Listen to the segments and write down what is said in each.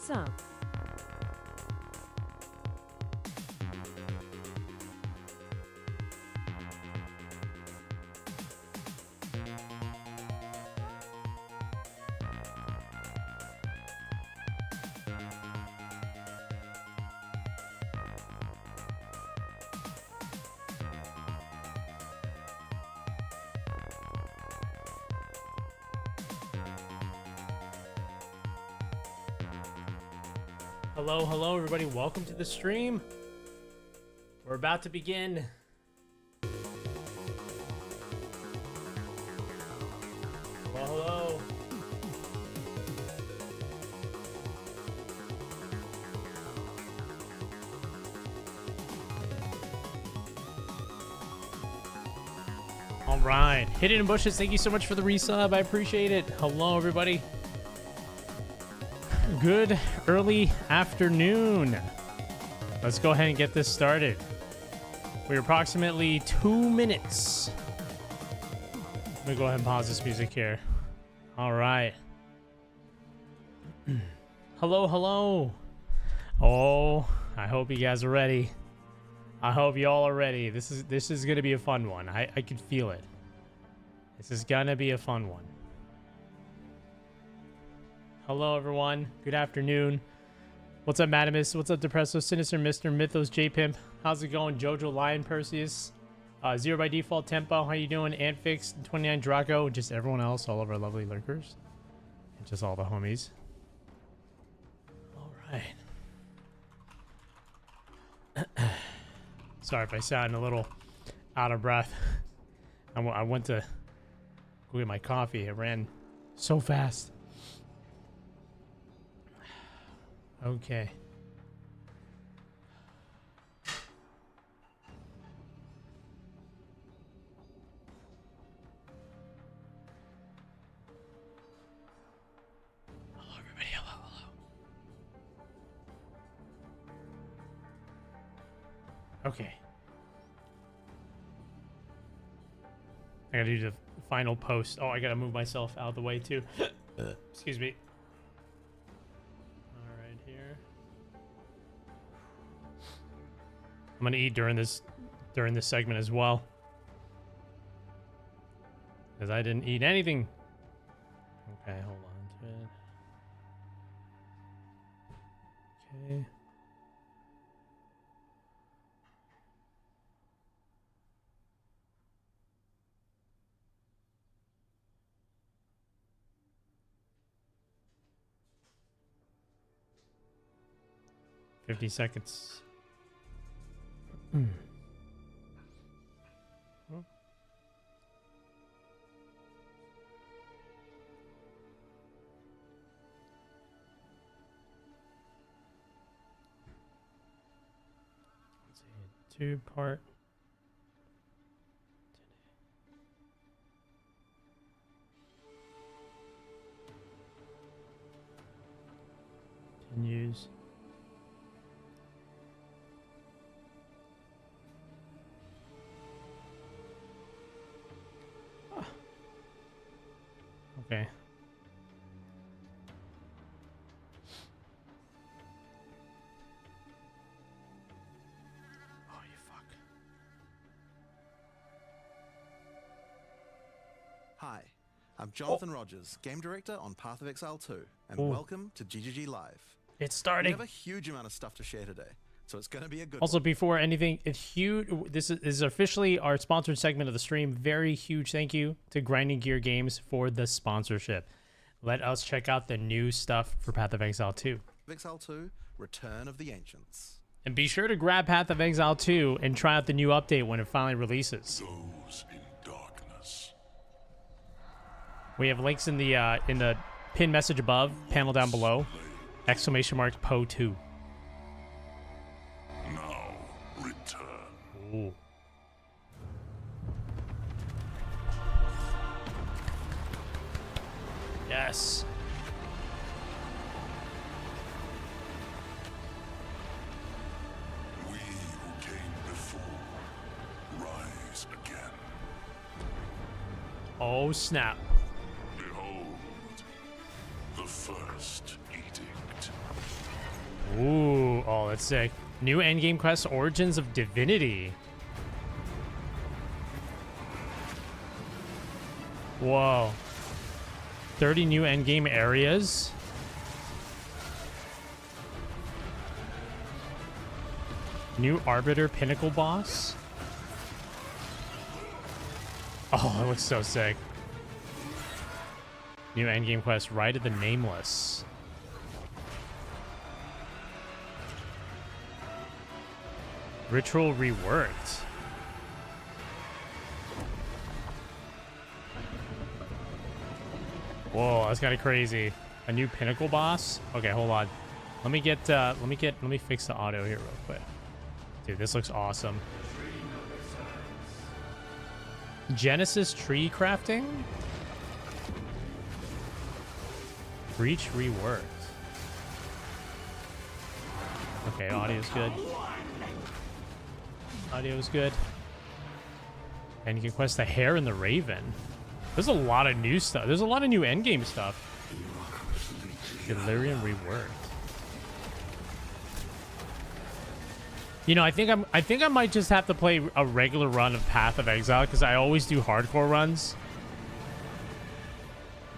What's up? Hello, everybody. Welcome to the stream. We're about to begin. Hello. All right. Hidden in Bushes, thank you so much for the resub. I appreciate it. Hello, everybody. Good early afternoon. Let's go ahead and get this started. We're approximately 2 minutes. Let me go ahead and pause this music here. All right. Hello. Oh, I hope you guys are ready. I hope y'all are ready. This is gonna be a fun one. I can feel it. This is gonna be a fun one. Hello, everyone. Good afternoon. What's up, Madamus? What's up, Depresso, Sinister, Mr. Mythos, J-Pimp? How's it going, Jojo, Lion, Perseus? Zero by Default, Tempo. How you doing? Antfix, 29, Draco, just everyone else, all of our lovely lurkers. And just all the homies. All right. Sorry if I sound a little out of breath. I went to go get my coffee. It ran so fast. Okay. Hello, everybody. Hello. Okay. I gotta do the final post. Oh, I gotta move myself out of the way too. Excuse me. I'm gonna eat during this segment as well, because I didn't eat anything. Okay, hold on to it. Okay. $50 seconds. Huh? Let's see, two-part. Continues. Okay. Oh, you fuck. Hi, I'm Jonathan Rogers, game director on Path of Exile 2, and welcome to GGG Live. It's starting. We have a huge amount of stuff to share today, so it's going to be a good Also, one. before anything, it's huge. This is officially our sponsored segment of the stream. Very huge thank you to Grinding Gear Games for the sponsorship. Let us check out the new stuff for Path of Exile 2. Exile 2, Return of the Ancients. And be sure to grab Path of Exile 2 and try out the new update when it finally releases. Those in darkness. We have links in the pinned message above, panel down below. ! poe2. Now return. Ooh. Yes. We who came before rise again. Oh, snap. Behold, the first edict. Ooh, oh, that's sick. New endgame quest, Origins of Divinity. Whoa. 30 new endgame areas. New Arbiter Pinnacle boss. Oh, it looks so sick. New endgame quest, Ride of the Nameless. Ritual reworked. Whoa, that's kind of crazy. A new pinnacle boss? Okay, hold on. Let me fix the audio here real quick. Dude, this looks awesome. Genesis tree crafting? Breach reworked. Okay, audio's good. Audio's good. And you can quest the Hare and the Raven. There's a lot of new stuff. There's a lot of new endgame stuff. Delirium reworked. You know, I think I might just have to play a regular run of Path of Exile because I always do hardcore runs.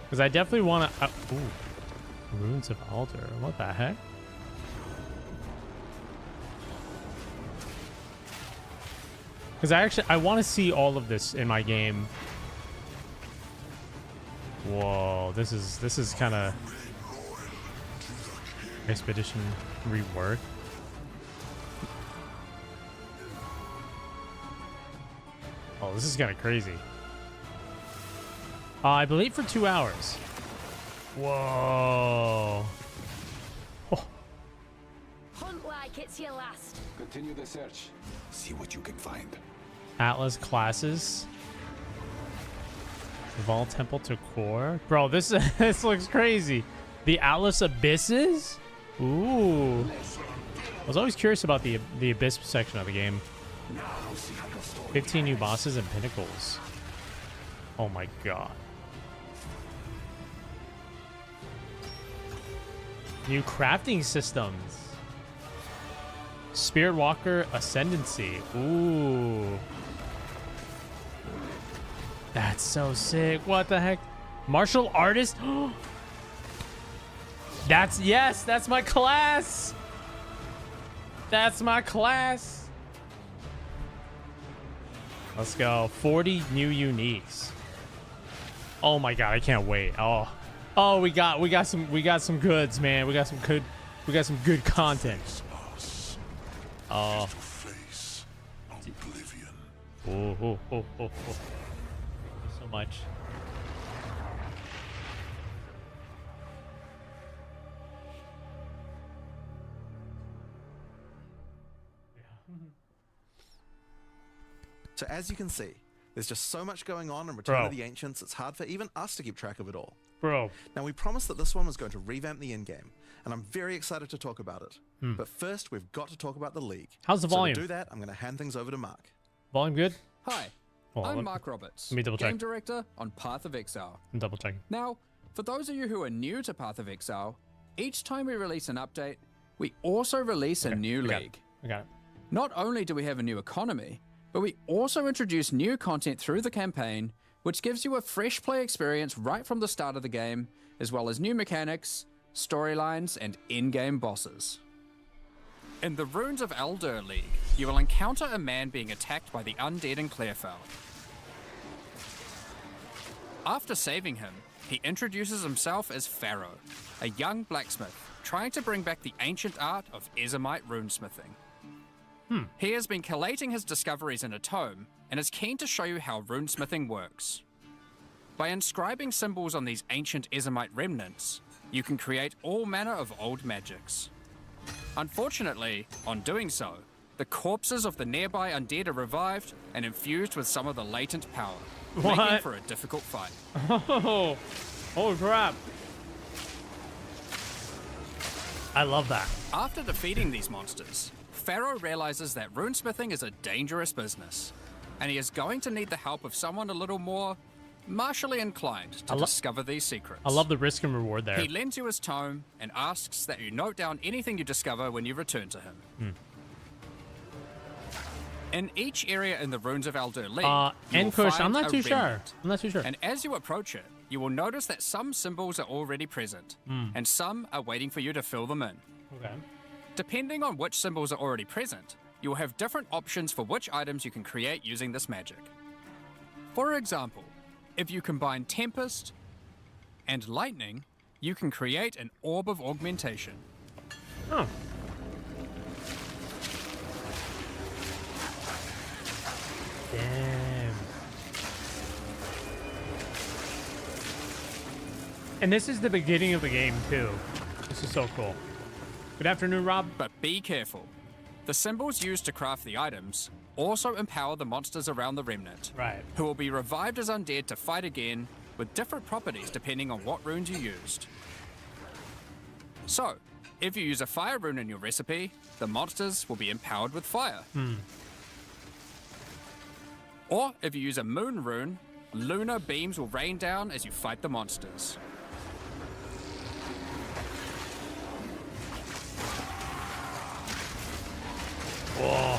Because I definitely want to. Ooh, Runes of Alder. What the heck? Because I want to see all of this in my game. Whoa, this is kind of Expedition rework. Oh, this is kind of crazy. I believe for 2 hours. Whoa. Oh. Hunt like it's your last. Continue the search. See what you can find. Atlas classes. Vol Temple to Core. Bro, this this looks crazy. The Atlas Abysses? Ooh. I was always curious about the Abyss section of the game. 15 new bosses and pinnacles. Oh my god. New crafting systems. Spirit Walker Ascendancy. Ooh. That's so sick. What the heck? Martial Artist? That's my class. That's my class. Let's go. 40 new uniques. Oh my god, I can't wait. Oh, we got some goods, man. We got some good content. Oh. Oh. So much. So as you can see, there's just so much going on in Return of the Ancients, it's hard for even us to keep track of it all. Bro. Now, we promised that this one was going to revamp the in-game, and I'm very excited to talk about it. But first, we've got to talk about the League. How's the volume? So to do that, I'm going to hand things over to Mark. Volume good? Hi, I'm Mark Roberts, let me double check. Game Director on Path of Exile. I'm double checking. Now, for those of you who are new to Path of Exile, each time we release an update, we also release a new league. I got it. Not only do we have a new economy, but we also introduce new content through the campaign, which gives you a fresh play experience right from the start of the game, as well as new mechanics, storylines, and in-game bosses. In the Runes of Elder League, you will encounter a man being attacked by the undead in Clearfell. After saving him, he introduces himself as Pharaoh, a young blacksmith trying to bring back the ancient art of Ezomite runesmithing. He has been collating his discoveries in a tome and is keen to show you how runesmithing works. By inscribing symbols on these ancient Ezomite remnants, you can create all manner of old magics. Unfortunately, on doing so, the corpses of the nearby undead are revived and infused with some of the latent power, making for a difficult fight. Oh, holy crap. I love that. After defeating these monsters, Pharaoh realizes that runesmithing is a dangerous business, and he is going to need the help of someone a little more martially inclined to discover these secrets. I love the risk and reward there. He lends you his tome and asks that you note down anything you discover when you return to him. In each area in the runes of Aldur Lee, and Kush, I'm not too sure. I'm not too sure. And as you approach it, you will notice that some symbols are already present, and some are waiting for you to fill them in. Okay. Depending on which symbols are already present, you will have different options for which items you can create using this magic. For example, if you combine Tempest and Lightning, you can create an Orb of Augmentation. Oh. Damn. And this is the beginning of the game, too. This is so cool. Good afternoon, Rob. But be careful. The symbols used to craft the items also empower the monsters around the Remnant, Right. who will be revived as undead to fight again with different properties depending on what runes you used. So, if you use a fire rune in your recipe, the monsters will be empowered with fire. Or if you use a moon rune, lunar beams will rain down as you fight the monsters. Whoa.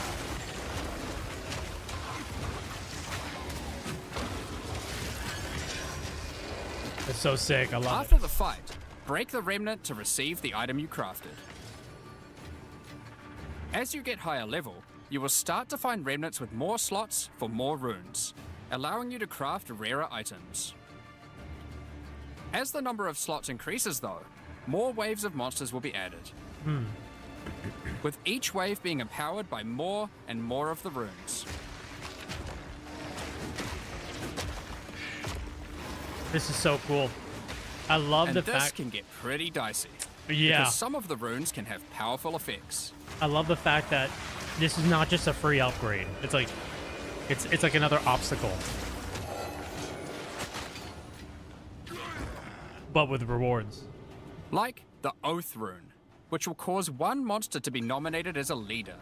It's so sick. I love After it. the fight, break the remnant to receive the item you crafted. As you get higher level, you will start to find remnants with more slots for more runes, allowing you to craft rarer items. As the number of slots increases though, more waves of monsters will be added. With each wave being empowered by more and more of the runes. This is so cool. I love And the this fact. can get pretty dicey. Yeah. Because some of the runes can have powerful effects. I love the fact that this is not just a free upgrade. It's like, it's like another obstacle, but with rewards. Like the Oath rune, which will cause one monster to be nominated as a leader,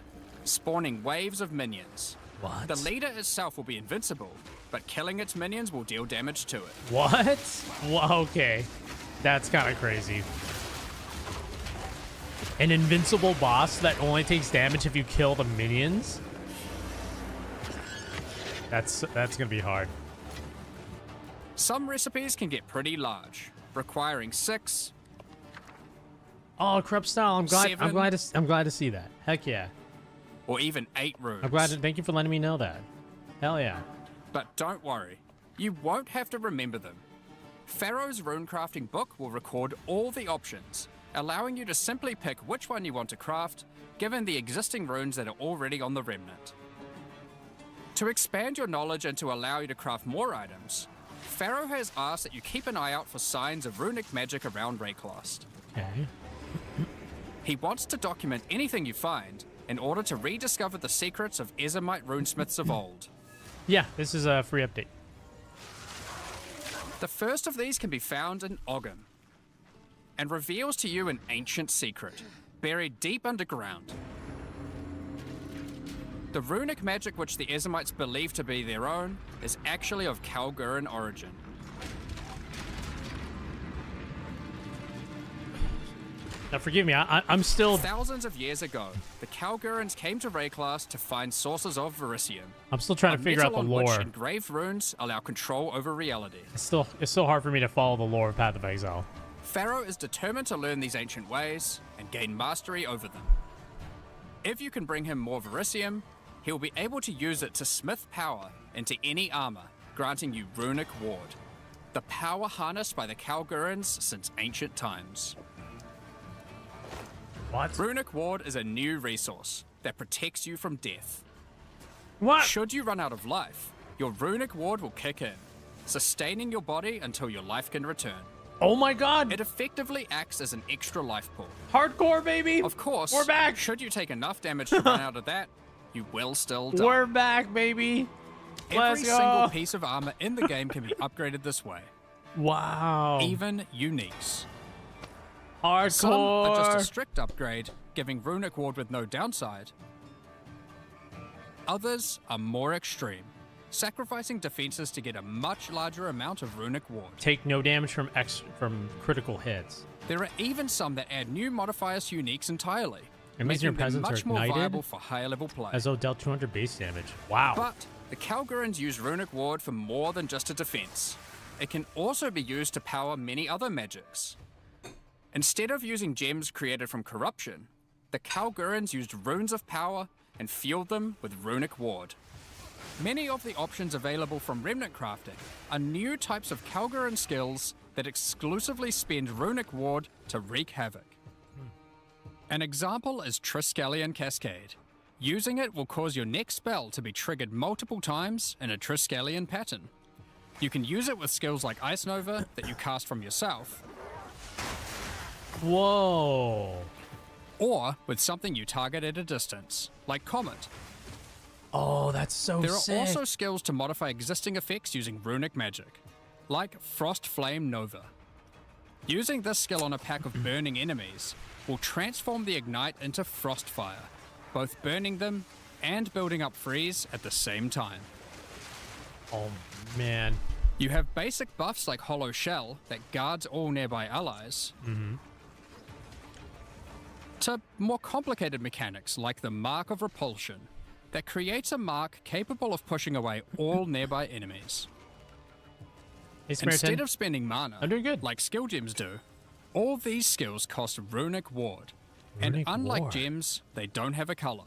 spawning waves of minions. What? The leader itself will be invincible, but killing its minions will deal damage to it. What? Well, okay, that's kind of crazy. An invincible boss that only takes damage if you kill the minions? That's gonna be hard. Some recipes can get pretty large, requiring 6, Oh, corrupt style. I'm glad. I'm 7. glad. I'm glad to see that. Heck yeah. or even 8 runes. I'm glad. Thank you for letting me know that. Hell yeah. But don't worry, you won't have to remember them. Pharaoh's runecrafting book will record all the options, allowing you to simply pick which one you want to craft, given the existing runes that are already on the Remnant. To expand your knowledge and to allow you to craft more items, Pharaoh has asked that you keep an eye out for signs of runic magic around Rayclast. Okay. He wants to document anything you find in order to rediscover the secrets of Ezomite runesmiths of old. Yeah, this is a free update. The first of these can be found in Ogham, and reveals to you an ancient secret, buried deep underground. The runic magic which the Ezomites believe to be their own is actually of Kalguran origin. Now, forgive me. I'm still. Thousands of years ago, the Kalgurans came to Rayclast to find sources of Verisium. I'm still trying a to figure out the metal on lore. which engraved runes allow control over reality. It's still hard for me to follow the lore of Path of Exile. Pharaoh is determined to learn these ancient ways and gain mastery over them. If you can bring him more Verisium, he'll be able to use it to smith power into any armor, granting you Runic Ward, the power harnessed by the Kalgurans since ancient times. What? Runic Ward is a new resource that protects you from death. What? Should you run out of life, your Runic Ward will kick in, sustaining your body until your life can return. Oh my God! It effectively acts as an extra life pool. Hardcore, baby! Of course, We're back! should you take enough damage to run out of that, you will still die. We're back, baby! Every Let's go! single piece of armor in the game can be upgraded this way, Wow! even uniques. Hardcore! Some are just a strict upgrade, giving Runic Ward with no downside. Others are more extreme, sacrificing defenses to get a much larger amount of runic ward. Take no damage from critical hits. There are even some that add new modifiers to uniques entirely, It means your making them peasants much are more ignited viable for higher level play. as though dealt 200 base damage. Wow. But the Kalgurans use runic ward for more than just a defense. It can also be used to power many other magics. Instead of using gems created from corruption, the Kalgurans used runes of power and fueled them with runic ward. Many of the options available from remnant crafting are new types of Kalguran skills that exclusively spend runic ward to wreak havoc. An example is Triskelion Cascade. Using it will cause your next spell to be triggered multiple times in a Triskelion pattern. You can use it with skills like Ice Nova that you cast from yourself, Whoa. or with something you target at a distance, like Comet. Oh, that's so There are sick. also skills to modify existing effects using runic magic, like Frost Flame Nova. Using this skill on a pack of burning enemies will transform the Ignite into Frostfire, both burning them and building up freeze at the same time. Oh, man. You have basic buffs like Hollow Shell that guards all nearby allies, to more complicated mechanics like the Mark of Repulsion that creates a mark capable of pushing away all nearby enemies. Hey, Samaritan. Instead of spending mana, I'm doing good. like skill gems do, all these skills cost runic ward, and Runic unlike ward. gems, they don't have a color.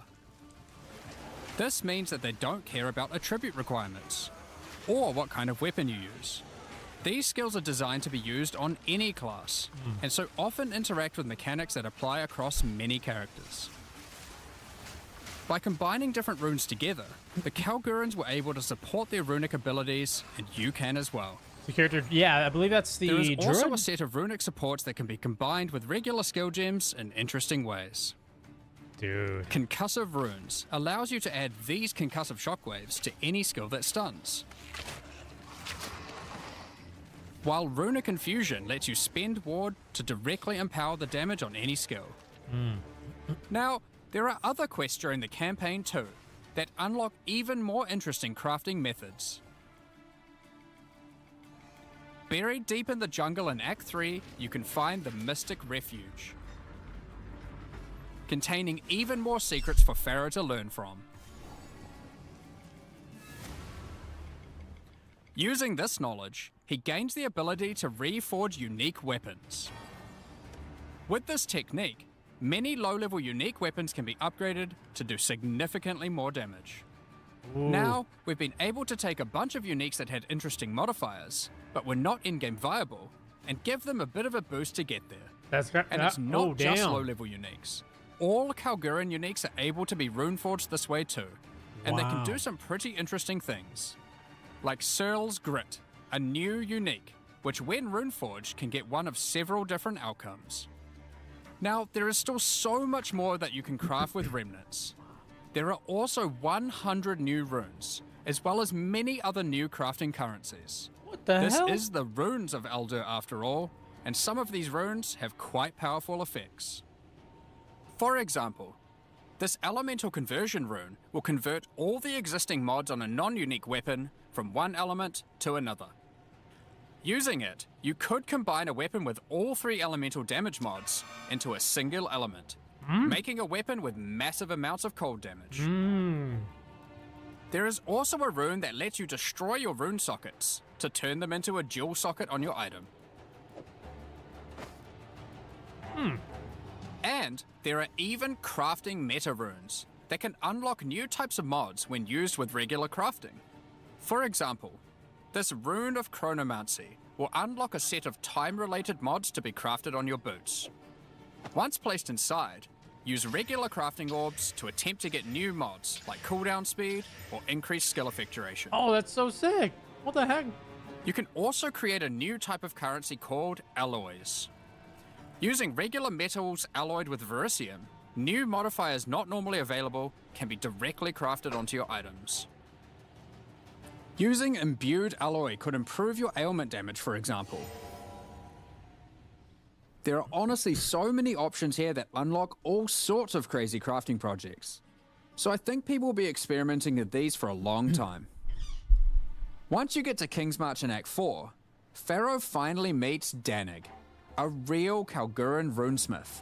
This means that they don't care about attribute requirements, or what kind of weapon you use. These skills are designed to be used on any class, and so often interact with mechanics that apply across many characters. By combining different runes together, the Kalgurans were able to support their runic abilities, and you can as well. The character, yeah, I believe that's the There is also druid. a set of runic supports that can be combined with regular skill gems in interesting ways. Dude. Concussive Runes allows you to add these concussive shockwaves to any skill that stuns. While Runic Infusion lets you spend ward to directly empower the damage on any skill. Now, there are other quests during the campaign too that unlock even more interesting crafting methods. Buried deep in the jungle in Act 3, you can find the Mystic Refuge, containing even more secrets for Pharaoh to learn from. Using this knowledge, he gains the ability to reforge unique weapons. With this technique, many low-level unique weapons can be upgraded to do significantly more damage. Ooh. Now, we've been able to take a bunch of uniques that had interesting modifiers, but were not in-game viable, and give them a bit of a boost to get there. That's And it's not just damn. low-level uniques. All Kalguran uniques are able to be runeforged this way too, and they can Wow. do some pretty interesting things. Like Searle's Grit, a new unique, which when runeforged can get one of several different outcomes. Now, there is still so much more that you can craft with remnants. There are also 100 new runes, as well as many other new crafting currencies. What the This hell? is the runes of Eldur after all, and some of these runes have quite powerful effects. For example, this elemental conversion rune will convert all the existing mods on a non-unique weapon from one element to another. Using it, you could combine a weapon with all 3 elemental damage mods into a single element, making a weapon with massive amounts of cold damage. There is also a rune that lets you destroy your rune sockets to turn them into a dual socket on your item. And there are even crafting meta runes that can unlock new types of mods when used with regular crafting. For example, this Rune of Chronomancy will unlock a set of time-related mods to be crafted on your boots. Once placed inside, use regular crafting orbs to attempt to get new mods like cooldown speed or increased skill effect duration. Oh, that's so sick. What the heck? You can also create a new type of currency called alloys. Using regular metals alloyed with verisium, new modifiers not normally available can be directly crafted onto your items. Using imbued alloy could improve your ailment damage, for example. There are honestly so many options here that unlock all sorts of crazy crafting projects. So I think people will be experimenting with these for a long time. Once you get to King's March in Act 4, Pharaoh finally meets Danig, a real Kalguran runesmith.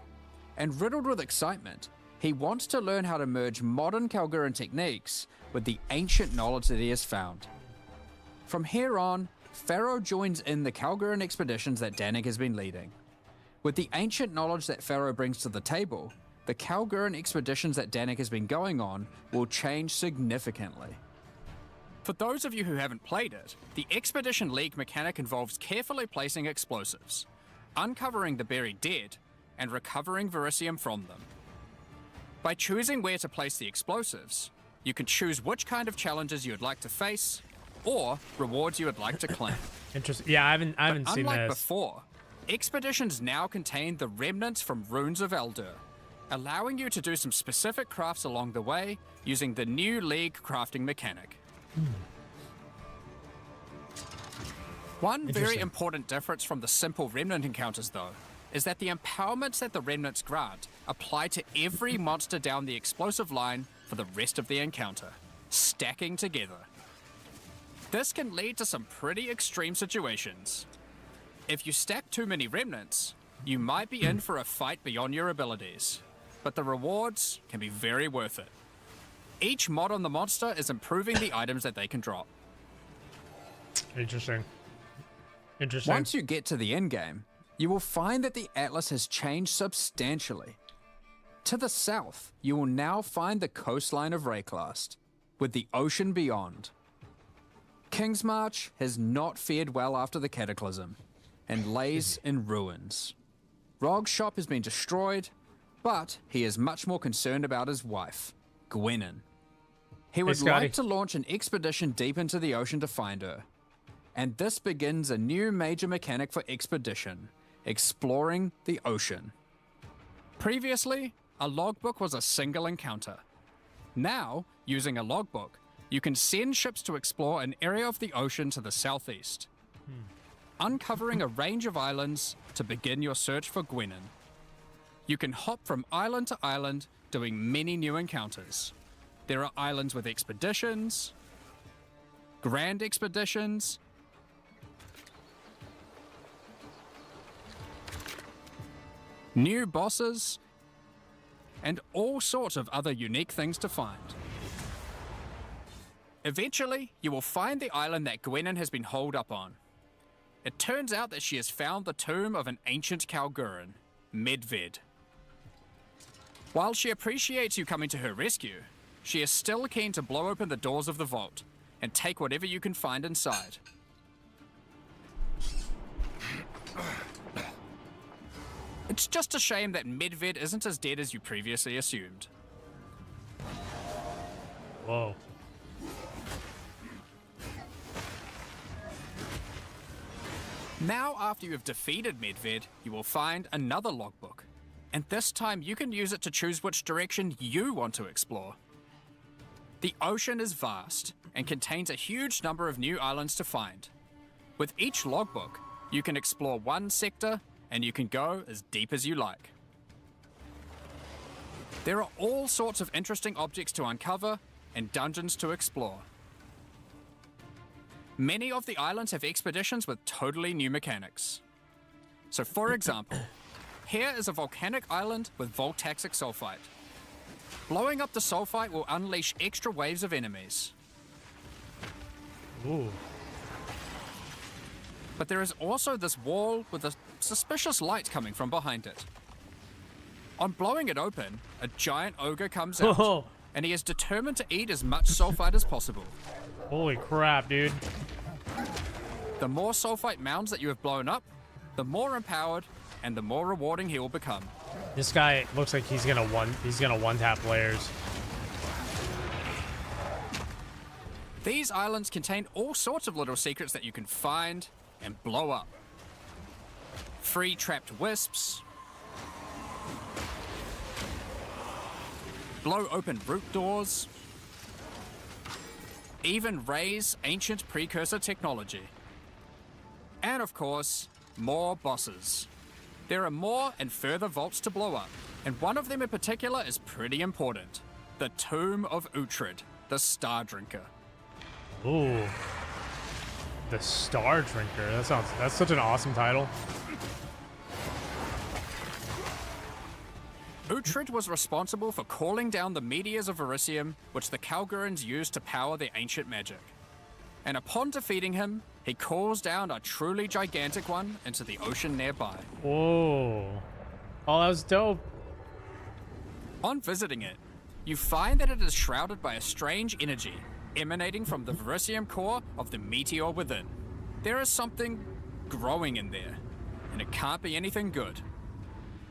And riddled with excitement, he wants to learn how to merge modern Kalguran techniques with the ancient knowledge that he has found. From here on, Pharaoh joins in the Kalguran expeditions that Danig has been leading. With the ancient knowledge that Pharaoh brings to the table, the Kalguran expeditions that Danig has been going on will change significantly. For those of you who haven't played it, the Expedition League mechanic involves carefully placing explosives, uncovering the buried dead, and recovering Verisium from them. By choosing where to place the explosives, you can choose which kind of challenges you would like to face, or rewards you would like to claim. Interesting. Yeah, I haven't seen unlike this. before, expeditions now contain the remnants from Runes of Eldur, allowing you to do some specific crafts along the way using the new League crafting mechanic. One very important difference from the simple remnant encounters, though, is that the empowerments that the remnants grant apply to every monster down the explosive line for the rest of the encounter, stacking together. This can lead to some pretty extreme situations. If you stack too many remnants, you might be in for a fight beyond your abilities, but the rewards can be very worth it. Each mod on the monster is improving the items that they can drop. Interesting. Once you get to the endgame, you will find that the Atlas has changed substantially. To the south, you will now find the coastline of Rayclast, with the ocean beyond. King's March has not fared well after the Cataclysm, and lays in ruins. Rog's shop has been destroyed, but he is much more concerned about his wife, Gwennon. He would like to launch an expedition deep into the ocean to find her. And this begins a new major mechanic for expedition, exploring the ocean. Previously, a logbook was a single encounter. Now, using a logbook, you can send ships to explore an area of the ocean to the southeast, uncovering a range of islands to begin your search for Gwennon. You can hop from island to island, doing many new encounters. There are islands with expeditions, grand expeditions, new bosses, and all sorts of other unique things to find. Eventually, you will find the island that Gwennon has been holed up on. It turns out that she has found the tomb of an ancient Kalguran, Medved. While she appreciates you coming to her rescue, she is still keen to blow open the doors of the vault and take whatever you can find inside. It's just a shame that Medved isn't as dead as you previously assumed. Whoa. Now, after you have defeated Medved, you will find another logbook. And this time you can use it to choose which direction you want to explore. The ocean is vast and contains a huge number of new islands to find. With each logbook, you can explore one sector and you can go as deep as you like. There are all sorts of interesting objects to uncover and dungeons to explore. Many of the islands have expeditions with totally new mechanics. So for example, here is a volcanic island with voltaxic sulfite. Blowing up the sulfite will unleash extra waves of enemies. Ooh. But there is also this wall with a suspicious light coming from behind it. On blowing it open, a giant ogre comes out, and he is determined to eat as much sulfite as possible. Holy crap, dude. The more sulfite mounds that you have blown up, the more empowered and the more rewarding he will become. This guy looks like he's gonna one tap players. These islands contain all sorts of little secrets that you can find and blow up. Free trapped wisps, blow open root doors, even raise ancient precursor technology. And of course, more bosses. There are more and further vaults to blow up, and one of them in particular is pretty important. The Tomb of Uhtred, the Star Drinker. Ooh. The Star Drinker. That's such an awesome title. Uhtred was responsible for calling down the meteors of Verisium, which the Kalgurans used to power their ancient magic. And upon defeating him, he calls down a truly gigantic one into the ocean nearby. Whoa. Oh, that was dope. On visiting it, you find that it is shrouded by a strange energy emanating from the Verisium core of the meteor within. There is something growing in there, and it can't be anything good.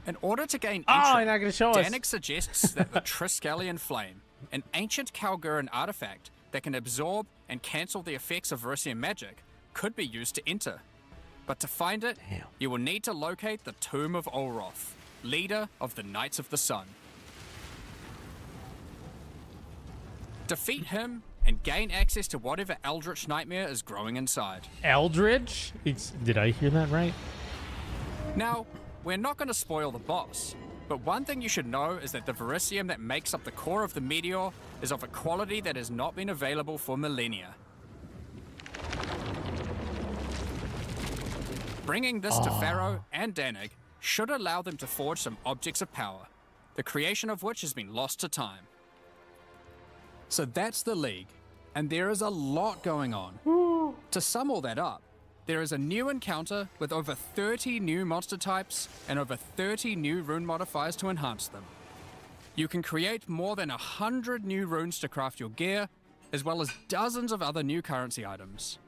In order to gain entry, you're not gonna show us. Danik suggests that the Triskelion Flame, an ancient Kalguran artifact that can absorb and cancel the effects of Verisium magic, could be used to enter. But to find it, you will need to locate the Tomb of Olroth, leader of the Knights of the Sun. Defeat him and gain access to whatever eldritch nightmare is growing inside. Eldridge? Did I hear that right? Now, we're not going to spoil the boss, but one thing you should know is that the Verisium that makes up the core of the meteor is of a quality that has not been available for millennia. Bringing this to Pharaoh and Danik should allow them to forge some objects of power, the creation of which has been lost to time. So that's the League, and there is a lot going on. To sum all that up, there is a new encounter with over 30 new monster types and over 30 new rune modifiers to enhance them. You can create more than 100 new runes to craft your gear, as well as dozens of other new currency items.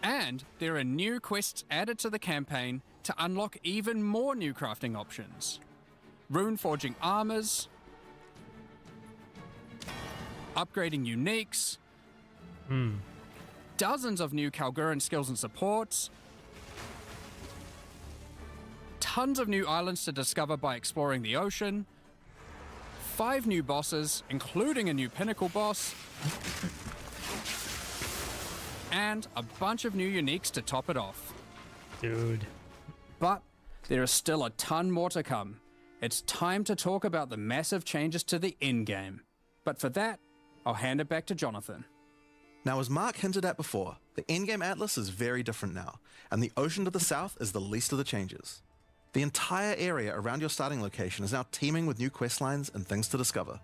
And there are new quests added to the campaign to unlock even more new crafting options. Rune forging armors, upgrading uniques, dozens of new Kalguran skills and supports, tons of new islands to discover by exploring the ocean, 5 new bosses, including a new pinnacle boss, and a bunch of new uniques to top it off. Dude. But there is still a ton more to come. It's time to talk about the massive changes to the endgame. But for that, I'll hand it back to Jonathan. Now, as Mark hinted at before, the endgame atlas is very different now, and the ocean to the south is the least of the changes. The entire area around your starting location is now teeming with new questlines and things to discover.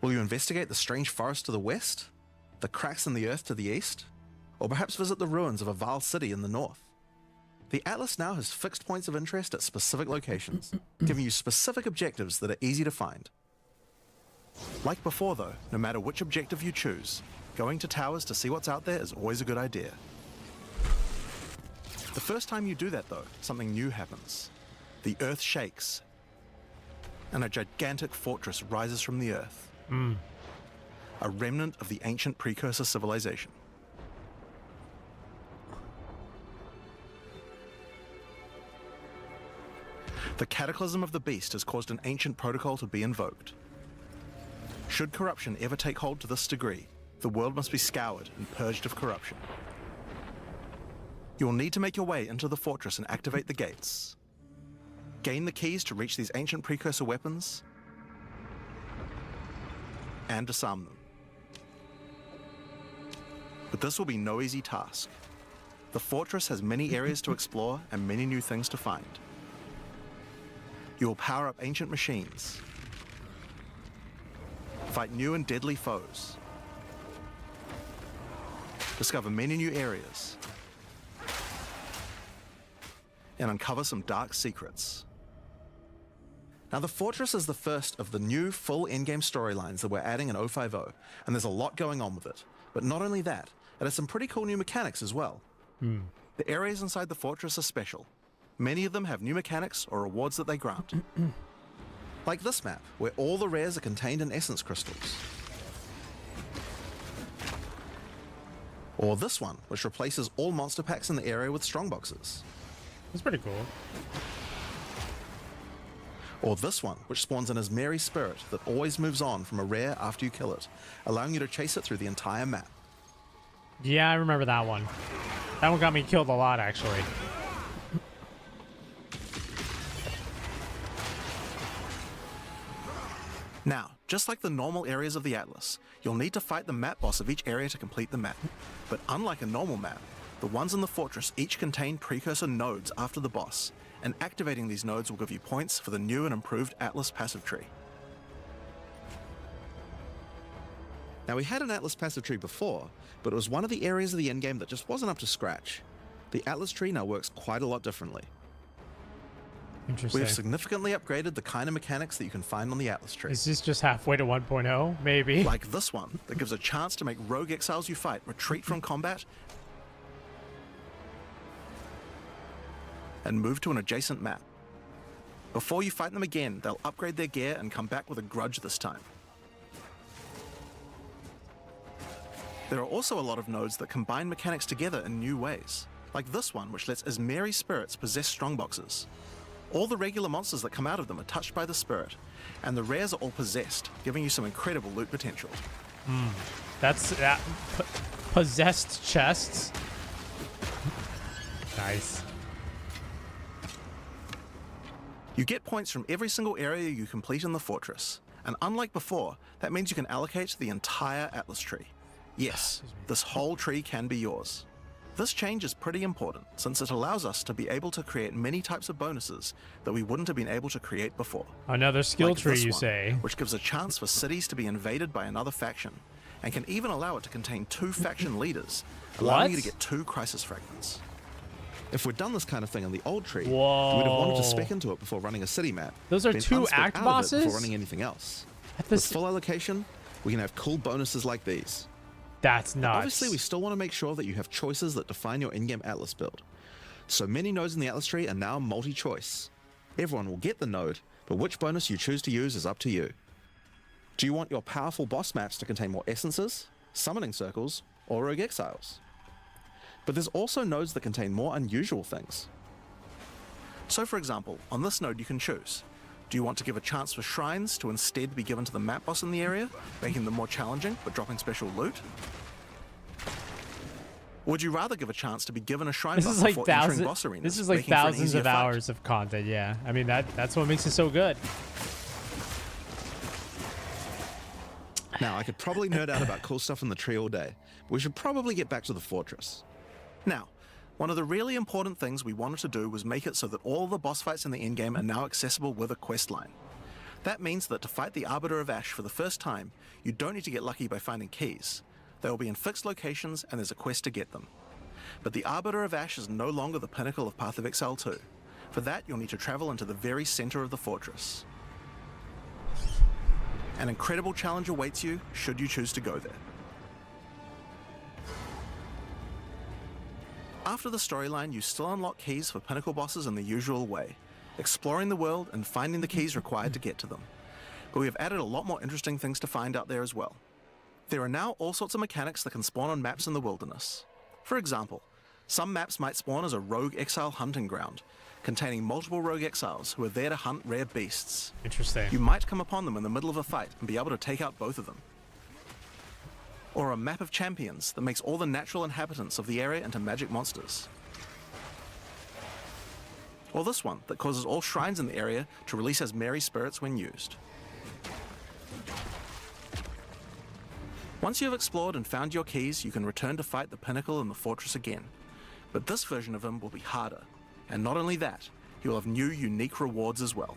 Will you investigate the strange forest to the west? The cracks in the earth to the east? Or perhaps visit the ruins of a Val city in the north? The atlas now has fixed points of interest at specific locations, giving you specific objectives that are easy to find. Like before though, no matter which objective you choose, going to towers to see what's out there is always a good idea. The first time you do that though, something new happens. The earth shakes, and a gigantic fortress rises from the earth. A remnant of the ancient precursor civilization. The cataclysm of the beast has caused an ancient protocol to be invoked. Should corruption ever take hold to this degree, the world must be scoured and purged of corruption. You will need to make your way into the fortress and activate the gates. Gain the keys to reach these ancient precursor weapons, and disarm them. But this will be no easy task. The fortress has many areas to explore and many new things to find. You will power up ancient machines, fight new and deadly foes, discover many new areas, and uncover some dark secrets. Now, the Fortress is the first of the new full endgame storylines that we're adding in 050, and there's a lot going on with it. But not only that, it has some pretty cool new mechanics as well. The areas inside the Fortress are special. Many of them have new mechanics or rewards that they grant. Like this map, where all the rares are contained in essence crystals. Or this one, which replaces all monster packs in the area with strongboxes. That's pretty cool. Or this one, which spawns an Ismeri spirit that always moves on from a rare after you kill it, allowing you to chase it through the entire map. Yeah, I remember that one. That one got me killed a lot, actually. Now, Just like the normal areas of the Atlas, you'll need to fight the map boss of each area to complete the map. But unlike a normal map, the ones in the fortress each contain precursor nodes after the boss, and activating these nodes will give you points for the new and improved Atlas passive tree. Now, we had an Atlas passive tree before, but it was one of the areas of the endgame that just wasn't up to scratch. The Atlas tree now works quite a lot differently. Interesting. We have significantly upgraded the kind of mechanics that you can find on the Atlas tree. Is this just halfway to 1.0? Maybe. Like this one, that gives a chance to make rogue exiles you fight retreat from combat and move to an adjacent map. Before you fight them again, they'll upgrade their gear and come back with a grudge this time. There are also a lot of nodes that combine mechanics together in new ways, like this one, which lets Ismeri spirits possess strongboxes. All the regular monsters that come out of them are touched by the spirit, and the rares are all possessed, giving you some incredible loot potential. That's possessed chests. Nice. You get points from every single area you complete in the fortress, and unlike before, that means you can allocate the entire Atlas tree. Yes, this whole tree can be yours. This change is pretty important, since it allows us to be able to create many types of bonuses that we wouldn't have been able to create before. Another skill Like tree, this you one, say? which gives a chance for cities to be invaded by another faction, and can even allow it to contain 2 faction leaders, allowing you to get 2 crisis fragments. If we'd done this kind of thing in the old tree, we would have wanted to spec into it before running a city map. Those are then 2 unspec act out of it bosses? before running anything else. At With this, full allocation, we can have cool bonuses like these. that's nuts. Obviously, we still want to make sure that you have choices that define your in-game Atlas build. So many nodes in the Atlas tree are now multi-choice. Everyone will get the node, but which bonus you choose to use is up to you. Do you want your powerful boss maps to contain more essences, summoning circles, or rogue exiles? But there's also nodes that contain more unusual things. So for example, on this node you can choose. Do you want to give a chance for shrines to instead be given to the map boss in the area, making them more challenging but dropping special loot? Or would you rather give a chance to be given a shrine This buff is like before entering boss arenas? This is like making for an thousands easier of fight? hours of content. Yeah, I mean that's what makes it so good. Now, I could probably nerd out about cool stuff in the tree all day, but we should probably get back to the fortress. Now, one of the really important things we wanted to do was make it so that all the boss fights in the endgame are now accessible with a quest line. That means that to fight the Arbiter of Ash for the first time, you don't need to get lucky by finding keys. They will be in fixed locations and there's a quest to get them. But the Arbiter of Ash is no longer the pinnacle of Path of Exile 2. For that, you'll need to travel into the very center of the fortress. An incredible challenge awaits you should you choose to go there. After the storyline, you still unlock keys for pinnacle bosses in the usual way, exploring the world and finding the keys required to get to them. But we have added a lot more interesting things to find out there as well. There are now all sorts of mechanics that can spawn on maps in the wilderness. For example, some maps might spawn as a rogue exile hunting ground, containing multiple rogue exiles who are there to hunt rare beasts. Interesting. You might come upon them in the middle of a fight and be able to take out both of them. Or a map of champions that makes all the natural inhabitants of the area into magic monsters. Or this one that causes all shrines in the area to release Ismeri spirits when used. Once you have explored and found your keys, you can return to fight the pinnacle in the fortress again. But this version of him will be harder. And not only that, he will have new unique rewards as well.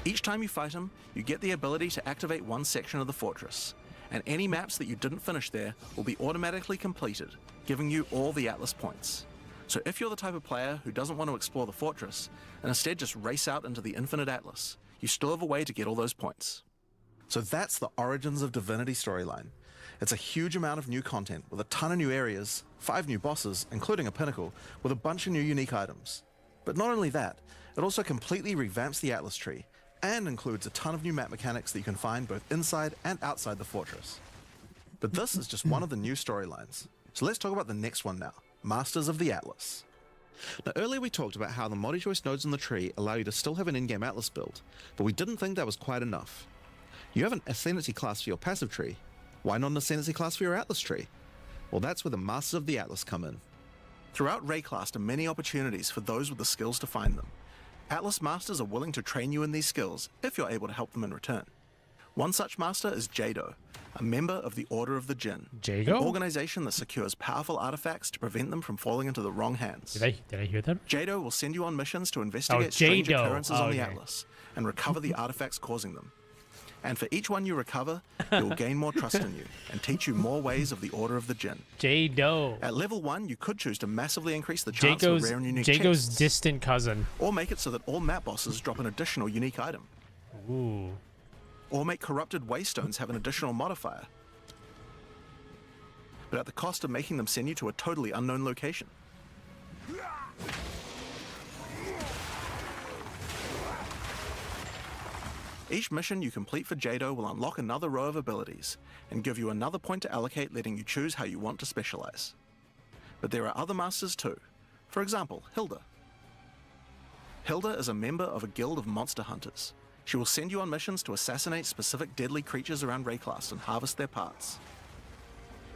Each time you fight him, you get the ability to activate one section of the fortress, and any maps that you didn't finish there will be automatically completed, giving you all the Atlas points. So if you're the type of player who doesn't want to explore the fortress, and instead just race out into the infinite Atlas, you still have a way to get all those points. So that's the Origins of Divinity storyline. It's a huge amount of new content with a ton of new areas, 5 new bosses, including a pinnacle, with a bunch of new unique items. But not only that, it also completely revamps the Atlas tree, and includes a ton of new map mechanics that you can find both inside and outside the fortress. But this is just one of the new storylines. So let's talk about the next one now, Masters of the Atlas. Now earlier we talked about how the multi-choice nodes in the tree allow you to still have an in-game Atlas build, but we didn't think that was quite enough. You have an Ascendancy class for your passive tree. Why not an Ascendancy class for your Atlas tree? Well, that's where the Masters of the Atlas come in. Throughout Rayclast are many opportunities for those with the skills to find them. Atlas Masters are willing to train you in these skills if you're able to help them in return. One such master is Jado, a member of the Order of the Jinn, Jado? an organization that secures powerful artifacts to prevent them from falling into the wrong hands. Did I hear that? Jado will send you on missions to investigate strange Jado. occurrences on the Okay. Atlas and recover the artifacts causing them. And for each one you recover, he will gain more trust in you and teach you more ways of the Order of the Jinn. Jado. At level 1, you could choose to massively increase the chance of rare and unique Jago's chests, distant cousin. or make it so that all map bosses drop an additional unique item, Ooh. or make corrupted waystones have an additional modifier, but at the cost of making them send you to a totally unknown location. Each mission you complete for Jado will unlock another row of abilities and give you another point to allocate, letting you choose how you want to specialize. But there are other masters too. For example, Hilda. Hilda is a member of a guild of monster hunters. She will send you on missions to assassinate specific deadly creatures around Rayclast and harvest their parts.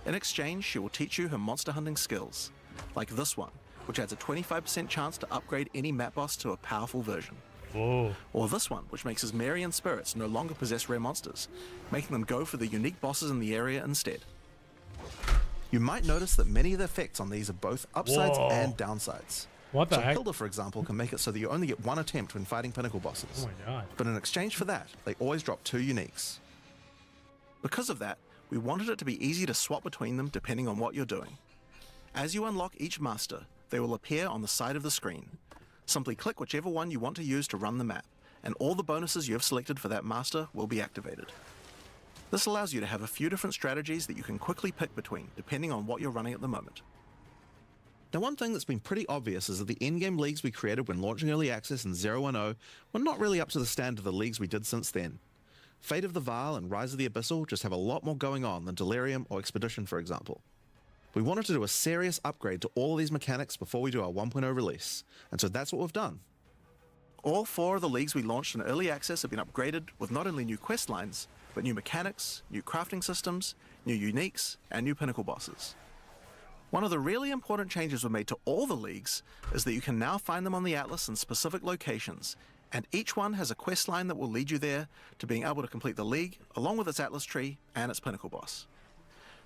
In exchange, she will teach you her monster hunting skills, like this one, which adds a 25% chance to upgrade any map boss to a powerful version. Whoa. Or this one, which makes his Marian spirits no longer possess rare monsters, making them go for the unique bosses in the area instead. You might notice that many of the effects on these are both upsides Whoa. and downsides. What the So heck? Hilda, for example, can make it so that you only get one attempt when fighting pinnacle bosses. Oh my god. But in exchange for that, they always drop 2 uniques. Because of that, we wanted it to be easy to swap between them depending on what you're doing. As you unlock each master, they will appear on the side of the screen. Simply click whichever one you want to use to run the map, and all the bonuses you have selected for that master will be activated. This allows you to have a few different strategies that you can quickly pick between, depending on what you're running at the moment. Now, one thing that's been pretty obvious is that the endgame leagues we created when launching Early Access in 010 were not really up to the standard of the leagues we did since then. Fate of the Vaal and Rise of the Abyssal just have a lot more going on than Delirium or Expedition, for example. We wanted to do a serious upgrade to all of these mechanics before we do our 1.0 release, and so that's what we've done. All 4 of the leagues we launched in Early Access have been upgraded with not only new quest lines, but new mechanics, new crafting systems, new uniques, and new pinnacle bosses. One of the really important changes we made to all the leagues is that you can now find them on the Atlas in specific locations, and each one has a quest line that will lead you there to being able to complete the league, along with its Atlas tree and its pinnacle boss.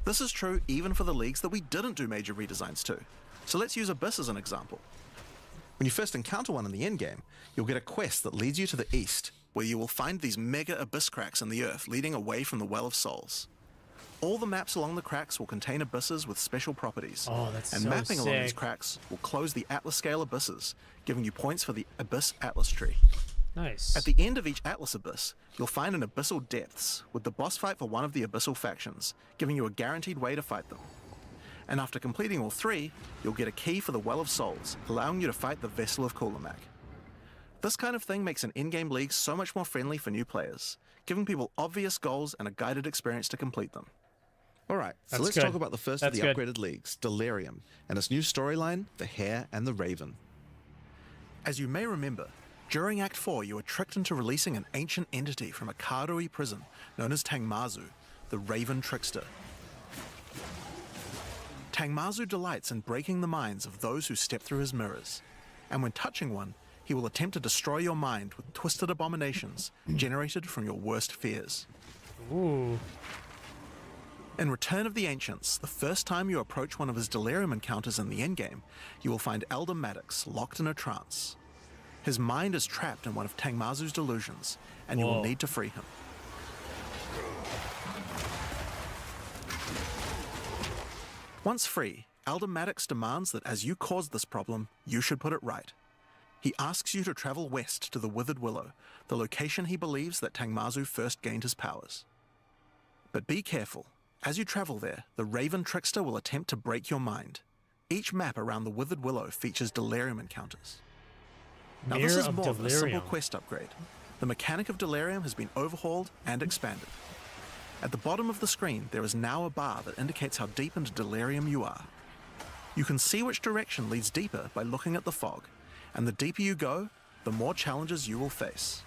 This is true even for the leagues that we didn't do major redesigns to. So let's use Abyss as an example. When you first encounter one in the endgame, you'll get a quest that leads you to the east, where you will find these mega abyss cracks in the earth leading away from the Well of Souls. All the maps along the cracks will contain abysses with special properties, Oh, that's and so mapping along these sick. cracks will close the Atlas scale abysses, giving you points for the Abyss Atlas tree. Nice. At the end of each Atlas Abyss, you'll find an Abyssal Depths, with the boss fight for one of the Abyssal factions, giving you a guaranteed way to fight them. And after completing all 3, you'll get a key for the Well of Souls, allowing you to fight the Vessel of Kulamak. This kind of thing makes an in-game league so much more friendly for new players, giving people obvious goals and a guided experience to complete them. Alright, so That's let's good. talk about the first of That's the good. upgraded leagues, Delirium, and its new storyline, The Hare and the Raven. As you may remember, during Act 4 you were tricked into releasing an ancient entity from a Karui prison known as Tangmazu, the Raven Trickster. Tangmazu delights in breaking the minds of those who step through his mirrors, and when touching one, he will attempt to destroy your mind with twisted abominations generated from your worst fears. Ooh. In Return of the Ancients, the first time you approach one of his delirium encounters in the endgame, you will find Elder Maddox locked in a trance. His mind is trapped in one of Tangmazu's delusions, and you will Whoa. need to free him. Once free, Elder Maddox demands that as you caused this problem, you should put it right. He asks you to travel west to the Withered Willow, the location he believes that Tangmazu first gained his powers. But be careful. As you travel there, the Raven Trickster will attempt to break your mind. Each map around the Withered Willow features delirium encounters. Now this Mirror is of more of a simple Delirium. quest upgrade. The mechanic of delirium has been overhauled and expanded. At the bottom of the screen, there is now a bar that indicates how deep into delirium you are. You can see which direction leads deeper by looking at the fog, and the deeper you go, the more challenges you will face.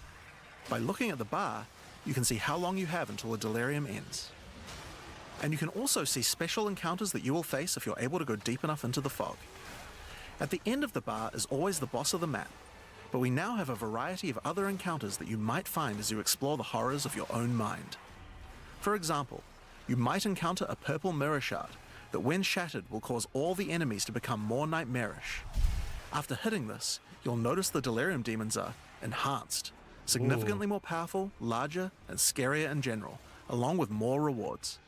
By looking at the bar, you can see how long you have until the delirium ends. And you can also see special encounters that you will face if you're able to go deep enough into the fog. At the end of the bar is always the boss of the map, but we now have a variety of other encounters that you might find as you explore the horrors of your own mind. For example, you might encounter a purple mirror shard that when shattered will cause all the enemies to become more nightmarish. After hitting this, you'll notice the delirium demons are enhanced, significantly more powerful, larger, and scarier in general, along with more rewards.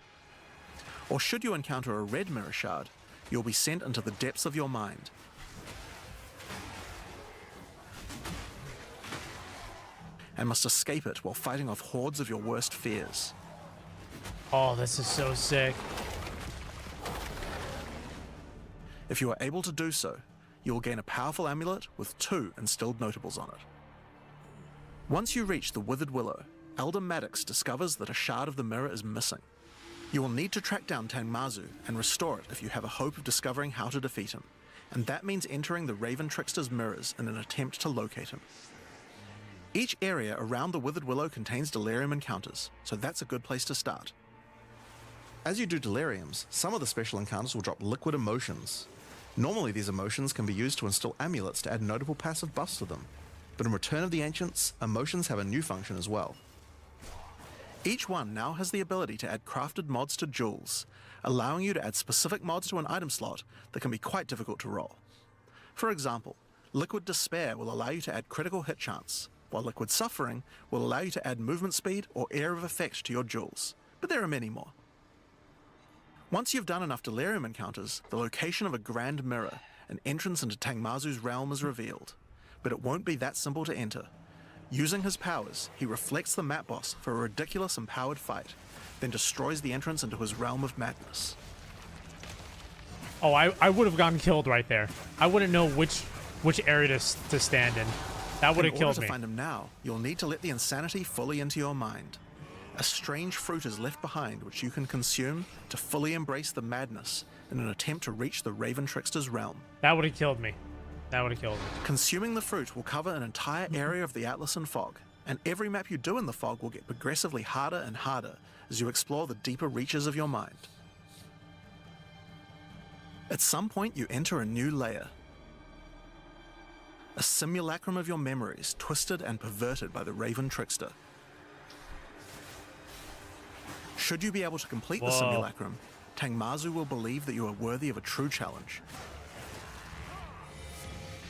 Or should you encounter a red mirror shard, you'll be sent into the depths of your mind. And must escape it while fighting off hordes of your worst fears. Oh, this is so sick. If you are able to do so, you will gain a powerful amulet with 2 instilled notables on it. Once you reach the Withered Willow, Elder Maddox discovers that a shard of the mirror is missing. You will need to track down Tangmazu and restore it if you have a hope of discovering how to defeat him, and that means entering the Raven Trickster's mirrors in an attempt to locate him. Each area around the Withered Willow contains delirium encounters, so that's a good place to start. As you do deliriums, some of the special encounters will drop liquid emotions. Normally these emotions can be used to install amulets to add notable passive buffs to them, but in Return of the Ancients, emotions have a new function as well. Each one now has the ability to add crafted mods to jewels, allowing you to add specific mods to an item slot that can be quite difficult to roll. For example, Liquid Despair will allow you to add critical hit chance, while Liquid Suffering will allow you to add movement speed or Air of Effect to your jewels, but there are many more. Once you've done enough delirium encounters, the location of a Grand Mirror, an entrance into Tangmazu's realm, is revealed, but it won't be that simple to enter. Using his powers, he reflects the map boss for a ridiculous empowered fight, then destroys the entrance into his realm of madness. Oh, I would have gotten killed right there. I wouldn't know which area to stand in. That would have killed me. In order to find him now, you'll need to let the insanity fully into your mind. A strange fruit is left behind which you can consume to fully embrace the madness in an attempt to reach the Raven Trickster's realm. That would have killed me. That would have killed me. Consuming the fruit will cover an entire area of the Atlas in fog, and every map you do in the fog will get progressively harder and harder as you explore the deeper reaches of your mind. At some point you enter a new layer. A simulacrum of your memories, twisted and perverted by the Raven Trickster. Should you be able to complete the simulacrum, Tangmazu will believe that you are worthy of a true challenge,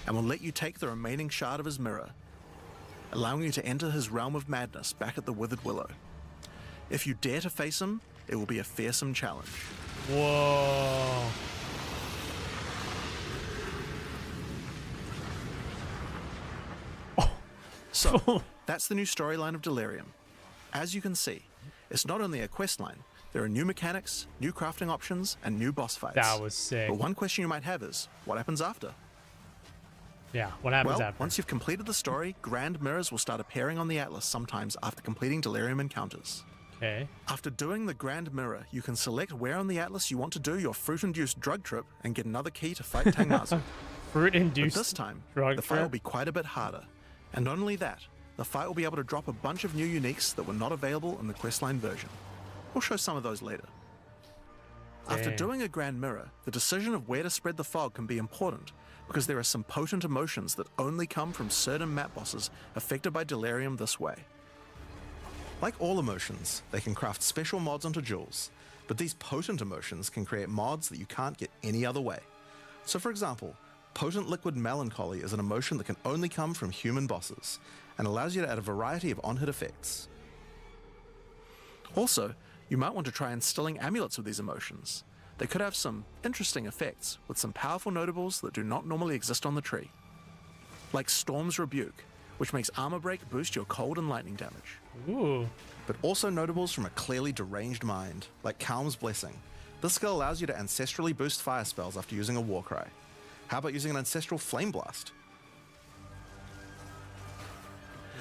and will let you take the remaining shard of his mirror, allowing you to enter his realm of madness back at the Withered Willow. If you dare to face him, it will be a fearsome challenge. Whoa. So, that's the new storyline of Delirium. As you can see, it's not only a quest line, there are new mechanics, new crafting options, and new boss fights. That was sick. But one question you might have is, what happens after? Yeah, what happens Well, after? once you've completed the story, Grand Mirrors will start appearing on the Atlas sometimes after completing Delirium encounters. Okay. After doing the Grand Mirror, you can select where on the Atlas you want to do your fruit-induced drug trip and get another key to fight Tangmazu. But Fruit-induced this time, drug the fight trip? will be quite a bit harder. And not only that, the fight will be able to drop a bunch of new uniques that were not available in the questline version. We'll show some of those later. After Dang. doing a Grand Mirror, the decision of where to spread the fog can be important, because there are some potent emotions that only come from certain map bosses affected by Delirium this way. Like all emotions, they can craft special mods onto jewels, but these potent emotions can create mods that you can't get any other way. So for example, Potent Liquid Melancholy is an emotion that can only come from human bosses, and allows you to add a variety of on-hit effects. Also, you might want to try instilling amulets with these emotions. They could have some interesting effects, with some powerful notables that do not normally exist on the tree. Like Storm's Rebuke, which makes armor break boost your cold and lightning damage. Ooh. But also notables from a clearly deranged mind, like Calm's Blessing. This skill allows you to ancestrally boost fire spells after using a Warcry. How about using an Ancestral Flame Blast?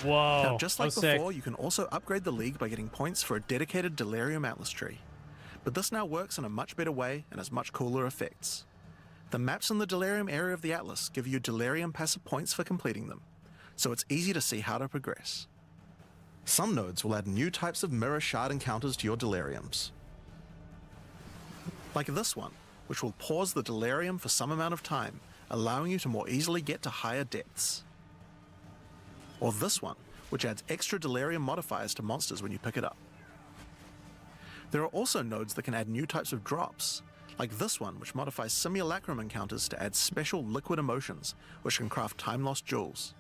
Whoa. Now, just like sick. before, you can also upgrade the League by getting points for a dedicated Delirium Atlas tree. But this now works in a much better way and has much cooler effects. The maps in the Delirium area of the Atlas give you Delirium passive points for completing them, so it's easy to see how to progress. Some nodes will add new types of mirror shard encounters to your Deliriums. Like this one, which will pause the Delirium for some amount of time, allowing you to more easily get to higher depths. Or this one, which adds extra delirium modifiers to monsters when you pick it up. There are also nodes that can add new types of drops, like this one, which modifies simulacrum encounters to add special liquid emotions, which can craft time-lost jewels.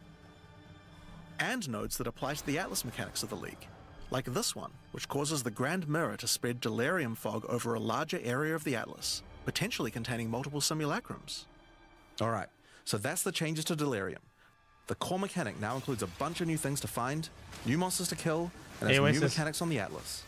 And nodes that apply to the Atlas mechanics of the League, like this one, which causes the Grand Mirror to spread delirium fog over a larger area of the Atlas, potentially containing multiple simulacrums. Alright, so that's the changes to delirium. The core mechanic now includes a bunch of new things to find, new monsters to kill, and has new mechanics on the Atlas.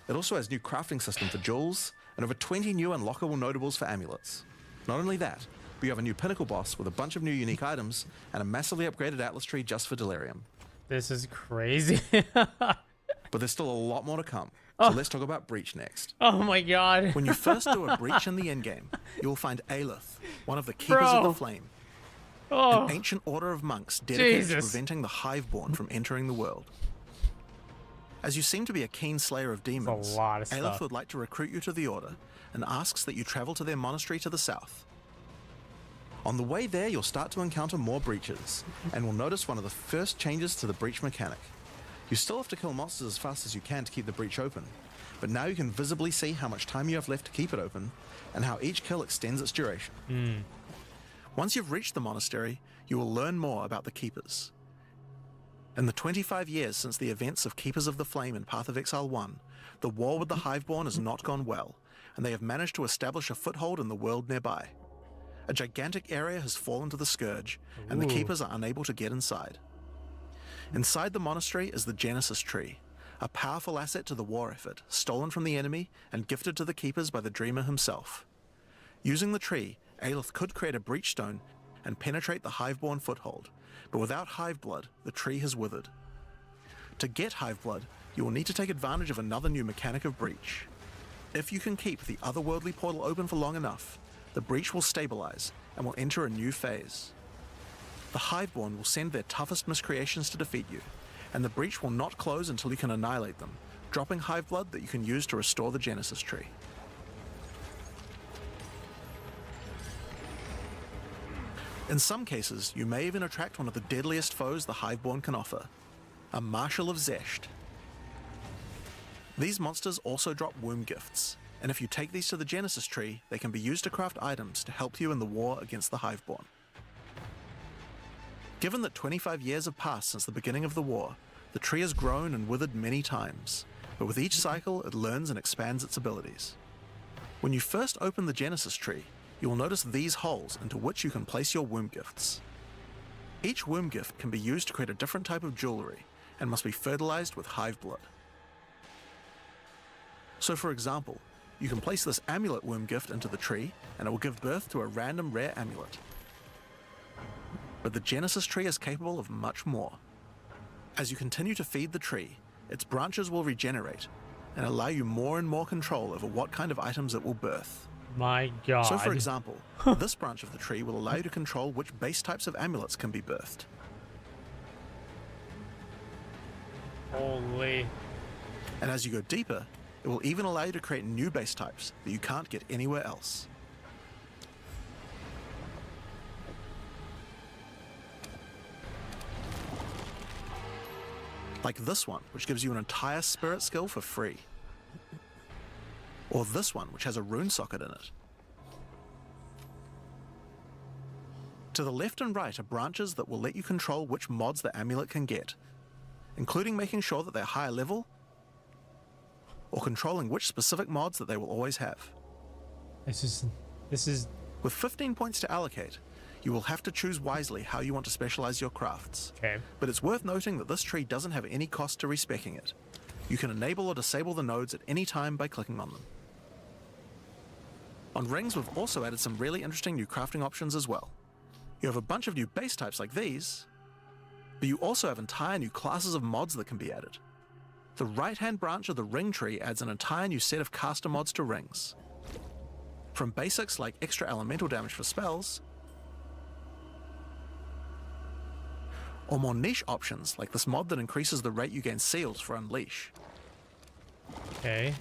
It also has new crafting system for jewels, and over 20 new unlockable notables for amulets. Not only that, but you have a new pinnacle boss with a bunch of new unique items, and a massively upgraded Atlas tree just for delirium. This is crazy. But there's still a lot more to come, so let's talk about Breach next. Oh my god. When you first do a Breach in the endgame, you will find Aelith, one of the Keepers of the Flame, an ancient order of monks dedicated to preventing the Hiveborn from entering the world. As you seem to be a keen slayer of demons, Aelith would like to recruit you to the Order and asks that you travel to their monastery to the south. On the way there, you'll start to encounter more breaches, and will notice one of the first changes to the breach mechanic. You still have to kill monsters as fast as you can to keep the breach open, but now you can visibly see how much time you have left to keep it open, and how each kill extends its duration. Once you've reached the monastery, you will learn more about the Keepers. In the 25 years since the events of Keepers of the Flame in Path of Exile 1, the war with the Hiveborn has not gone well, and they have managed to establish a foothold in the world nearby. A gigantic area has fallen to the Scourge, and the Keepers are unable to get inside. Inside the monastery is the Genesis Tree, a powerful asset to the war effort, stolen from the enemy and gifted to the Keepers by the Dreamer himself. Using the tree, Aelith could create a breach stone and penetrate the Hiveborn foothold, but without Hiveblood, the tree has withered. To get Hiveblood, you will need to take advantage of another new mechanic of breach. If you can keep the otherworldly portal open for long enough, the breach will stabilize and will enter a new phase. The Hiveborn will send their toughest miscreations to defeat you, and the breach will not close until you can annihilate them, dropping Hiveblood that you can use to restore the Genesis Tree. In some cases, you may even attract one of the deadliest foes the Hiveborn can offer, a Marshal of Zesht. These monsters also drop womb gifts, and if you take these to the Genesis Tree, they can be used to craft items to help you in the war against the Hiveborn. Given that 25 years have passed since the beginning of the war, the tree has grown and withered many times, but with each cycle it learns and expands its abilities. When you first open the Genesis Tree, you will notice these holes into which you can place your womb gifts. Each womb gift can be used to create a different type of jewelry, and must be fertilized with Hiveblood. So for example, you can place this amulet womb gift into the tree, and it will give birth to a random rare amulet. But the Genesis Tree is capable of much more. As you continue to feed the tree, its branches will regenerate, and allow you more and more control over what kind of items it will birth. My god. So for example, this branch of the tree will allow you to control which base types of amulets can be birthed. Holy. And as you go deeper, it will even allow you to create new base types that you can't get anywhere else. Like this one, which gives you an entire spirit skill for free. Or this one, which has a rune socket in it. To the left and right are branches that will let you control which mods the amulet can get, including making sure that they're higher level, or controlling which specific mods that they will always have. This is... With 15 points to allocate, you will have to choose wisely how you want to specialize your crafts. Okay. But it's worth noting that this tree doesn't have any cost to respecking it. You can enable or disable the nodes at any time by clicking on them. On rings, we've also added some really interesting new crafting options as well. You have a bunch of new base types like these, but you also have entire new classes of mods that can be added. The right-hand branch of the ring tree adds an entire new set of caster mods to rings. From basics like extra elemental damage for spells, or more niche options like this mod that increases the rate you gain seals for Unleash. Okay.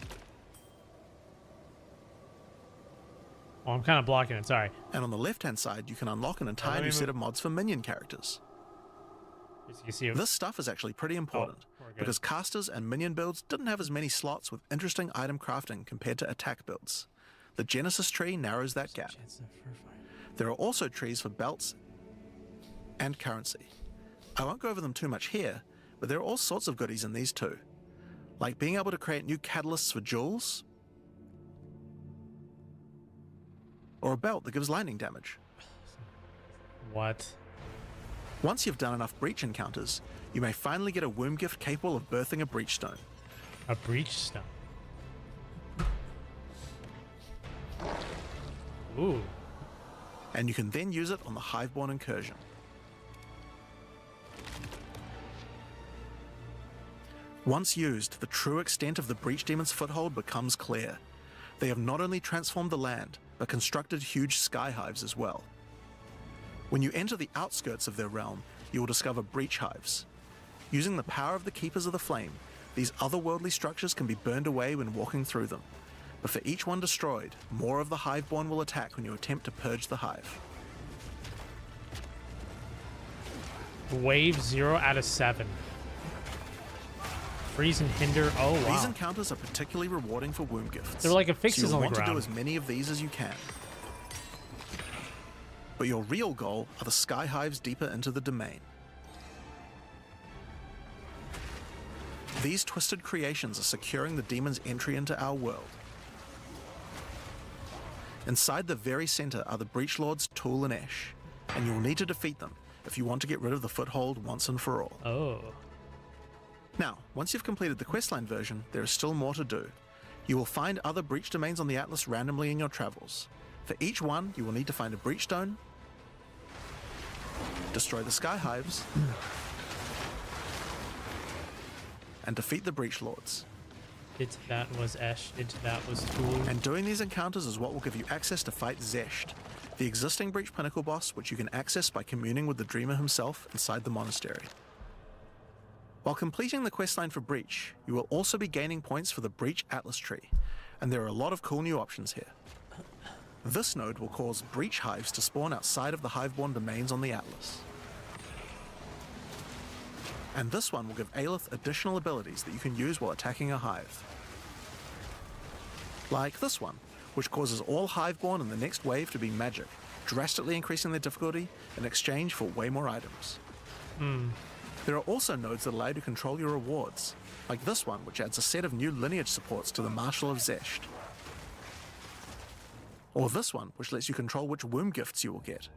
Oh, I'm kind of blocking it, sorry. And on the left-hand side, you can unlock an entire new set of mods for minion characters. As you can see, This stuff is actually pretty important, we're good. because casters and minion builds didn't have as many slots with interesting item crafting compared to attack builds. The Genesis tree narrows that gap. There are also trees for belts and currency. I won't go over them too much here, but there are all sorts of goodies in these too, like being able to create new catalysts for jewels, or a belt that gives lightning damage. What? Once you've done enough breach encounters, you may finally get a womb gift capable of birthing a breach stone. A breach stone. Ooh. And you can then use it on the Hiveborn incursion. Once used, the true extent of the Breach Demon's foothold becomes clear. They have not only transformed the land, but constructed huge sky hives as well. When you enter the outskirts of their realm, you will discover breach hives. Using the power of the Keepers of the Flame, these otherworldly structures can be burned away when walking through them. But for each one destroyed, more of the Hiveborn will attack when you attempt to purge the hive. Wave 0 out of 7. Freeze and hinder. Oh, wow. These encounters are particularly rewarding for womb gifts. They're like affixes so on the you'll want to ground. do as many of these as you can. But your real goal are the sky hives deeper into the domain. These twisted creations are securing the demon's entry into our world. Inside the very center are the Breach Lords Tool and Ash, and you'll need to defeat them if you want to get rid of the foothold once and for all. Oh. Now, once you've completed the questline version, there is still more to do. You will find other breach domains on the Atlas randomly in your travels. For each one, you will need to find a breach stone, destroy the sky hives, and defeat the Breach Lords. That was Ash. That was Tool. And doing these encounters is what will give you access to fight Zesht, the existing Breach Pinnacle boss, which you can access by communing with the Dreamer himself inside the monastery. While completing the questline for Breach, you will also be gaining points for the Breach Atlas tree, and there are a lot of cool new options here. This node will cause Breach hives to spawn outside of the Hiveborn domains on the Atlas. And this one will give Aelith additional abilities that you can use while attacking a hive. Like this one, which causes all Hiveborn in the next wave to be magic, drastically increasing their difficulty in exchange for way more items. There are also nodes that allow you to control your rewards, like this one, which adds a set of new lineage supports to the Marshal of Zesht. Or this one, which lets you control which womb gifts you will get.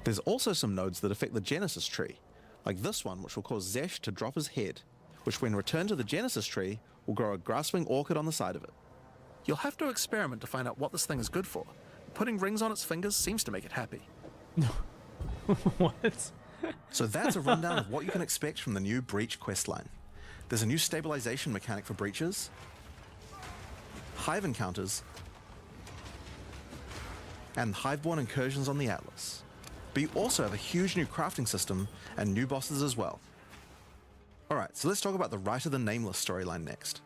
There's also some nodes that affect the Genesis tree, like this one, which will cause Zesht to drop his head, which when returned to the Genesis tree, will grow a grasping orchid on the side of it. You'll have to experiment to find out what this thing is good for. Putting rings on its fingers seems to make it happy. What? So that's a rundown of what you can expect from the new Breach questline. There's a new stabilization mechanic for breaches, hive encounters, and Hiveborn incursions on the Atlas. But you also have a huge new crafting system and new bosses as well. Alright, so let's talk about the Rite of the Nameless storyline next.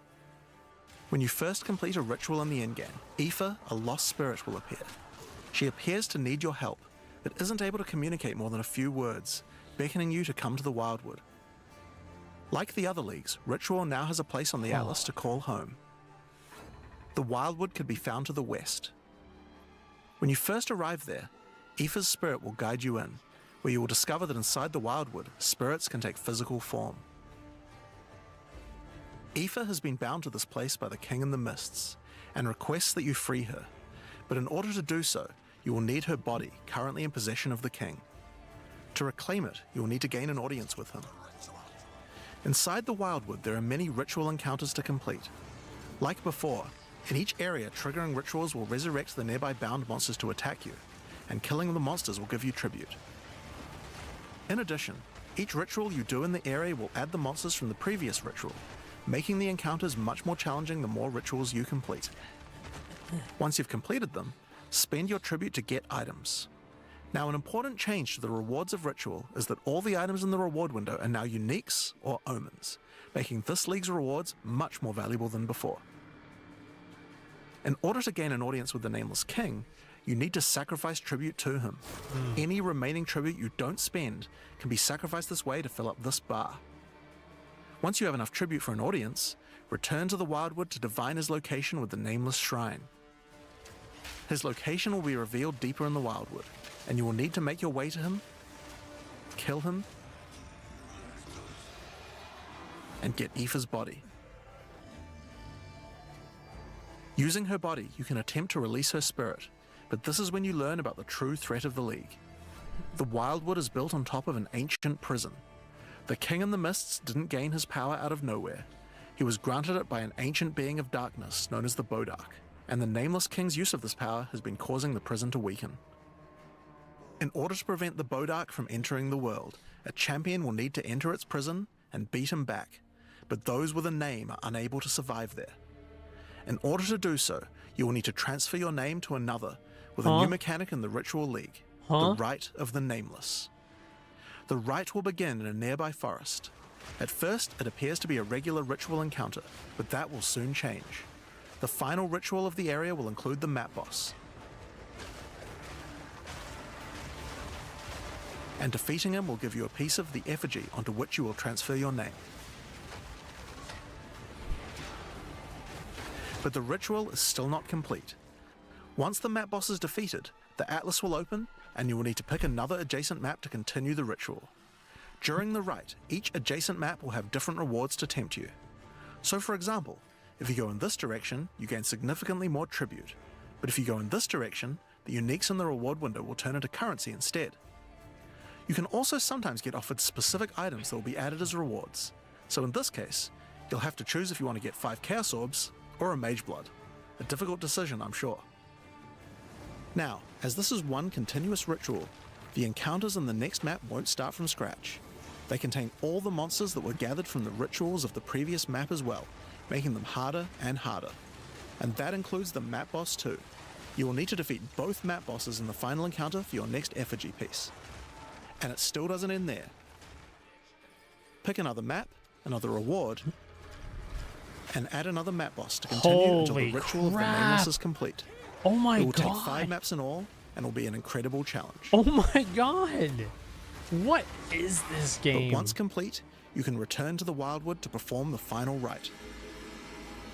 When you first complete a ritual in the endgame, Aoife, a lost spirit, will appear. She appears to need your help, but isn't able to communicate more than a few words, beckoning you to come to the Wildwood. Like the other leagues, Ritual now has a place on the Atlas to call home. The Wildwood could be found to the west. When you first arrive there, Aoife's spirit will guide you in, where you will discover that inside the Wildwood, spirits can take physical form. Aoife has been bound to this place by the King in the Mists, and requests that you free her, but in order to do so, you will need her body, currently in possession of the King. To reclaim it, you will need to gain an audience with him. Inside the Wildwood, there are many ritual encounters to complete. Like before, in each area, triggering rituals will resurrect the nearby bound monsters to attack you, and killing the monsters will give you tribute. In addition, each ritual you do in the area will add the monsters from the previous ritual, making the encounters much more challenging the more rituals you complete. Once you've completed them, spend your tribute to get items. Now, an important change to the rewards of Ritual is that all the items in the reward window are now uniques or omens, making this league's rewards much more valuable than before. In order to gain an audience with the Nameless King, you need to sacrifice tribute to him. Any remaining tribute you don't spend can be sacrificed this way to fill up this bar. Once you have enough tribute for an audience, return to the Wildwood to divine his location with the Nameless Shrine. His location will be revealed deeper in the Wildwood, and you will need to make your way to him, kill him, and get Aoife's body. Using her body, you can attempt to release her spirit, but this is when you learn about the true threat of the League. The Wildwood is built on top of an ancient prison. The King in the Mists didn't gain his power out of nowhere. He was granted it by an ancient being of darkness known as the Bodark, and the Nameless King's use of this power has been causing the prison to weaken. In order to prevent the Bodark from entering the world, a champion will need to enter its prison and beat him back, but those with a name are unable to survive there. In order to do so, you will need to transfer your name to another with a new mechanic in the Ritual League, the Rite of the Nameless. The rite will begin in a nearby forest. At first, it appears to be a regular ritual encounter, but that will soon change. The final ritual of the area will include the map boss. And defeating him will give you a piece of the effigy onto which you will transfer your name. But the ritual is still not complete. Once the map boss is defeated, the atlas will open, and you will need to pick another adjacent map to continue the ritual. During the rite, each adjacent map will have different rewards to tempt you. So for example, if you go in this direction, you gain significantly more tribute. But if you go in this direction, the uniques in the reward window will turn into currency instead. You can also sometimes get offered specific items that will be added as rewards. So in this case, you'll have to choose if you want to get 5 Chaos Orbs or a Mage Blood. A difficult decision, I'm sure. Now, as this is one continuous ritual, the encounters in the next map won't start from scratch. They contain all the monsters that were gathered from the rituals of the previous map as well, making them harder and harder. And that includes the map boss too. You will need to defeat both map bosses in the final encounter for your next effigy piece. And it still doesn't end there. Pick another map, another reward, and add another map boss to continue until the ritual of the Nameless is complete. Oh my god. It will take 5 maps in all, and will be an incredible challenge. Oh my god. What is this game? But once complete, you can return to the Wildwood to perform the final rite.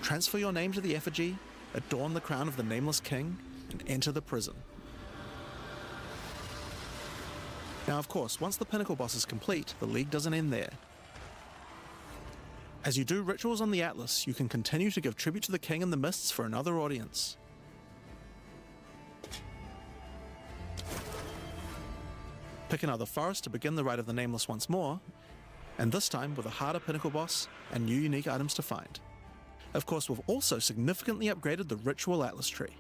Transfer your name to the effigy, adorn the crown of the Nameless King, and enter the prison. Now of course, once the Pinnacle boss is complete, the League doesn't end there. As you do rituals on the Atlas, you can continue to give tribute to the King in the Mists for another audience. Pick another forest to begin the Rite of the Nameless once more, and this time with a harder Pinnacle boss and new unique items to find. Of course, we've also significantly upgraded the Ritual Atlas tree.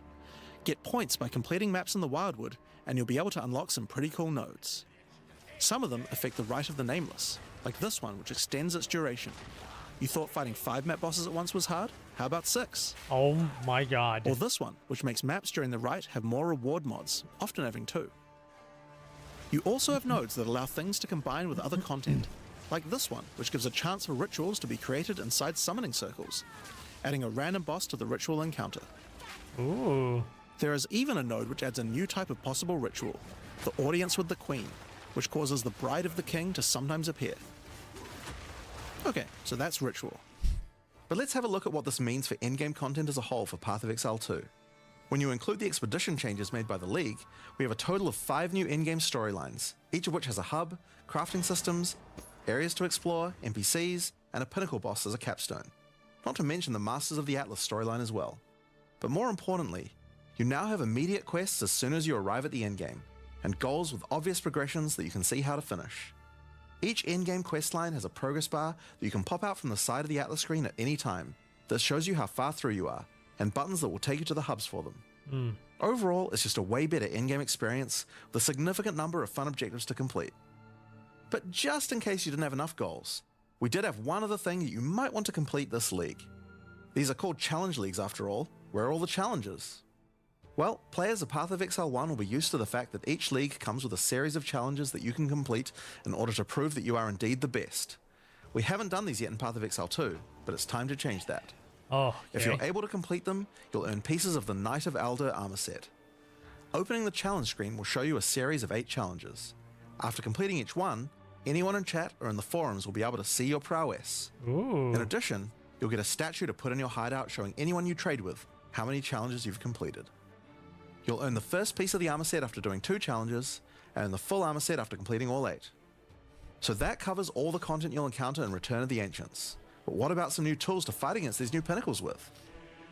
Get points by completing maps in the Wildwood, and you'll be able to unlock some pretty cool nodes. Some of them affect the Rite of the Nameless, like this one, which extends its duration. You thought fighting 5 map bosses at once was hard? How about 6? Oh my god. Or this one, which makes maps during the rite have more reward mods, often having 2. You also have nodes that allow things to combine with other content, like this one, which gives a chance for rituals to be created inside summoning circles, adding a random boss to the ritual encounter. Ooh. There is even a node which adds a new type of possible ritual, the Audience with the Queen, which causes the Bride of the King to sometimes appear. Okay, so that's ritual. But let's have a look at what this means for endgame content as a whole for Path of Exile 2. When you include the expedition changes made by the League, we have a total of 5 new in-game storylines, each of which has a hub, crafting systems, areas to explore, NPCs, and a pinnacle boss as a capstone. Not to mention the Masters of the Atlas storyline as well. But more importantly, you now have immediate quests as soon as you arrive at the endgame, and goals with obvious progressions that you can see how to finish. Each in-game questline has a progress bar that you can pop out from the side of the Atlas screen at any time that shows you how far through you are, and buttons that will take you to the hubs for them. Overall, it's just a way better in-game experience with a significant number of fun objectives to complete. But just in case you didn't have enough goals, we did have one other thing that you might want to complete this league. These are called challenge leagues after all. Where are all the challenges? Well, players of Path of Exile 1 will be used to the fact that each league comes with a series of challenges that you can complete in order to prove that you are indeed the best. We haven't done these yet in Path of Exile 2, but it's time to change that. Oh, okay. If you're able to complete them, you'll earn pieces of the Knight of Elder armor set. Opening the challenge screen will show you a series of 8 challenges. After completing each one, anyone in chat or in the forums will be able to see your prowess. Ooh. In addition, you'll get a statue to put in your hideout showing anyone you trade with how many challenges you've completed. You'll earn the first piece of the armor set after doing 2 challenges, and the full armor set after completing all 8. So that covers all the content you'll encounter in Return of the Ancients. But what about some new tools to fight against these new pinnacles with?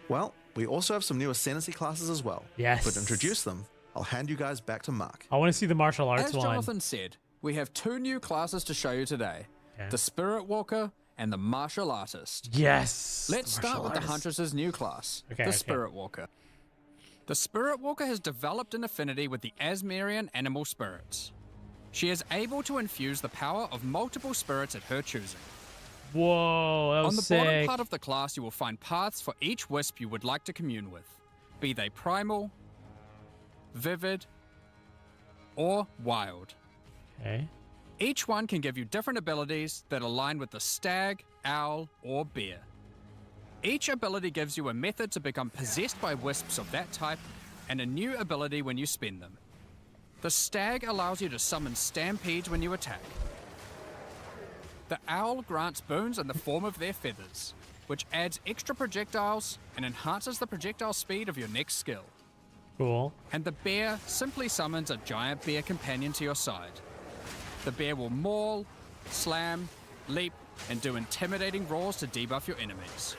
Well, we also have some new Ascendancy classes as well. Yes. But to introduce them, I'll hand you guys back to Mark. I want to see the martial arts As one. Jonathan said, we have 2 new classes to show you today. Okay. The Spirit Walker and the Martial Artist. Yes. Let's start with the Huntress's new class, the Spirit Walker. The Spirit Walker has developed an affinity with the Asmerian animal spirits. She is able to infuse the power of multiple spirits at her choosing. Whoa, that was On the sick. bottom part of the class, you will find paths for each wisp you would like to commune with, be they primal, vivid, or wild. Okay. Each one can give you different abilities that align with the stag, owl, or bear. Each ability gives you a method to become possessed by wisps of that type, and a new ability when you spend them. The stag allows you to summon stampedes when you attack. The owl grants boons in the form of their feathers, which adds extra projectiles and enhances the projectile speed of your next skill. Cool. And the bear simply summons a giant bear companion to your side. The bear will maul, slam, leap, and do intimidating roars to debuff your enemies.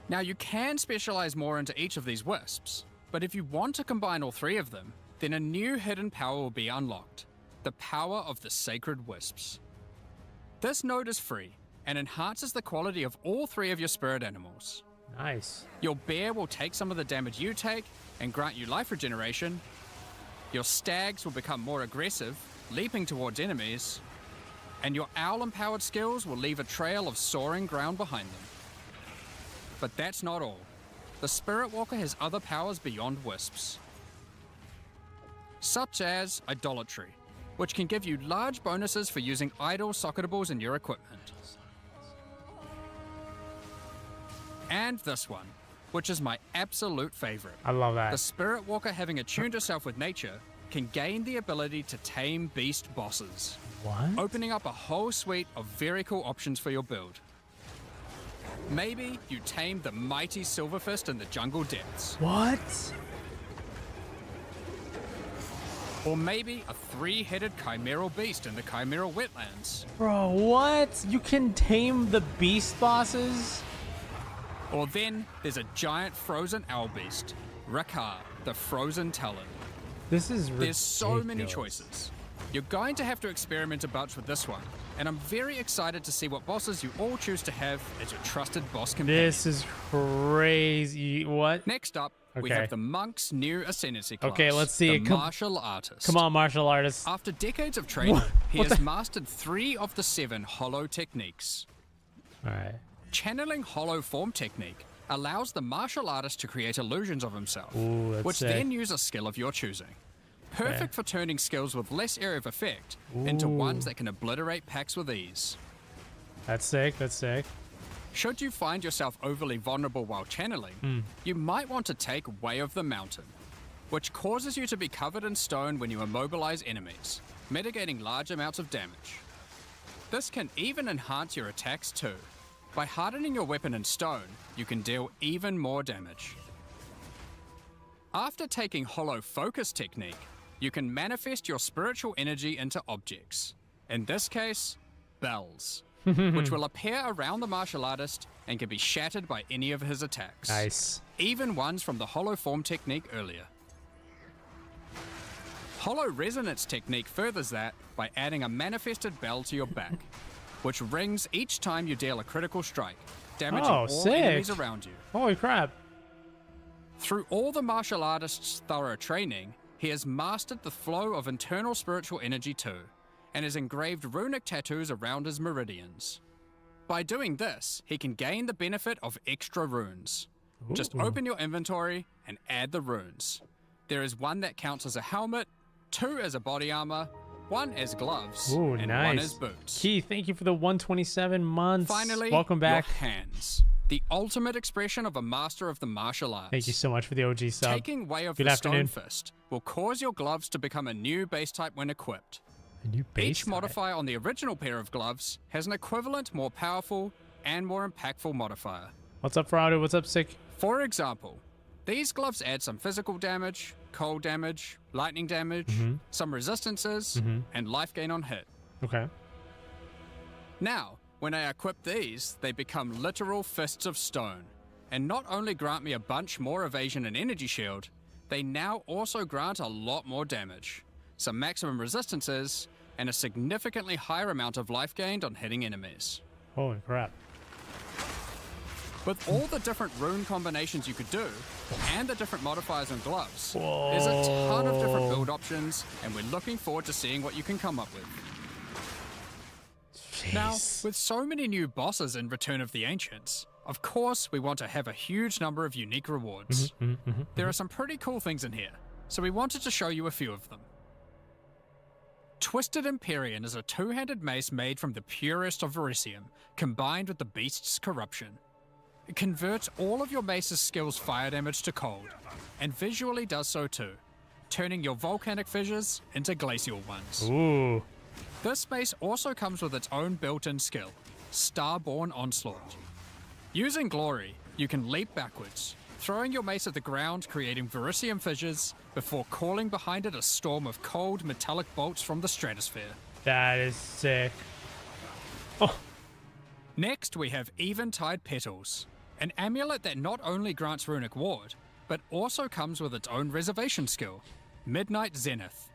Now you can specialize more into each of these wisps, but if you want to combine all 3 of them, then a new hidden power will be unlocked, the power of the Sacred Wisps. This node is free and enhances the quality of all 3 of your spirit animals. Nice. Your bear will take some of the damage you take and grant you life regeneration. Your stags will become more aggressive, leaping towards enemies. And your owl-empowered skills will leave a trail of soaring ground behind them. But that's not all. The Spirit Walker has other powers beyond wisps, such as Idolatry, which can give you large bonuses for using idol socketables in your equipment. And this one, which is my absolute favorite. I love that. The Spirit Walker, having attuned herself with nature, can gain the ability to tame beast bosses, What? opening up a whole suite of very cool options for your build. Maybe you tame the mighty Silverfist in the jungle depths. What? Or maybe a 3-headed chimeral beast in the chimeral wetlands. Bro, what? You can tame the beast bosses? Or then there's a giant frozen owl beast, Rakar, the frozen talon. This is ridiculous. There's so many choices. You're going to have to experiment a bunch with this one, and I'm very excited to see what bosses you all choose to have as your trusted boss companion. This is crazy. What? Next up, we Okay. have the Monk's new Ascendancy class. Okay, let's see. The Come- Martial Artist. Come on, martial artist. After decades of training, What? he What has the- mastered 3 of the 7 hollow techniques. All right. Channeling hollow form technique allows the martial artist to create illusions of himself, Ooh, that's which sick. then use a skill of your choosing. Perfect Okay. for turning skills with less area of effect into Ooh. ones that can obliterate packs with ease. That's sick. That's sick. Should you find yourself overly vulnerable while channeling, you might want to take Way of the Mountain, which causes you to be covered in stone when you immobilize enemies, mitigating large amounts of damage. This can even enhance your attacks too. By hardening your weapon in stone, you can deal even more damage. After taking Hollow Focus technique, you can manifest your spiritual energy into objects. In this case, bells, which will appear around the martial artist and can be shattered by any of his attacks. Nice. Even ones from the Hollow Form technique earlier. Hollow Resonance technique furthers that by adding a manifested bell to your back, which rings each time you deal a critical strike, damaging Oh, all sick. enemies around you. Holy crap. Through all the martial artist's thorough training, he has mastered the flow of internal spiritual energy too, and has engraved runic tattoos around his meridians. By doing this, he can gain the benefit of extra runes. Just Ooh. open your inventory and add the runes. There is one that counts as a helmet, 2 as a body armor, 1 as gloves, Ooh, and nice. 1 as boots. Keith, thank you for the 127 months. Finally, welcome back. your hands. the ultimate expression of a master of the martial arts. Thank you so much for the OG sub. Taking Way of Good the afternoon. Stone Fist will cause your gloves to become a new base type when equipped. A new base Each type. modifier on the original pair of gloves has an equivalent, more powerful, and more impactful modifier. What's up, Ferrado? What's up, Sick? For example, these gloves add some physical damage, cold damage, lightning damage, some resistances, and life gain on hit. Okay. Now, when I equip these, they become literal fists of stone, and not only grant me a bunch more evasion and energy shield, they now also grant a lot more damage, some maximum resistances, and a significantly higher amount of life gained on hitting enemies. Holy crap. With all the different rune combinations you could do, and the different modifiers on gloves, Whoa. there's a ton of different build options, and we're looking forward to seeing what you can come up with. Now, Jeez. with so many new bosses in Return of the Ancients, of course we want to have a huge number of unique rewards. There are some pretty cool things in here, so we wanted to show you a few of them. Twisted Empyrean is a two-handed mace made from the purest of Verisium, combined with the beast's corruption. It converts all of your mace's skills fire damage to cold, and visually does so too, turning your volcanic fissures into glacial ones. Ooh. This mace also comes with its own built-in skill, Starborn Onslaught. Using Glory, you can leap backwards, throwing your mace at the ground, creating Verisium fissures, before calling behind it a storm of cold metallic bolts from the stratosphere. That is sick. Oh. Next, we have Eventide Petals, an amulet that not only grants runic ward, but also comes with its own reservation skill, Midnight Zenith.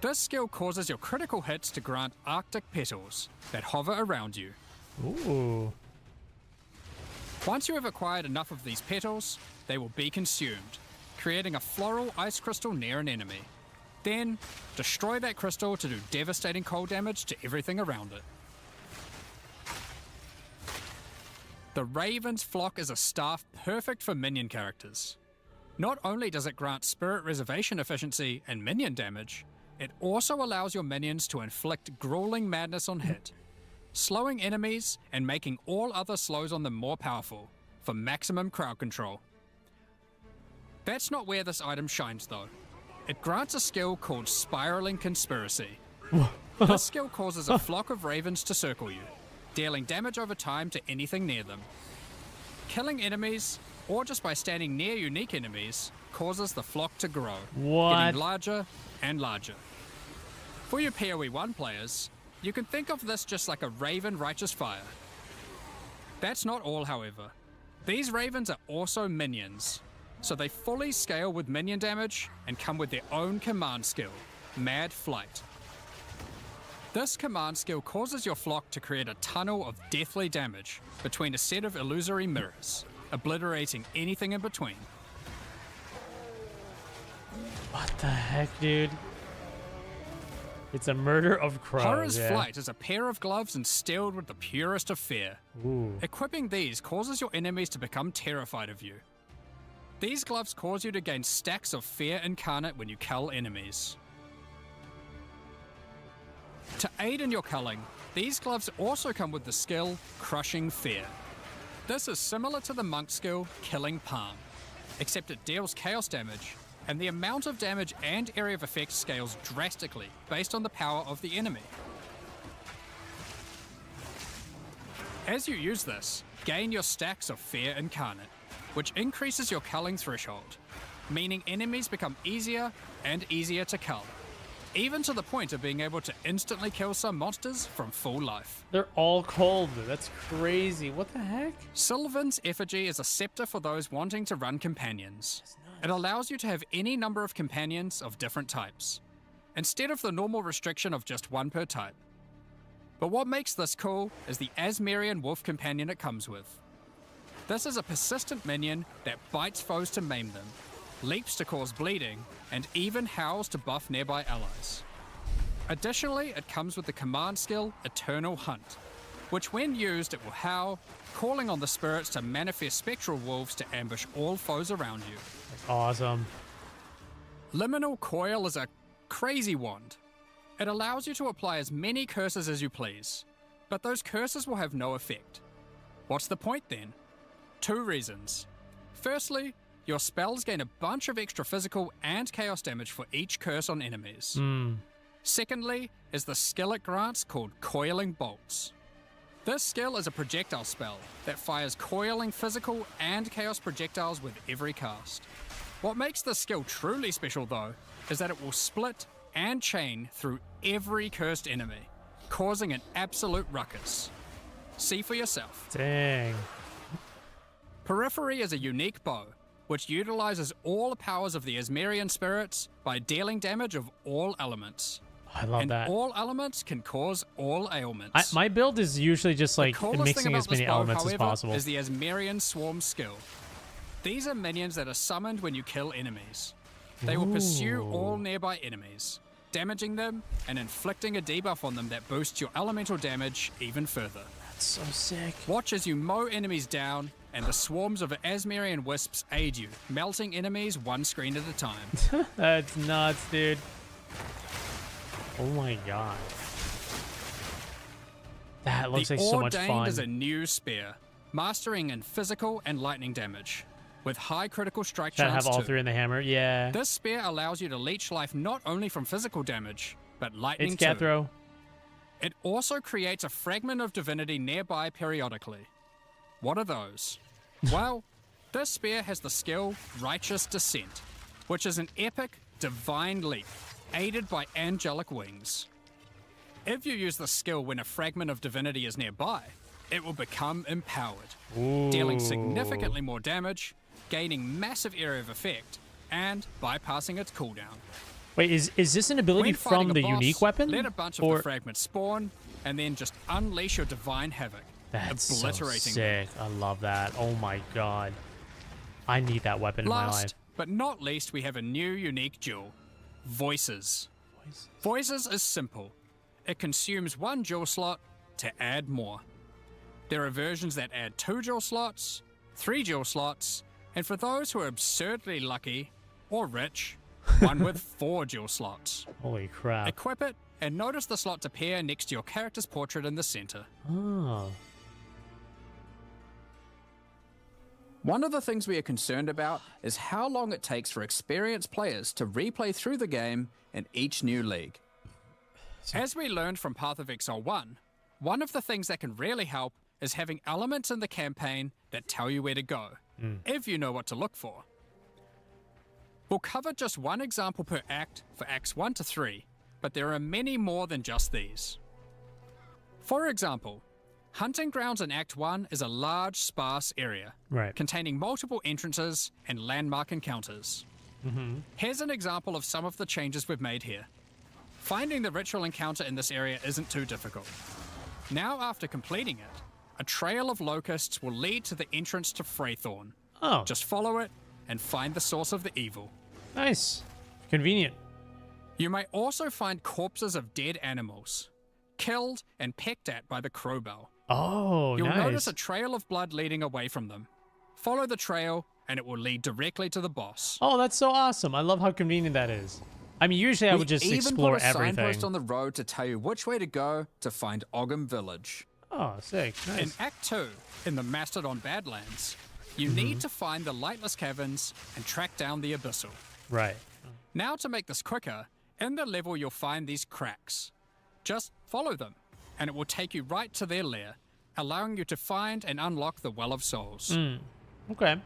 This skill causes your critical hits to grant Arctic petals that hover around you. Ooh. Once you have acquired enough of these petals, they will be consumed, creating a floral ice crystal near an enemy. Then, destroy that crystal to do devastating cold damage to everything around it. The Raven's Flock is a staff perfect for minion characters. Not only does it grant spirit reservation efficiency and minion damage, it also allows your minions to inflict grueling madness on hit, slowing enemies and making all other slows on them more powerful, for maximum crowd control. That's not where this item shines though. It grants a skill called Spiraling Conspiracy. This skill causes a flock of ravens to circle you, dealing damage over time to anything near them. Killing enemies, or just by standing near unique enemies, causes the flock to grow, What? getting larger and larger. For your PoE 1 players, you can think of this just like a Raven Righteous Fire. That's not all, however. These ravens are also minions, so they fully scale with minion damage and come with their own command skill, Mad Flight. This command skill causes your flock to create a tunnel of deathly damage between a set of illusory mirrors, obliterating anything in between. What the heck, dude? It's a murder of crows. Horror's yeah. Flight is a pair of gloves instilled with the purest of fear. Ooh. Equipping these causes your enemies to become terrified of you. These gloves cause you to gain stacks of fear incarnate when you cull enemies. To aid in your culling, these gloves also come with the skill Crushing Fear. This is similar to the monk skill Killing Palm, except it deals chaos damage, and the amount of damage and area of effect scales drastically based on the power of the enemy. As you use this, gain your stacks of Fear Incarnate, which increases your culling threshold, meaning enemies become easier and easier to cull, even to the point of being able to instantly kill some monsters from full life. They're all cold. That's crazy. What the heck? Sylvan's Effigy is a scepter for those wanting to run companions. It allows you to have any number of companions of different types, instead of the normal restriction of just one per type. But what makes this cool is the Asmerian Wolf Companion it comes with. This is a persistent minion that bites foes to maim them, leaps to cause bleeding, and even howls to buff nearby allies. Additionally, it comes with the command skill Eternal Hunt, which when used it will howl, calling on the spirits to manifest spectral wolves to ambush all foes around you. That's awesome. Liminal Coil is a crazy wand. It allows you to apply as many curses as you please, but those curses will have no effect. What's the point then? 2 reasons. Firstly, your spells gain a bunch of extra physical and chaos damage for each curse on enemies. Secondly, is the skill it grants called Coiling Bolts. This skill is a projectile spell that fires coiling physical and chaos projectiles with every cast. What makes this skill truly special though, is that it will split and chain through every cursed enemy, causing an absolute ruckus. See for yourself. Dang. Periphery is a unique bow, which utilizes all the powers of the Asmerian spirits by dealing damage of all elements. I love And that. all elements can cause all ailments. My build is usually just like Coolest thing mixing about as many this bow, elements as however, possible. is the Asmerian Swarm skill. These are minions that are summoned when you kill enemies. They will pursue all nearby enemies, damaging them and inflicting a debuff on them that boosts your elemental damage even further. That's so sick. Watch as you mow enemies down, and the swarms of Asmerian wisps aid you, melting enemies one screen at a time. That's nuts, dude. Oh my god. That looks like so much Ordained fun. is a new spear, mastering in physical and lightning damage, with high critical strike Gotta chance have all too. 3 in the hammer. Yeah. This spear allows you to leech life not only from physical damage, but lightning It's too. Gathro. It also creates a fragment of divinity nearby periodically. What are those? Well, this spear has the skill Righteous Descent, which is an epic, divine leap, aided by angelic wings. If you use the skill when a fragment of divinity is nearby, it will become empowered, dealing significantly more damage, gaining massive area of effect, and bypassing its cooldown. Wait, is this an ability When fighting from a the boss, unique weapon? let a bunch of or the fragments spawn, and then just unleash your divine havoc, that's so obliterating them. sick. I love that. Oh my god. I need that weapon in my life. Last but not least, we have a new unique jewel, Voices. Voices is simple. It consumes 1 jewel slot to add more. There are versions that add 2 jewel slots, 3 jewel slots, and for those who are absurdly lucky or rich, one with 4 jewel slots. Holy crap. Equip it and notice the slots appear next to your character's portrait in the center. Oh. One of the things we are concerned about is how long it takes for experienced players to replay through the game in each new league. As we learned from Path of Exile 1, one of the things that can really help is having elements in the campaign that tell you where to go, if you know what to look for. We'll cover just one example per act for Acts 1 to 3, but there are many more than just these. For example, Hunting Grounds in Act 1 is a large, sparse area, containing multiple entrances and landmark encounters. Here's an example of some of the changes we've made here. Finding the ritual encounter in this area isn't too difficult. Now after completing it, a trail of locusts will lead to the entrance to Freythorn. Oh. Just follow it and find the source of the evil. Nice. Convenient. You may also find corpses of dead animals, killed and pecked at by the crowbell. Oh, You'll nice. notice a trail of blood leading away from them. Follow the trail, and it will lead directly to the boss. Oh, that's so awesome. I love how convenient that is. I mean, usually I would just explore We even put a everything. signpost on the road to tell you which way to go to find Ogham Village. Oh, sick. Nice. In Act 2, in the Mastodon Badlands, you need to find the Lightless Caverns and track down the Abyssal. Right. Now to make this quicker, in the level you'll find these cracks. Just follow them, and it will take you right to their lair, allowing you to find and unlock the Well of Souls. Okay.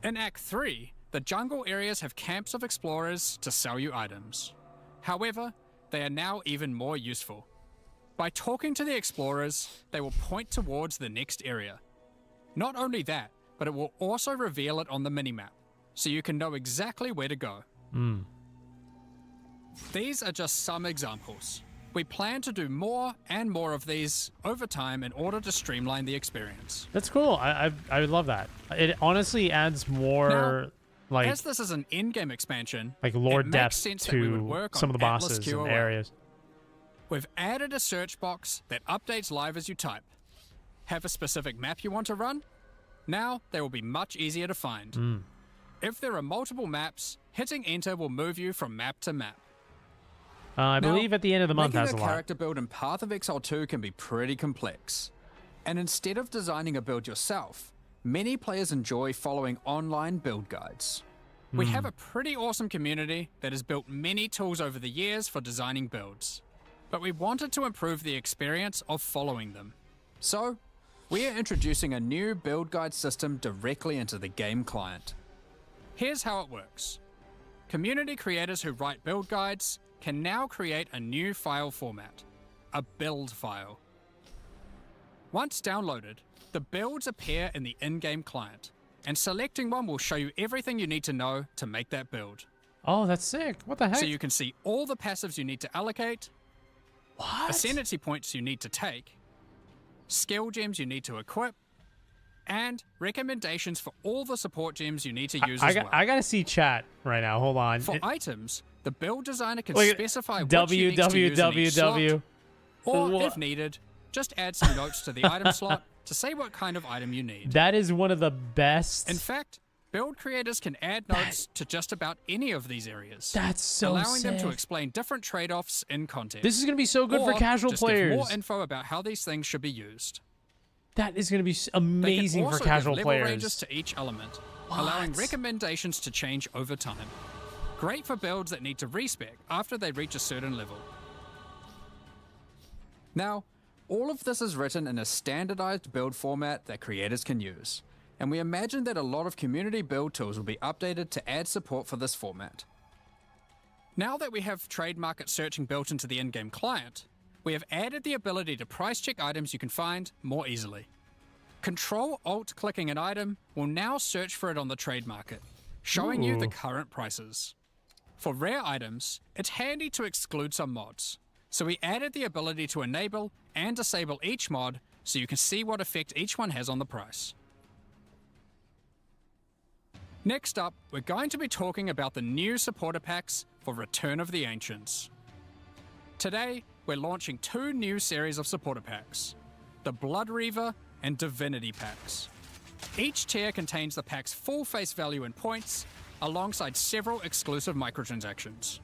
In Act 3, the jungle areas have camps of explorers to sell you items. However, they are now even more useful. By talking to the explorers, they will point towards the next area. Not only that, but it will also reveal it on the minimap, so you can know exactly where to go. These are just some examples. We plan to do more and more of these over time in order to streamline the experience. That's cool. I would love that. It honestly adds more Now, as this is an in-game expansion, like lore it makes depth sense that we would to work some on of the Atlas bosses and QoA. areas. We've added a search box that updates live as you type. Have a specific map you want to run? Now they will be much easier to find. If there are multiple maps, hitting enter will move you from map to map. I Now, believe at the end of the month making has a a lot. character build in Path of Exile 2 can be pretty complex. And instead of designing a build yourself, many players enjoy following online build guides. We have a pretty awesome community that has built many tools over the years for designing builds, but we wanted to improve the experience of following them. So, we are introducing a new build guide system directly into the game client. Here's how it works. Community creators who write build guides can now create a new file format, a build file. Once downloaded, the builds appear in the in-game client, and selecting one will show you everything you need to know to make that build. Oh, that's sick. What the heck? So you can see all the passives you need to allocate, What? ascendancy points you need to take, skill gems you need to equip, and recommendations for all the support gems you need to use as well. I gotta see chat right now. Hold on. For items, the build designer can Wait, specify which uniques to use in each slot, or if needed, just add some notes to the item slot to say what kind of item you need. That is one of the best. In fact, build creators can add notes to just about any of these areas. That's so allowing them to sick. explain different trade-offs in context. This is gonna be so good for Or casual just give players. more info about how these things should be used. That is gonna be They amazing can also for casual give level players. ranges to each element, allowing recommendations to change over time. Great for builds that need to respec after they reach a certain level. Now, all of this is written in a standardized build format that creators can use, and we imagine that a lot of community build tools will be updated to add support for this format. Now that we have trade market searching built into the in-game client, we have added the ability to price check items you can find more easily. Control-Alt-clicking an item will now search for it on the trade market, showing you the current prices. For rare items, it's handy to exclude some mods, so we added the ability to enable and disable each mod so you can see what effect each one has on the price. Next up, we're going to be talking about the new supporter packs for Return of the Ancients. Today, we're launching two new series of supporter packs, the Blood Reaver and Divinity packs. Each tier contains the pack's full face value in points, alongside several exclusive microtransactions.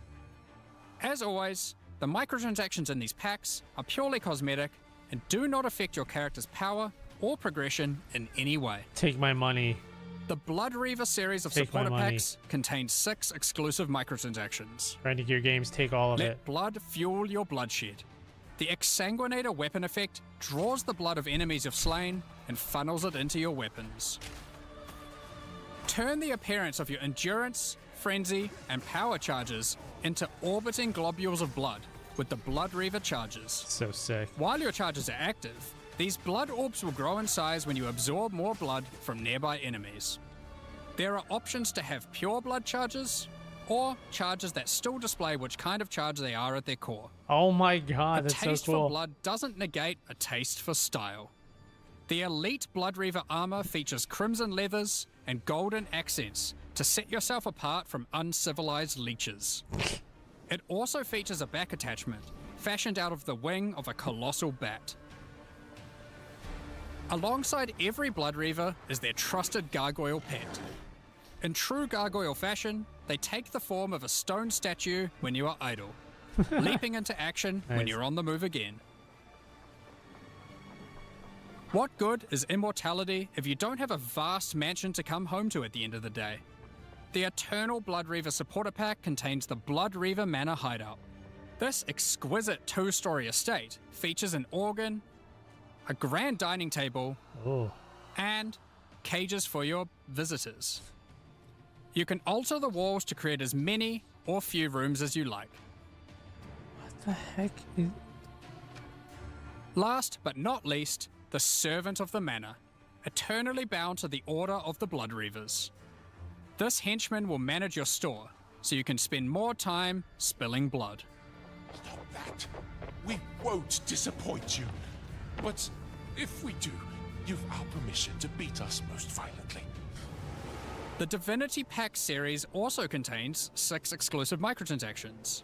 As always, the microtransactions in these packs are purely cosmetic and do not affect your character's power or progression in any way. Take my money. The Blood Reaver series of Take my supporter money. packs contains 6 exclusive microtransactions. Trying to gear games, take all of Let it. blood fuel your bloodshed. The Exsanguinator weapon effect draws the blood of enemies you've slain and funnels it into your weapons. Turn the appearance of your endurance, frenzy, and power charges into orbiting globules of blood with the Blood Reaver charges. So sick. While your charges are active, these blood orbs will grow in size when you absorb more blood from nearby enemies. There are options to have pure blood charges, or charges that still display which kind of charge they are at their core. Oh my god, A that's so taste cool. for blood doesn't negate a taste for style. The elite Blood Reaver armor features crimson leathers and golden accents to set yourself apart from uncivilized leeches. It also features a back attachment, fashioned out of the wing of a colossal bat. Alongside every Blood Reaver is their trusted gargoyle pet. In true gargoyle fashion, they take the form of a stone statue when you are idle, leaping into action when Nice. you're on the move again. What good is immortality if you don't have a vast mansion to come home to at the end of the day? The Eternal Blood Reaver supporter pack contains the Blood Reaver Manor Hideout. This exquisite 2-story estate features an organ, a grand dining table, Oh. and cages for your visitors. You can alter the walls to create as many or few rooms as you like. What the heck is... Last but not least, the Servant of the Manor, eternally bound to the Order of the Blood Reavers. This henchman will manage your store, so you can spend more time spilling blood. Stop that. We won't disappoint you. But if we do, you've our permission to beat us most violently. The Divinity Pack series also contains 6 exclusive microtransactions.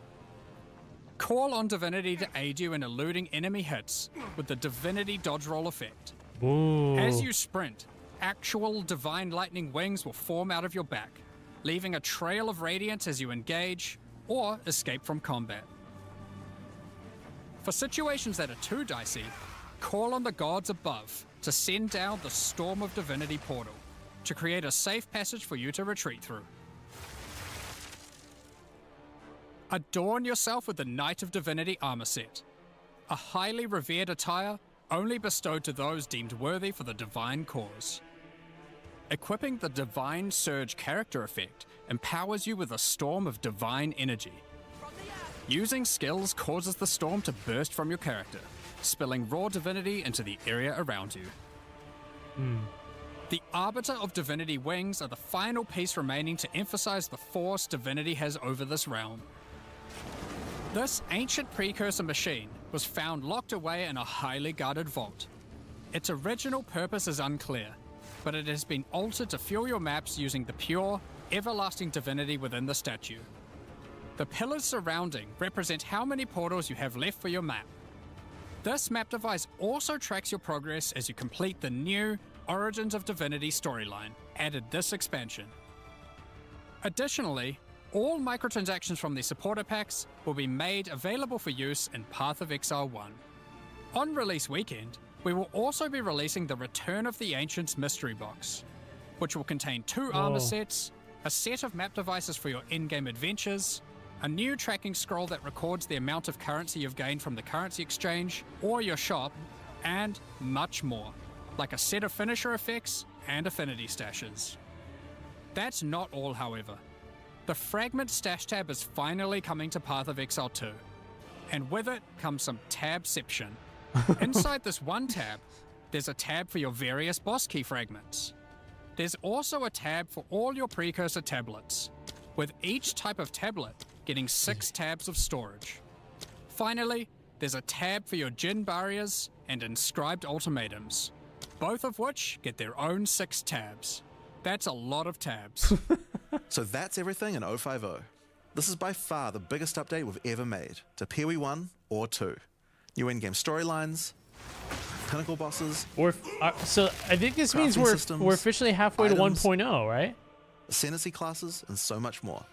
Call on Divinity to aid you in eluding enemy hits with the Divinity Dodge Roll effect. Ooh. As you sprint, actual divine lightning wings will form out of your back, leaving a trail of radiance as you engage or escape from combat. For situations that are too dicey, call on the gods above to send down the Storm of Divinity portal to create a safe passage for you to retreat through. Adorn yourself with the Knight of Divinity armor set, a highly revered attire only bestowed to those deemed worthy for the divine cause. Equipping the Divine Surge character effect empowers you with a storm of divine energy. Using skills causes the storm to burst from your character, spilling raw divinity into the area around you. The Arbiter of Divinity wings are the final piece remaining to emphasize the force divinity has over this realm. This ancient precursor machine was found locked away in a highly guarded vault. Its original purpose is unclear, but it has been altered to fuel your maps using the pure, everlasting divinity within the statue. The pillars surrounding represent how many portals you have left for your map. This map device also tracks your progress as you complete the new Origins of Divinity storyline, added this expansion. Additionally, all microtransactions from the supporter packs will be made available for use in Path of Exile 1. On release weekend, we will also be releasing the Return of the Ancients mystery box, which will contain 2 armor sets, a set of map devices for your in-game adventures, a new tracking scroll that records the amount of currency you've gained from the currency exchange or your shop, and much more, like a set of finisher effects and affinity stashes. That's not all, however. The Fragment Stash tab is finally coming to Path of Exile 2, and with it comes some tabception. Inside this one tab, there's a tab for your various boss key fragments. There's also a tab for all your precursor tablets, with each type of tablet getting 6 tabs of storage. Finally, there's a tab for your Djinn barriers and inscribed ultimatums, both of which get their own 6 tabs. That's a lot of tabs. So that's everything in 050. This is by far the biggest update we've ever made to PoE 1 or 2. New in-game storylines, pinnacle bosses, So I think this means crafting we're systems, officially halfway to items, 1.0, right? ascendancy classes, and so much more.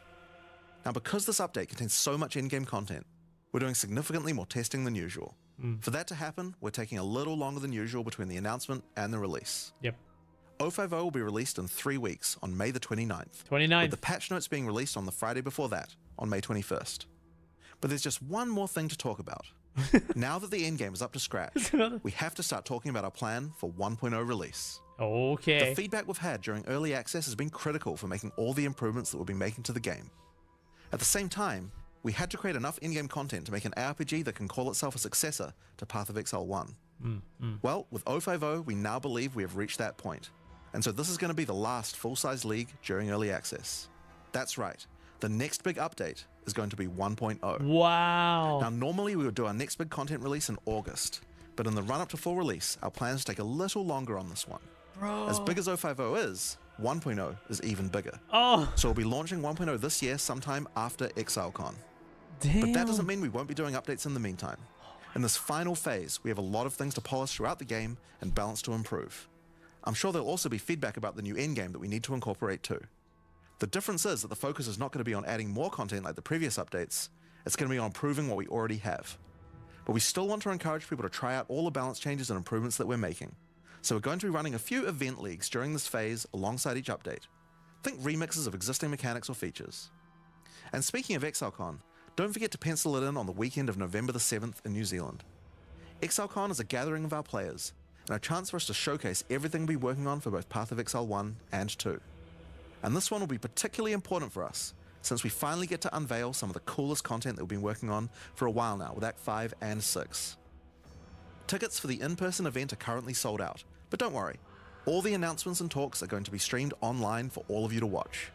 Now, because this update contains so much in-game content, we're doing significantly more testing than usual. For that to happen, we're taking a little longer than usual between the announcement and the release. Yep. 050 will be released in 3 weeks on May the 29th. 29th. With the patch notes being released on the Friday before that, on May 21st. But there's just one more thing to talk about. Now that the endgame is up to scratch, we have to start talking about our plan for 1.0 release. Okay. The feedback we've had during early access has been critical for making all the improvements that we'll be making to the game. At the same time, we had to create enough in-game content to make an ARPG that can call itself a successor to Path of Exile 1. Well, with 050, we now believe we have reached that point. And so this is going to be the last full-size league during early access. That's right. The next big update is going to be 1.0. Wow. Now, normally we would do our next big content release in August, but in the run-up to full release, our plans take a little longer on this one. Bro. As big as 050 is, 1.0 is even bigger. Oh, So we'll be launching 1.0 this year sometime after ExileCon. damn. But that doesn't mean we won't be doing updates in the meantime. In this final phase, we have a lot of things to polish throughout the game and balance to improve. I'm sure there'll also be feedback about the new endgame that we need to incorporate too. The difference is that the focus is not going to be on adding more content like the previous updates, it's going to be on improving what we already have. But we still want to encourage people to try out all the balance changes and improvements that we're making. So we're going to be running a few event leagues during this phase alongside each update. Think remixes of existing mechanics or features. And speaking of ExileCon, don't forget to pencil it in on the weekend of November the 7th in New Zealand. ExileCon is a gathering of our players, and a chance for us to showcase everything we'll be working on for both Path of Exile 1 and 2. And this one will be particularly important for us, since we finally get to unveil some of the coolest content that we've been working on for a while now with Act 5 and 6. Tickets for the in-person event are currently sold out, but don't worry, all the announcements and talks are going to be streamed online for all of you to watch.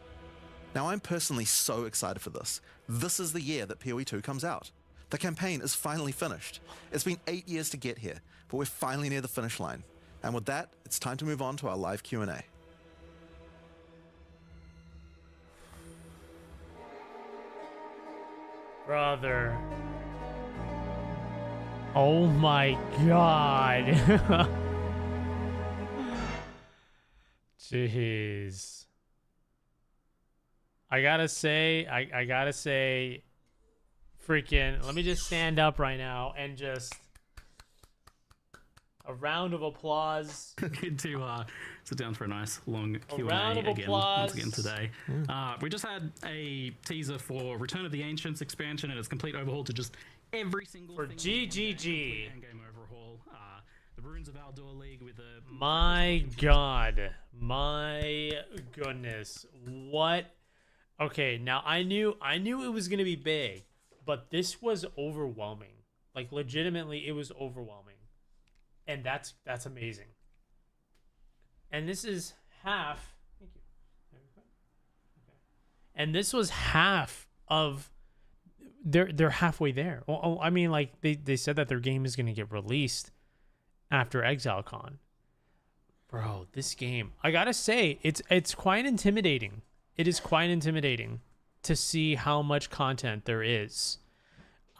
Now, I'm personally so excited for this. This is the year that PoE 2 comes out. The campaign is finally finished. It's been 8 years to get here, but we're finally near the finish line. And with that, it's time to move on to our live Q&A. Brother. Oh my god. Jeez. I gotta say, freaking, let me just stand up right now and just A round of applause. Good to sit down for a nice long Q&A round of again, applause. once again today. We just had a teaser for Return of the Ancients expansion and its complete overhaul to just every single For thing. GGG. Endgame overhaul. The Ruins of Aldor League with the... My God. My goodness. What? Okay, now I knew it was going to be big, but this was overwhelming. Like, legitimately, it was overwhelming. And that's amazing. And this is half. Thank you. Okay. And this was half of. They're halfway there. Well, I mean, like they said that their game is going to get released after ExileCon. Bro, this game, I gotta say, it's quite intimidating. It is quite intimidating to see how much content there is.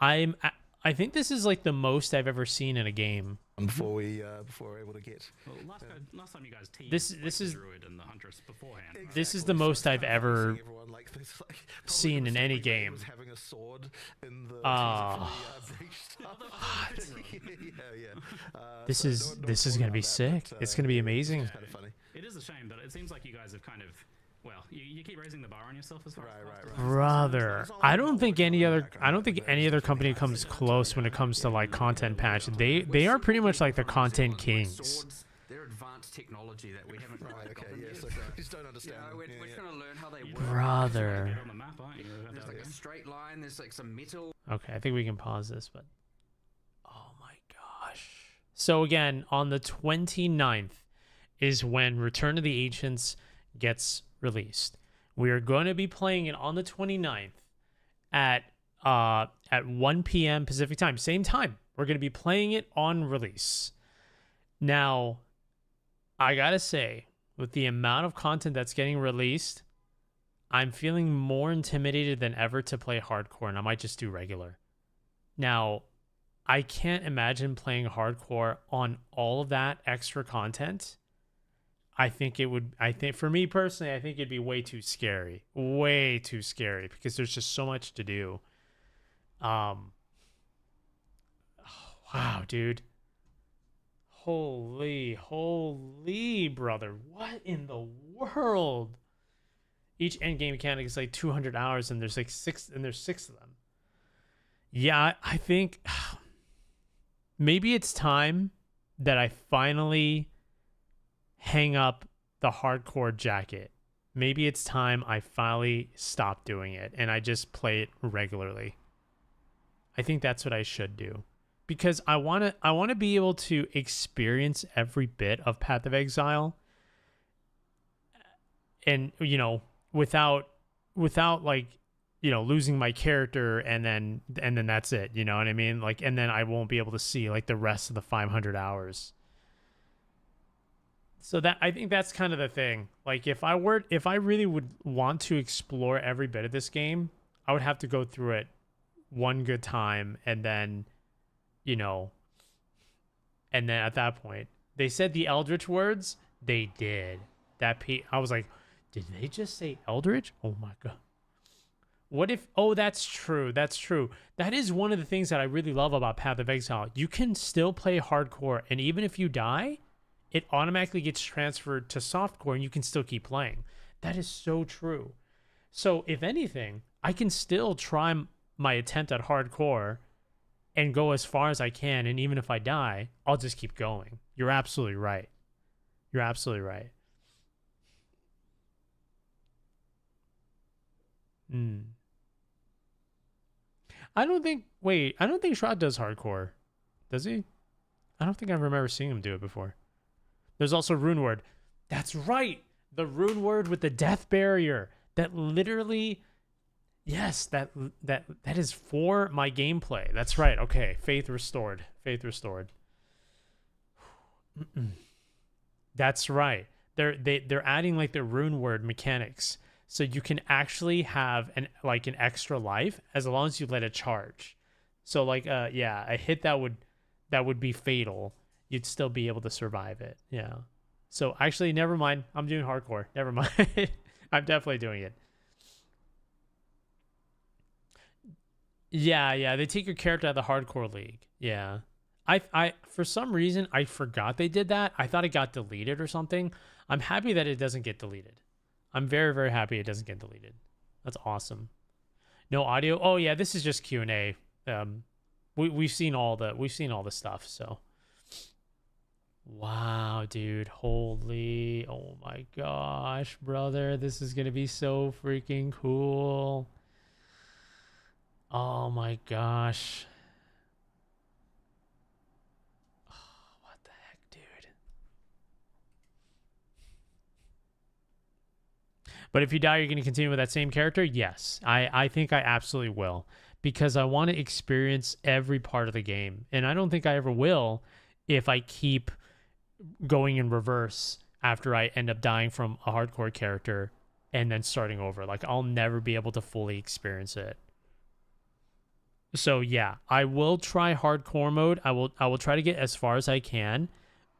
I think this is like the most I've ever seen in a game. Before we're able to get. Well, last time you guys teased This is the Druid and the Huntress beforehand. Right? This is the most I've ever Everyone, like, probably seen in the any secret game game. was having a sword in the breach stuff. This is gonna be sick. It's gonna be amazing. It's kind of funny. It is a shame, but it seems like you guys have kind of... Well, you keep raising the bar on yourself as far as possible. Brother, I don't think any other company comes close when it comes to like content patch. They are pretty much like the content kings. They're advanced technology that we haven't Right, okay, yeah, so we just don't understand. we're just going to learn how they work. Brother. Get on the map, aren't you? There's like a straight line, there's like some metal. Okay, I think we can pause this, but oh my gosh. So again, on the 29th is when Return of the Ancients gets released. We are going to be playing it on the 29th at 1 p.m. Pacific time. Same time. We're going to be playing it on release. Now, I got to say, with the amount of content that's getting released, I'm feeling more intimidated than ever to play hardcore, and I might just do regular. Now, I can't imagine playing hardcore on all of that extra content. I think for me personally, I think it'd be way too scary. Way too scary because there's just so much to do. Oh, wow, dude. Holy brother. What in the world? Each endgame mechanic is like 200 hours and there's like six of them. Yeah, I think maybe it's time that I finally hang up the hardcore jacket. Maybe it's time I finally stop doing it and I just play it regularly. I think that's what I should do because I want to be able to experience every bit of Path of Exile and without like losing my character and then that's it, you know what I mean? Like, and then I won't be able to see like the rest of the 500 hours. So that I think that's kind of the thing. Like if I really would want to explore every bit of this game, I would have to go through it one good time and then and then at that point, they said the Eldritch words, they did. I was like, did they just say Eldritch? Oh my god. What if that's true. That's true. That is one of the things that I really love about Path of Exile. You can still play hardcore and even if you die, it automatically gets transferred to softcore and you can still keep playing. That is so true. So if anything, I can still try my attempt at hardcore and go as far as I can. And even if I die, I'll just keep going. You're absolutely right. You're absolutely right. I don't think Shroud does hardcore. Does he? I don't think I remember seeing him do it before. There's also Rune Word. That's right. The Rune Word with the death barrier. That literally, yes, that is for my gameplay. That's right. Okay, faith restored. Faith restored. That's right. They're adding like the Rune Word mechanics, so you can actually have an extra life as long as you let it charge. So like a hit that would be fatal, you'd still be able to survive it. Yeah. So actually, never mind. I'm doing hardcore. Never mind. I'm definitely doing it. Yeah. They take your character out of the hardcore league. Yeah. I for some reason I forgot they did that. I thought it got deleted or something. I'm happy that it doesn't get deleted. I'm very, very happy it doesn't get deleted. That's awesome. No audio. Oh yeah, this is just Q&A. We've seen all the stuff, so. Wow, dude. Holy, oh my gosh, brother. This is going to be so freaking cool. Oh my gosh. Oh, what the heck, dude? But if you die, you're going to continue with that same character? Yes. I think I absolutely will. Because I want to experience every part of the game. And I don't think I ever will if I keep going in reverse after I end up dying from a hardcore character and then starting over. Like, I'll never be able to fully experience it. So yeah, I will try hardcore mode. I will try to get as far as I can.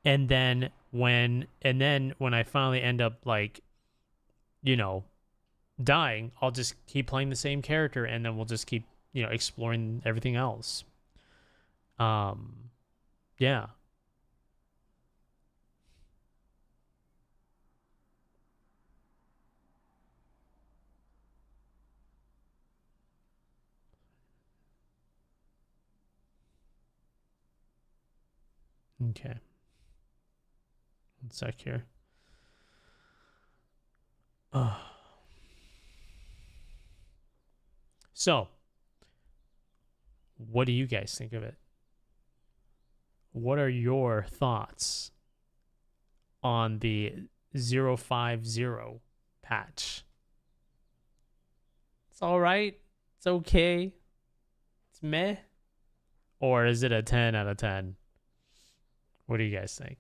And then when I finally end up, like, you know, dying, I'll just keep playing the same character, and then we'll just keep, you know, exploring everything else. Yeah. Okay. 1 sec here. So, what do you guys think of it? What are your thoughts on the 050 patch? It's all right. It's okay. It's meh. Or is it a 10 out of 10? What do you guys think?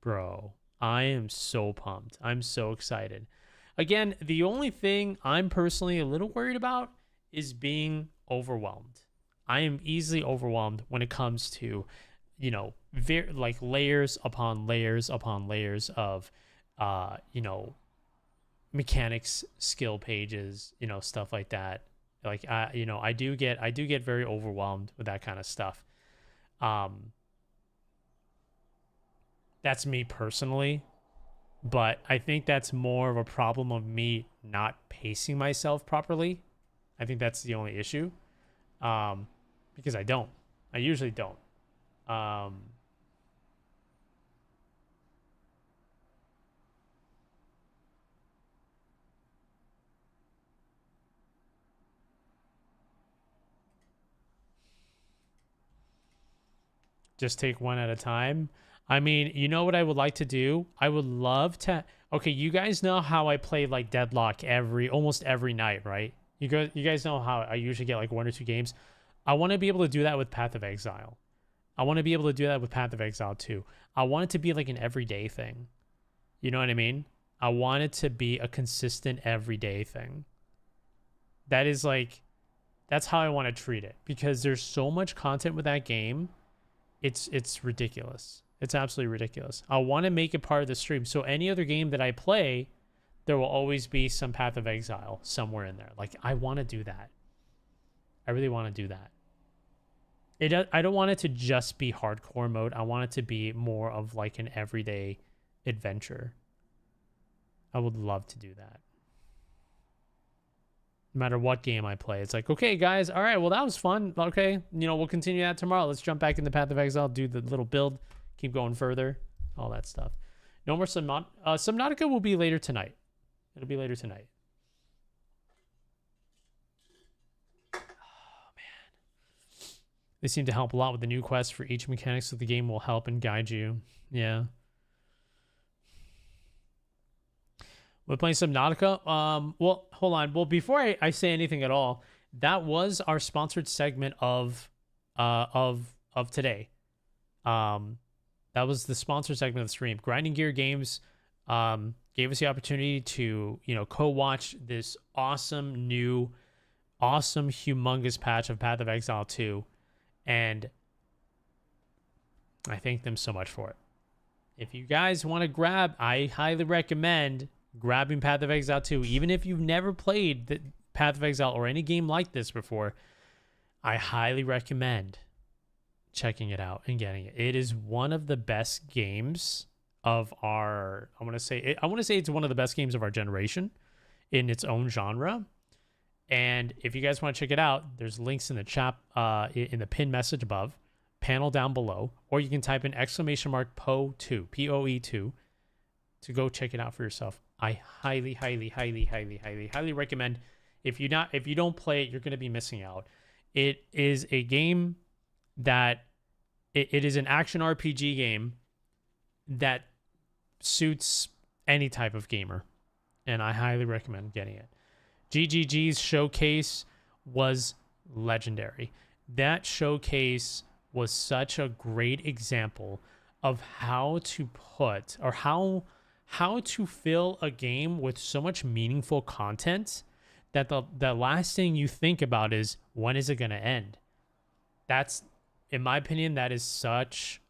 Bro, I am so pumped. I'm so excited. Again, the only thing I'm personally a little worried about is being overwhelmed. I am easily overwhelmed when it comes to, you know, like layers upon layers upon layers of, you know, mechanics, skill pages, you know, stuff like that. Like, you know, I do get very overwhelmed with that kind of stuff. That's me personally, but I think that's more of a problem of me not pacing myself properly. I think that's the only issue. Because I usually don't. Just take one at a time. I mean, you know what I would like to do? I would love to. Okay, you guys know how I play like Deadlock almost every night, right? You guys know how I usually get like 1 or 2 games. I want to be able to do that with Path of Exile. I want to be able to do that with Path of Exile too. I want it to be like an everyday thing. You know what I mean? I want it to be a consistent everyday thing. That is like, that's how I want to treat it, because there's so much content with that game. It's ridiculous. It's absolutely ridiculous. I want to make it part of the stream. So any other game that I play, there will always be some Path of Exile somewhere in there. Like, I want to do that. I really want to do that. I don't want it to just be hardcore mode. I want it to be more of like an everyday adventure. I would love to do that. No matter what game I play, it's like, okay, guys, all right, well, that was fun. Okay, you know, we'll continue that tomorrow. Let's jump back into Path of Exile, do the little build, keep going further, all that stuff. No more Subnautica will be later tonight. It'll be later tonight. Oh, man. They seem to help a lot with the new quests for each mechanic, so the game will help and guide you. Yeah. We're playing Subnautica. Well, hold on. Well, before I say anything at all, that was our sponsored segment of today. That was the sponsored segment of the stream. Grinding Gear Games gave us the opportunity to, you know, co-watch this awesome, humongous patch of Path of Exile 2, and I thank them so much for it. If you guys want to grab, I highly recommend grabbing Path of Exile 2, even if you've never played the Path of Exile or any game like this before. I highly recommend checking it out and getting it. It is one of the best games of our, I want to say it's one of the best games of our generation in its own genre. And if you guys want to check it out, there's links in the chat, in the pinned message above, panel down below, or you can type in !poe2, POE2, to go check it out for yourself. I highly, highly, highly, highly, highly, highly recommend. If you don't play it, you're going to be missing out. It is a game that it is an action RPG game that suits any type of gamer, and I highly recommend getting it. GGG's showcase was legendary. That showcase was such a great example of how to put, or how to fill a game with so much meaningful content that the last thing you think about is, when is it going to end? That's, in my opinion, that is such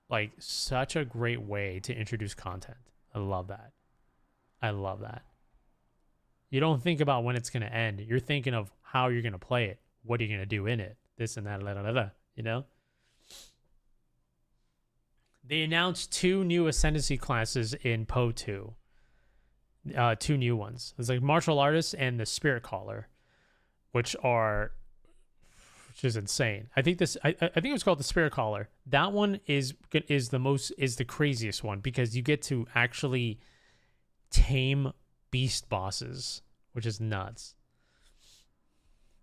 a great way to introduce content. I love that. I love that. You don't think about when it's going to end. You're thinking of how you're going to play it. What are you going to do in it? This and that, blah, blah, blah, you know? They announced 2 new Ascendancy classes in POE2. 2 new ones. It's like Martial Artist and the Spirit Caller, which is insane. I think it was called the Spirit Caller. That one is the craziest one, because you get to actually tame beast bosses, which is nuts.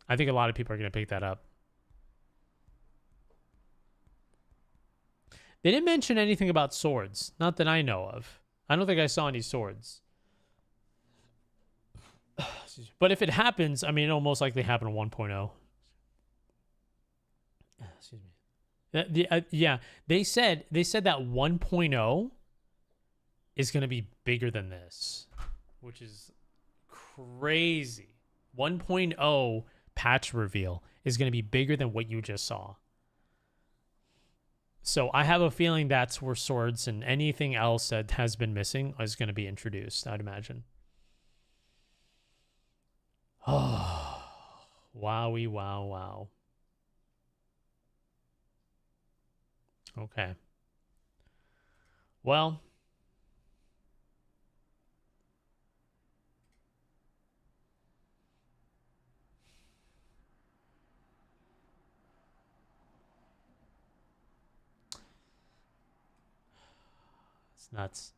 I think a lot of people are going to pick that up. They didn't mention anything about swords, not that I know of. I don't think I saw any swords. But if it happens, I mean, it'll most likely happen in 1.0. Excuse me. Yeah, they said that 1.0 is going to be bigger than this, which is crazy. 1.0 patch reveal is going to be bigger than what you just saw. So I have a feeling that's where swords and anything else that has been missing is going to be introduced, I'd imagine. Oh, wowie, wow, wow. Okay. Well, it's nuts.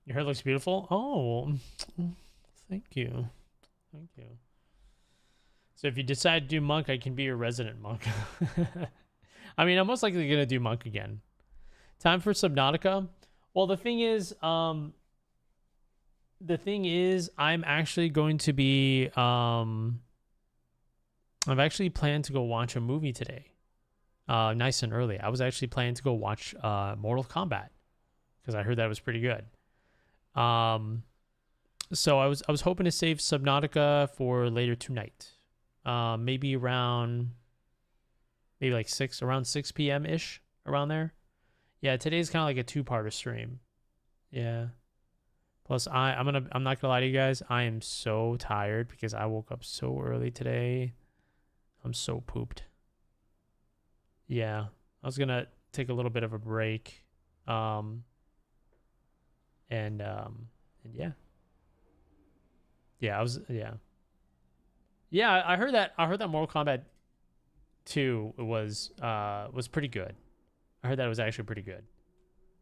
Your hair looks beautiful. Oh, thank you. Thank you. So if you decide to do monk, I can be your resident monk. I mean, I'm most likely going to do monk again. Time for Subnautica. Well, the thing is, I'm actually going to be, I've actually planned to go watch a movie today. Nice and early. I was actually planning to go watch Mortal Kombat, because I heard that was pretty good. So I was hoping to save Subnautica for later tonight. Maybe around like 6 p.m. ish, around there. Yeah, today's kind of like a 2-parter stream. Yeah. Plus I'm not gonna lie to you guys, I am so tired because I woke up so early today. I'm so pooped. Yeah. I was gonna take a little bit of a break. And yeah. Yeah, Yeah, I heard that Mortal Kombat 2 was pretty good. I heard that it was actually pretty good.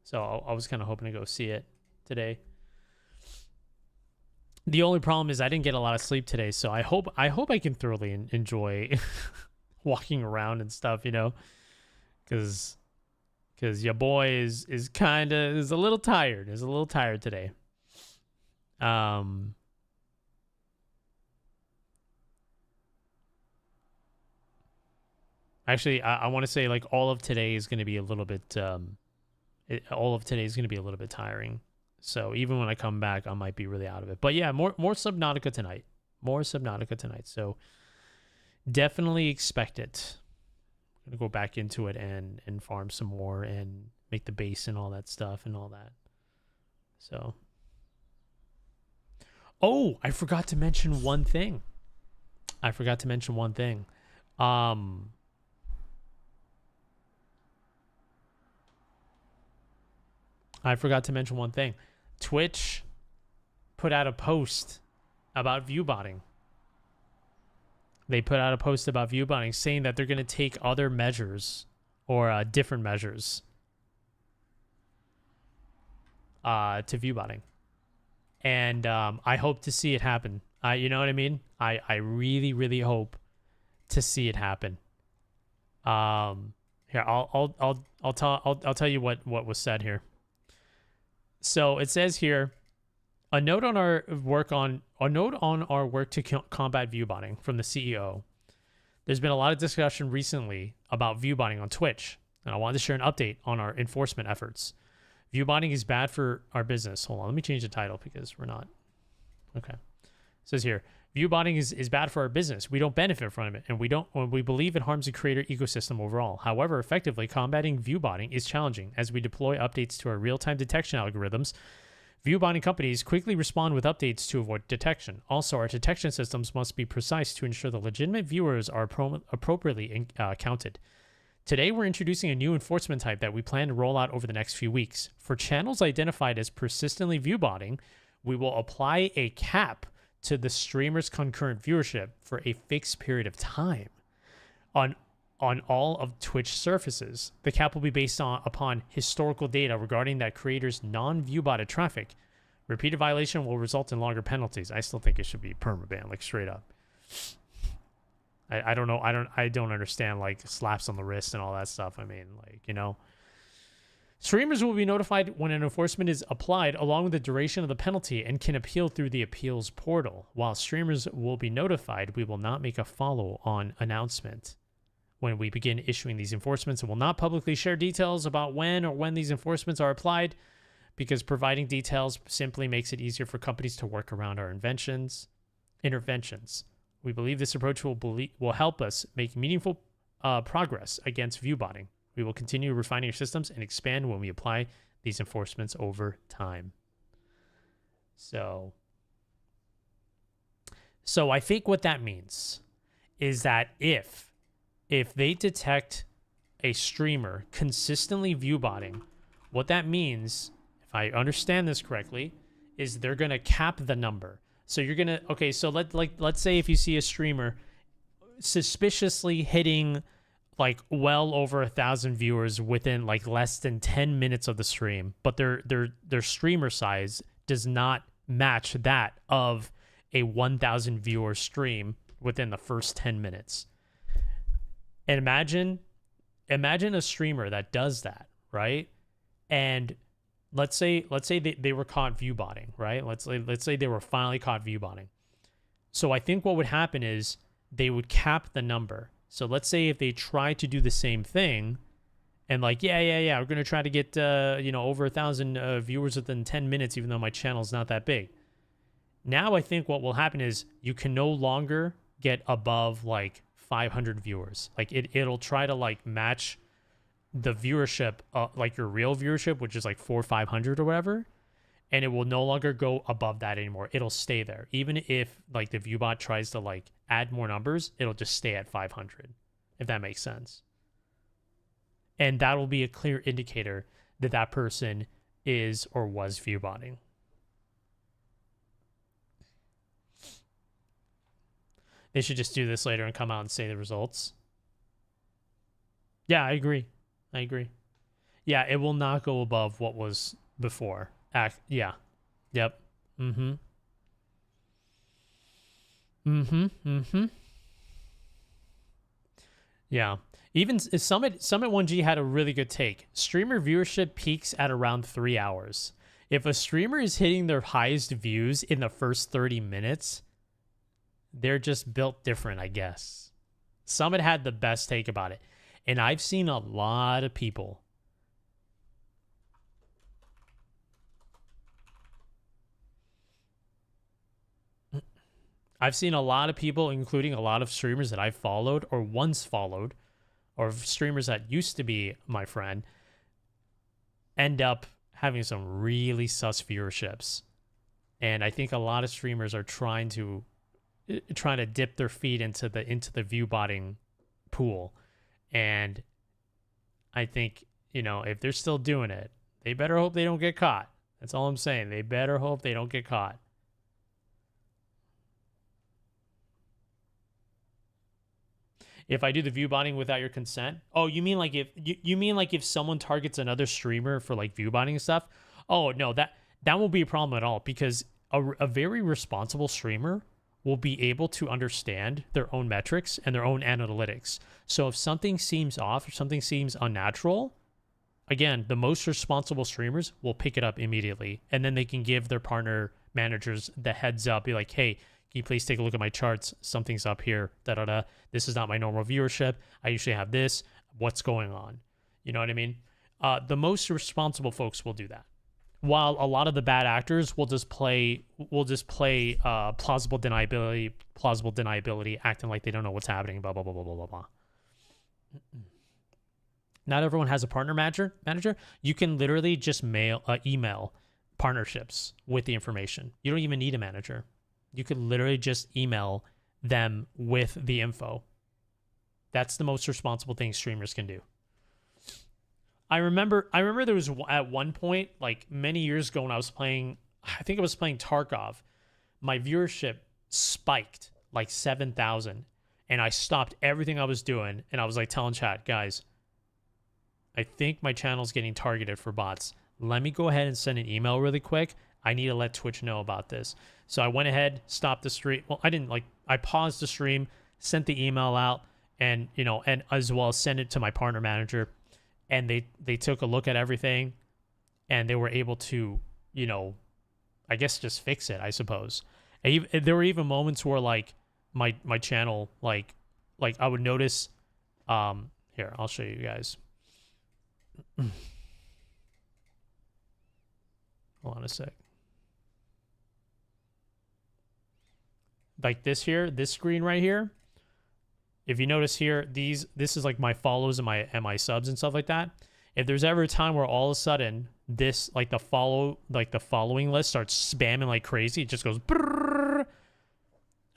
So I was kind of hoping to go see it today. The only problem is I didn't get a lot of sleep today, so I hope I can thoroughly enjoy walking around and stuff, you know, because your boy is a little tired. Is a little tired today. Actually, I want to say like all of today is going to be a little bit tiring. So even when I come back, I might be really out of it. But yeah, more Subnautica tonight. More Subnautica tonight. So definitely expect it. I'm gonna go back into it and farm some more and make the base and all that stuff and all that. So, oh, I forgot to mention one thing. I forgot to mention one thing. Twitch put out a post about viewbotting. They put out a post about viewbotting saying that they're going to take other measures or different measures to viewbotting. And I hope to see it happen. You know what I mean? I really, really hope to see it happen. Here, I'll tell you what was said here. So it says here, a note on our work to combat viewbotting from the CEO. There's been a lot of discussion recently about viewbotting on Twitch, and I wanted to share an update on our enforcement efforts. Viewbotting is bad for our business. Hold on, let me change the title because we're not. Okay. It says here, viewbotting is bad for our business. We don't benefit from it, and we believe it harms the creator ecosystem overall. However, effectively combating viewbotting is challenging. As we deploy updates to our real-time detection algorithms, viewbotting companies quickly respond with updates to avoid detection. Also, our detection systems must be precise to ensure the legitimate viewers are appropriately counted. Today, we're introducing a new enforcement type that we plan to roll out over the next few weeks. For channels identified as persistently viewbotting, we will apply a cap to the streamer's concurrent viewership for a fixed period of time on all of Twitch surfaces. The cap will be based upon historical data regarding that creator's non-viewbotted traffic. Repeated violation will result in longer penalties. I still think it should be permaban, like straight up. I don't know. I don't understand like slaps on the wrist and all that stuff. I mean, like, you know. Streamers will be notified when an enforcement is applied along with the duration of the penalty and can appeal through the appeals portal. While streamers will be notified, we will not make a follow-on announcement when we begin issuing these enforcements, and will not publicly share details about when these enforcements are applied, because providing details simply makes it easier for companies to work around our interventions. We believe this approach will help us make meaningful progress against viewbotting. We will continue refining our systems and expand when we apply these enforcements over time. So I think what that means is that if they detect a streamer consistently viewbotting, what that means, if I understand this correctly, is they're going to cap the number. So you're going to, okay, so let's say if you see a streamer suspiciously hitting like well over 1,000 viewers within like less than 10 minutes of the stream, but their streamer size does not match that of a 1,000 viewer stream within the first 10 minutes. And imagine a streamer that does that, right? And let's say they were caught viewbotting, right? Let's say they were finally caught viewbotting. So I think what would happen is they would cap the number. So let's say if they try to do the same thing and like, yeah, we're going to try to get, over 1,000 viewers within 10 minutes, even though my channel's not that big. Now I think what will happen is you can no longer get above like 500 viewers. Like it'll try to like match the viewership, like your real viewership, which is like 400 or 500 or whatever. And it will no longer go above that anymore. It'll stay there. Even if like the viewbot tries to like add more numbers, it'll just stay at 500, if that makes sense. And that will be a clear indicator that that person is or was viewbotting. They should just do this later and come out and say the results. Yeah, I agree. Yeah, it will not go above what was before. Yeah. Yep. Yeah. Even Summit 1G had a really good take. Streamer viewership peaks at around 3 hours. If a streamer is hitting their highest views in the first 30 minutes, they're just built different, I guess. Summit had the best take about it. And I've seen a lot of people I've seen a lot of people, including a lot of streamers that I followed or once followed, or streamers that used to be my friend, end up having some really sus viewerships. And I think a lot of streamers are trying to dip their feet into the view botting pool. And I think, you know, if they're still doing it, they better hope they don't get caught. That's all I'm saying. They better hope they don't get caught. If I do the view botting without your consent? Oh, you mean like if you mean like if someone targets another streamer for like view botting and stuff? Oh, no, that won't be a problem at all, because a very responsible streamer will be able to understand their own metrics and their own analytics. So if something seems off or something seems unnatural, again, the most responsible streamers will pick it up immediately, and then they can give their partner managers the heads up, be like, hey, can you please take a look at my charts? Something's up here. Da-da-da. This is not my normal viewership. I usually have this. What's going on? You know what I mean? The most responsible folks will do that, while a lot of the bad actors will just play plausible deniability, acting like they don't know what's happening. Blah blah blah blah blah blah blah. Not everyone has a partner manager. You can literally just email partnerships with the information. You don't even need a manager. You could literally just email them with the info. That's the most responsible thing streamers can do. I remember there was at one point, like many years ago, when I think I was playing Tarkov, my viewership spiked like 7,000, and I stopped everything I was doing, and I was like telling chat, guys, I think my channel's getting targeted for bots. Let me go ahead and send an email really quick. I need to let Twitch know about this. So I went ahead, stopped the stream. Well, I paused the stream, sent the email out, and, you know, and as well as sent it to my partner manager. And they took a look at everything, and they were able to, you know, I guess just fix it, I suppose. And there were even moments where like my channel, like I would notice, here, I'll show you guys. Hold on a sec. Like this screen right here. If you notice here, this is like my follows and my subs and stuff like that. If there's ever a time where all of a sudden this the following list starts spamming like crazy, it just goes brrr,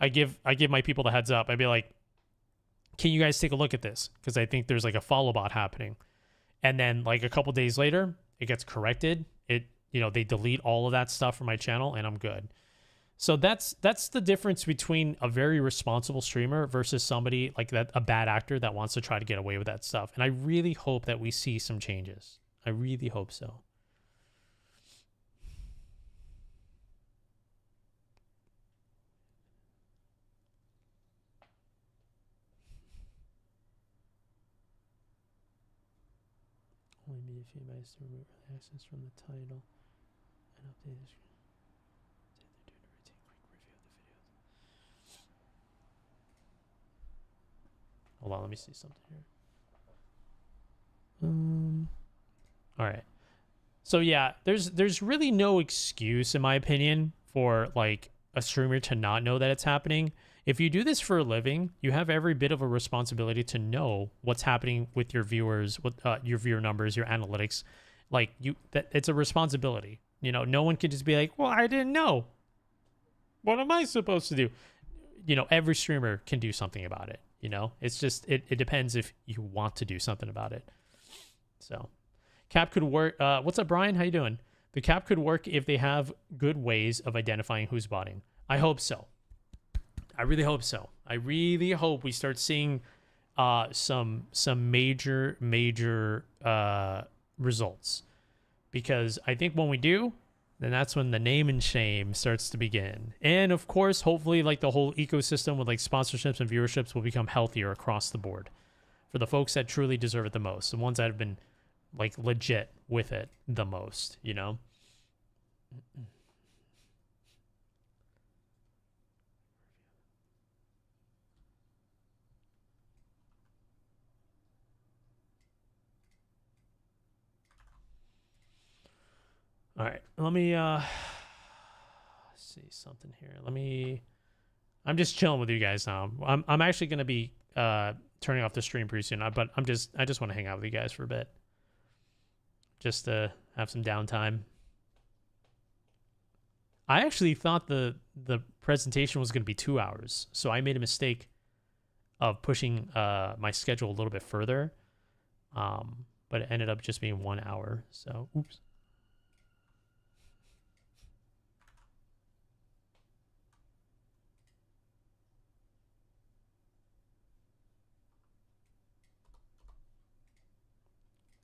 I give my people the heads up. I'd be like, can you guys take a look at this? Because I think there's like a follow bot happening. And then like a couple days later, it gets corrected. They delete all of that stuff from my channel, and I'm good. So that's the difference between a very responsible streamer versus somebody like that, a bad actor that wants to try to get away with that stuff. And I really hope that we see some changes. I really hope so. Only media feed by remove access from the title and update the screen. Hold on, let me see something here. All right. So yeah, there's really no excuse, in my opinion, for like a streamer to not know that it's happening. If you do this for a living, you have every bit of a responsibility to know what's happening with your viewers, with your viewer numbers, your analytics. Like it's a responsibility. You know, no one can just be like, well, I didn't know. What am I supposed to do? You know, every streamer can do something about it. You know, it's just, it depends if you want to do something about it. So cap could work. What's up, Brian? How you doing? The cap could work if they have good ways of identifying who's botting. I hope so. I really hope so. I really hope we start seeing some major results, because I think when we do, then that's when the name and shame starts to begin. And of course, hopefully like the whole ecosystem with like sponsorships and viewerships will become healthier across the board for the folks that truly deserve it the most, the ones that have been like legit with it the most, you know? All right, let me see something here. Let me I'm just chilling with you guys now. I'm actually gonna be turning off the stream pretty soon. But I just want to hang out with you guys for a bit, just to have some downtime. I actually thought the presentation was gonna be 2 hours, so I made a mistake of pushing my schedule a little bit further. But it ended up just being 1 hour. So oops.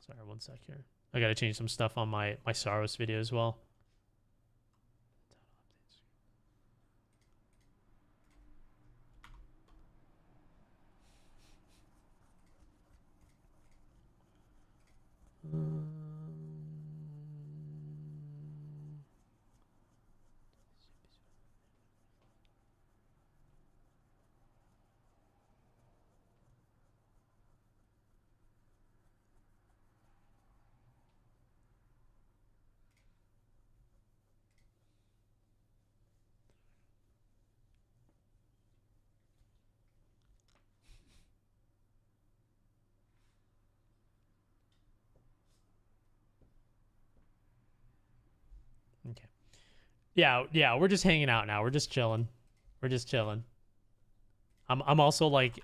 Sorry, 1 sec here. I gotta change some stuff on my Saros video as well. Okay. Yeah, we're just hanging out now. We're just chilling. I'm also like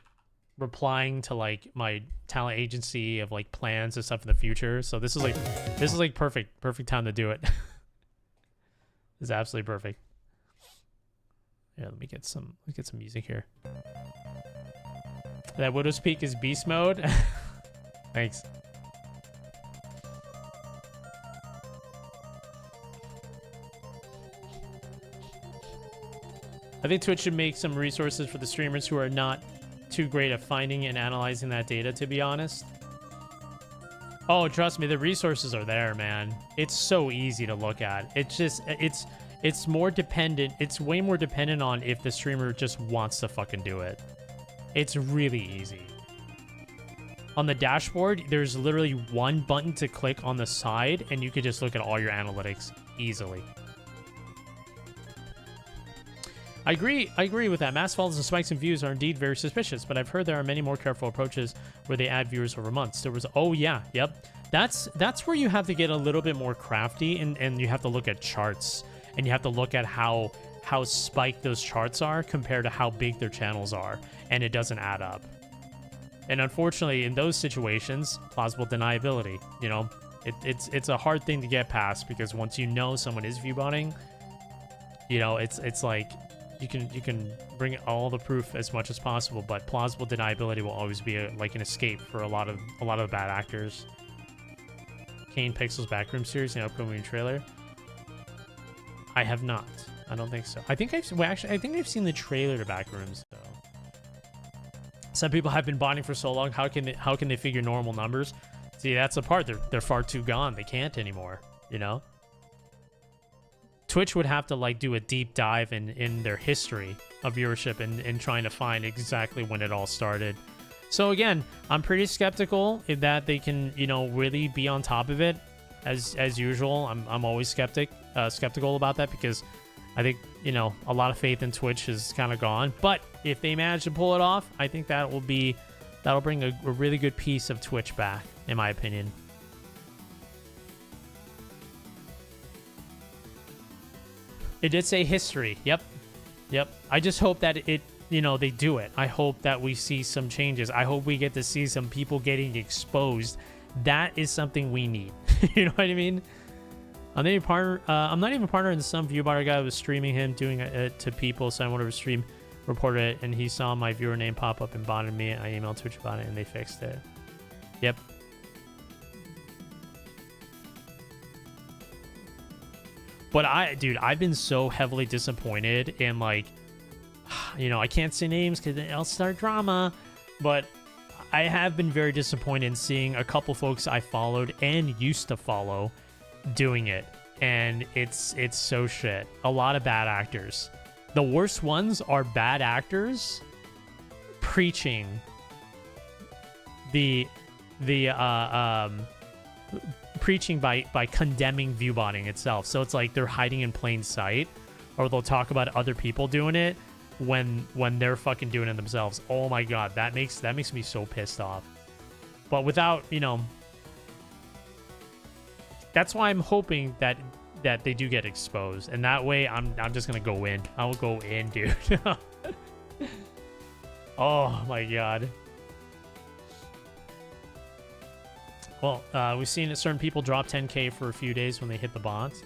replying to like my talent agency of like plans and stuff in the future. So this is like perfect time to do it. This is absolutely perfect. Yeah, let me get some music here. That Widow's Peak is beast mode. Thanks. I think Twitch should make some resources for the streamers who are not too great at finding and analyzing that data, to be honest. Oh, trust me, the resources are there, man. It's so easy to look at. It's just, it's more dependent. It's way more dependent on if the streamer just wants to fucking do it. It's really easy. On the dashboard, there's literally one button to click on the side, and you could just look at all your analytics easily. I agree with that. Mass follows and spikes in views are indeed very suspicious, but I've heard there are many more careful approaches where they add viewers over months. There was, oh yeah, yep. That's where you have to get a little bit more crafty, and you have to look at charts, and you have to look at how spiked those charts are compared to how big their channels are, and it doesn't add up. And unfortunately, in those situations, plausible deniability, you know, it's a hard thing to get past, because once you know someone is viewbotting, you know, it's like you can bring all the proof as much as possible, but plausible deniability will always be like an escape for a lot of the bad actors. Kane Pixel's Backroom series, an upcoming trailer. I have not. I don't think so. I think I've seen the trailer to Backrooms though. Some people have been botting for so long. How can they figure normal numbers? See, that's the part. They're far too gone. They can't anymore. You know. Twitch would have to like do a deep dive in their history of viewership and trying to find exactly when it all started. So again, I'm pretty skeptical that they can, you know, really be on top of it. As usual, I'm always skeptical about that, because I think, you know, a lot of faith in Twitch is kind of gone. But if they manage to pull it off, I think that'll bring a really good piece of Twitch back, in my opinion. It did say history. Yep. I just hope that it, you know, they do it. I hope that we see some changes. I hope we get to see some people getting exposed. That is something we need. You know what I mean? I'm not even partner in some viewbot guy was streaming him doing it to people, so I wanted to stream, reported it, and he saw my viewer name pop up and botted me. I emailed Twitch about it, and they fixed it. Yep. But I've been so heavily disappointed in, like, you know, I can't say names because I'll start drama, but I have been very disappointed in seeing a couple folks I followed and used to follow doing it, and it's so shit. A lot of bad actors. The worst ones are bad actors preaching preaching by condemning viewbotting itself. So it's like they're hiding in plain sight, or they'll talk about other people doing it, when they're fucking doing it themselves. Oh my god, that makes me so pissed off. But without, you know, that's why I'm hoping that they do get exposed, and that way I'm just gonna go in. I'll go in, dude. Oh my god. Well, we've seen certain people drop 10K for a few days when they hit the bots.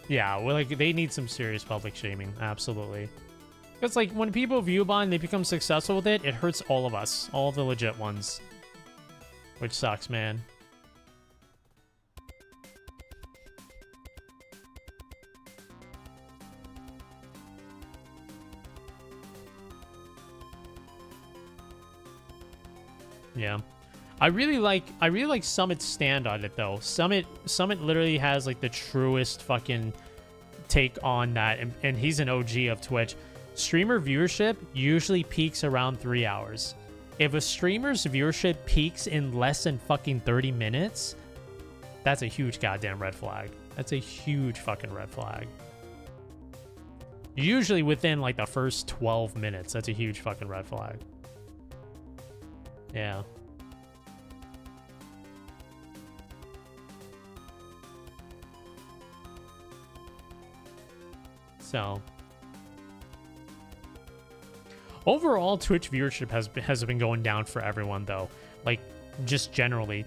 Yeah, well, like, they need some serious public shaming. Absolutely. Because, like, when people view bot and they become successful with it, it hurts all of us. All of the legit ones. Which sucks, man. Yeah. I really like Summit's stand on it though. Summit literally has like the truest fucking take on that, and he's an OG of Twitch. Streamer viewership usually peaks around 3 hours. If a streamer's viewership peaks in less than fucking 30 minutes, that's a huge goddamn red flag. That's a huge fucking red flag. Usually within like the first 12 minutes, that's a huge fucking red flag. Yeah. So overall, Twitch viewership has been going down for everyone though. Like, just generally.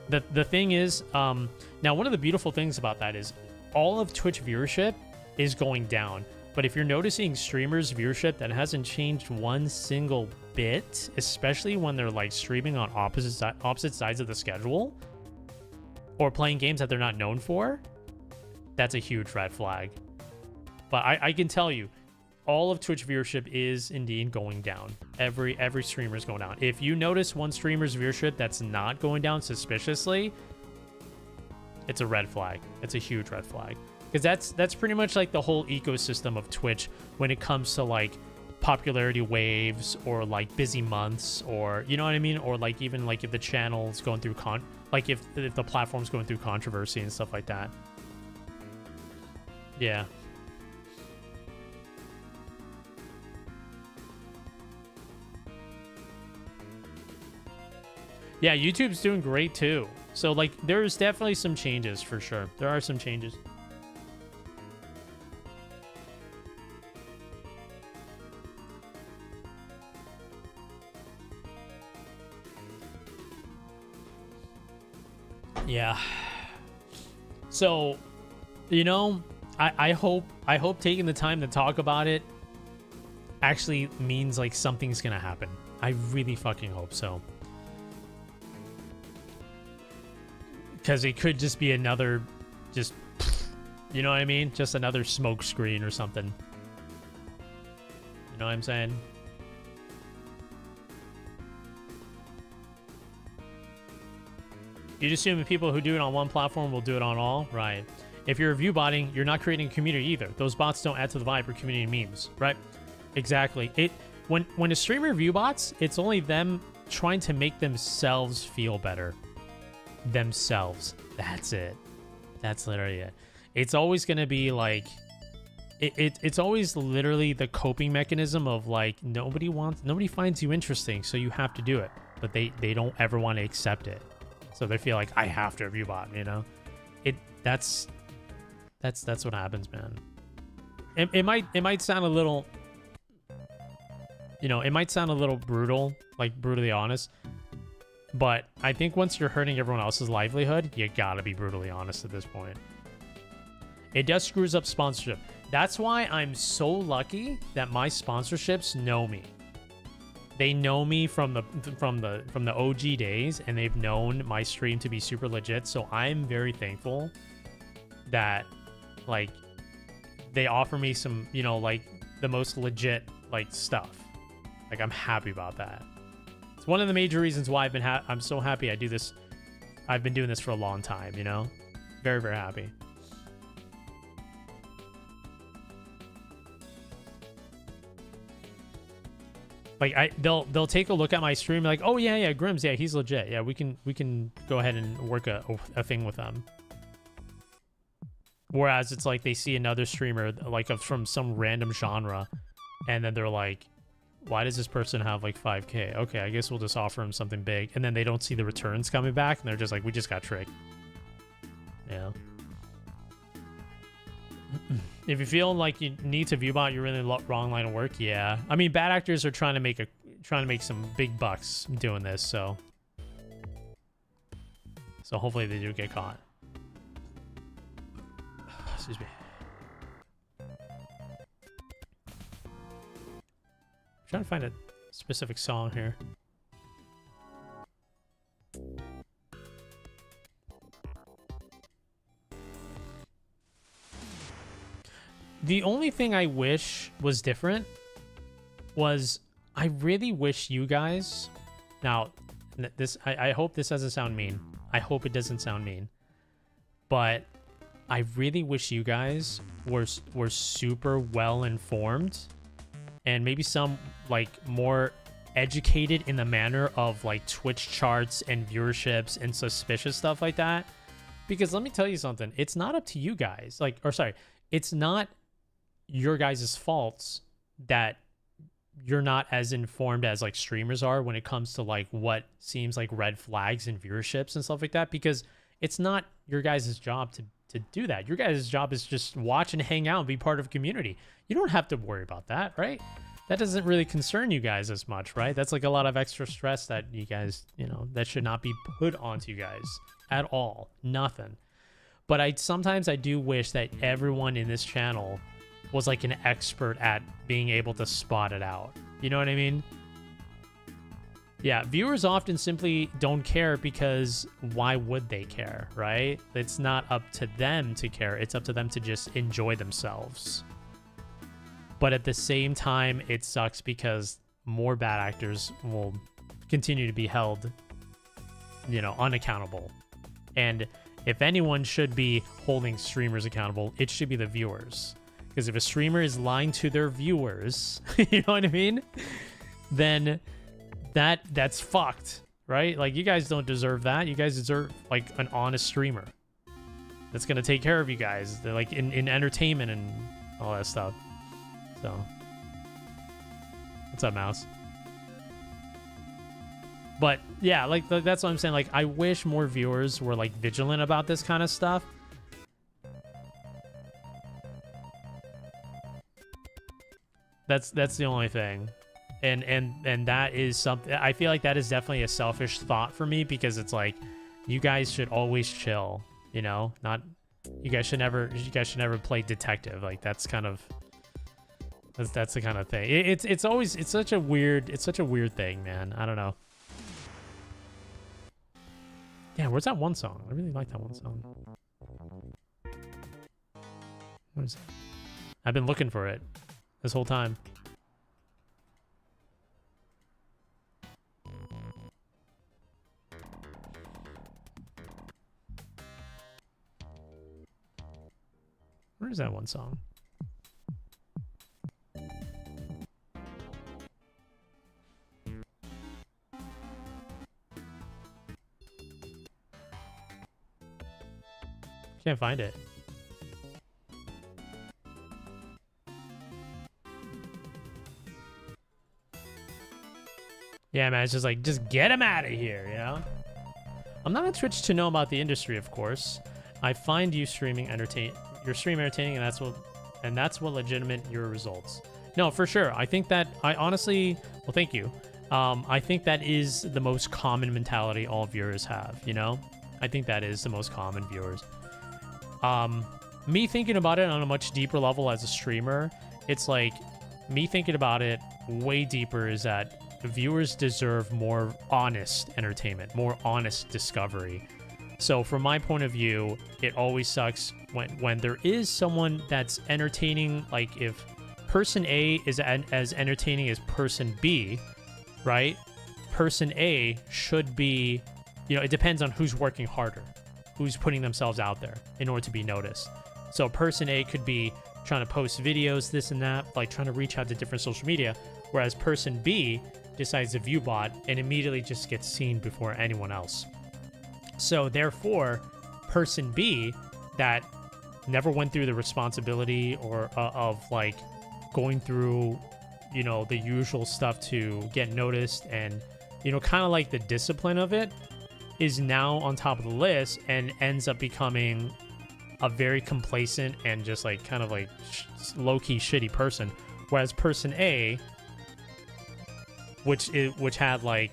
The thing is, now one of the beautiful things about that is all of Twitch viewership is going down. But if you're noticing streamers' viewership, that hasn't changed one single bit, especially when they're like streaming on opposite sides of the schedule or playing games that they're not known for, that's a huge red flag. But I can tell you, all of Twitch viewership is indeed going down. Every streamer is going down. If you notice one streamer's viewership that's not going down suspiciously, it's a red flag. It's a huge red flag. Because that's pretty much like the whole ecosystem of Twitch when it comes to like popularity waves or like busy months, or you know what I mean, or like even like if the channel's going through like if the platform's going through controversy and stuff like that. Yeah. Yeah, YouTube's doing great too. So like there's definitely some changes for sure. There are some changes. Yeah. So, you know, I hope taking the time to talk about it actually means like something's gonna happen. I really fucking hope so. Because it could just be another, just, you know what I mean? Just another smoke screen or something. You know what I'm saying? You'd assume that people who do it on one platform will do it on all, right? If you're review botting, you're not creating a community either. Those bots don't add to the vibe or community memes, right? Exactly. When a streamer review bots, it's only them trying to make themselves feel better. Themselves. That's it. That's literally it. It's always going to be like it's always literally the coping mechanism of like nobody finds you interesting, so you have to do it, but they don't ever want to accept it, so they feel like I have to review bot, you know. That's what happens, man. It might sound a little, you know, it might sound a little brutal, like brutally honest. But I think once you're hurting everyone else's livelihood, you gotta be brutally honest at this point. It does screws up sponsorship. That's why I'm so lucky that my sponsorships know me. They know me from the OG days, and they've known my stream to be super legit. So I'm very thankful that like they offer me some, you know, like the most legit like stuff. Like I'm happy about that. It's one of the major reasons why I'm so happy I do this. I've been doing this for a long time, you know? Very, very happy. Like they'll take a look at my stream like, "Oh yeah, Grimmmz, yeah, he's legit. Yeah, we can go ahead and work a thing with them." Whereas it's like they see another streamer like from some random genre, and then they're like, why does this person have like 5K? Okay, I guess we'll just offer him something big. And then they don't see the returns coming back, and they're just like, we just got tricked. Yeah. If you feel like you need to viewbot, you're in the wrong line of work. Yeah. I mean, bad actors are trying to make some big bucks doing this, so hopefully they do get caught. Excuse me. I'm trying to find a specific song here. The only thing I wish was different was I really wish you guys... Now, this I hope this doesn't sound mean. I hope it doesn't sound mean. But I really wish you guys were super well informed and maybe some like more educated in the manner of like Twitch charts and viewerships and suspicious stuff like that. Because let me tell you something, it's not up to you guys. It's not your guys' faults that you're not as informed as like streamers are when it comes to like what seems like red flags and viewerships and stuff like that, because it's not your guys' job to do that. Your guys' job is just watch and hang out and be part of a community. You don't have to worry about that, right? That doesn't really concern you guys as much, right? That's like a lot of extra stress that you guys, that should not be put onto you guys at all. Nothing. But sometimes I do wish that everyone in this channel was like an expert at being able to spot it out. You know what I mean? Yeah, viewers often simply don't care because why would they care, right? It's not up to them to care. It's up to them to just enjoy themselves. But at the same time, it sucks because more bad actors will continue to be held, unaccountable. And if anyone should be holding streamers accountable, it should be the viewers. Because if a streamer is lying to their viewers, you know what I mean? Then that's fucked, right? Like, you guys don't deserve that. You guys deserve like an honest streamer that's gonna take care of you guys. They're like in entertainment and all that stuff. So, what's up, Mouse? But yeah, like that's what I'm saying. Like, I wish more viewers were like vigilant about this kind of stuff. That's the only thing. And that is something, I feel like that is definitely a selfish thought for me, because it's like, you guys should always chill, not, you guys should never play detective. Like, that's the kind of thing. It's such a weird thing, man. I don't know. Yeah, where's that one song? I really like that one song. What is it? I've been looking for it this whole time. Where is that one song? Can't find it. Yeah, man, it's just like, just get him out of here, I'm not on Twitch to know about the industry, of course. I find you streaming entertaining, and that's what legitimate your results. No, for sure. I think that well, thank you. I think that is the most common mentality all viewers have, I think that is the most common viewers. Me thinking about it on a much deeper level as a streamer, it's like, me thinking about it way deeper is that viewers deserve more honest entertainment, more honest discovery. So from my point of view, it always sucks when there is someone that's entertaining, like if person A is as entertaining as person B, right? Person A should be, it depends on who's working harder, who's putting themselves out there in order to be noticed. So person A could be trying to post videos, this and that, like trying to reach out to different social media, whereas person B decides to view bot and immediately just gets seen before anyone else. So therefore, person B that never went through the responsibility or of like going through, you know, the usual stuff to get noticed and, you know, kind of like the discipline of it, is now on top of the list and ends up becoming a very complacent and just like kind of like low-key shitty person. Whereas person A, which had like,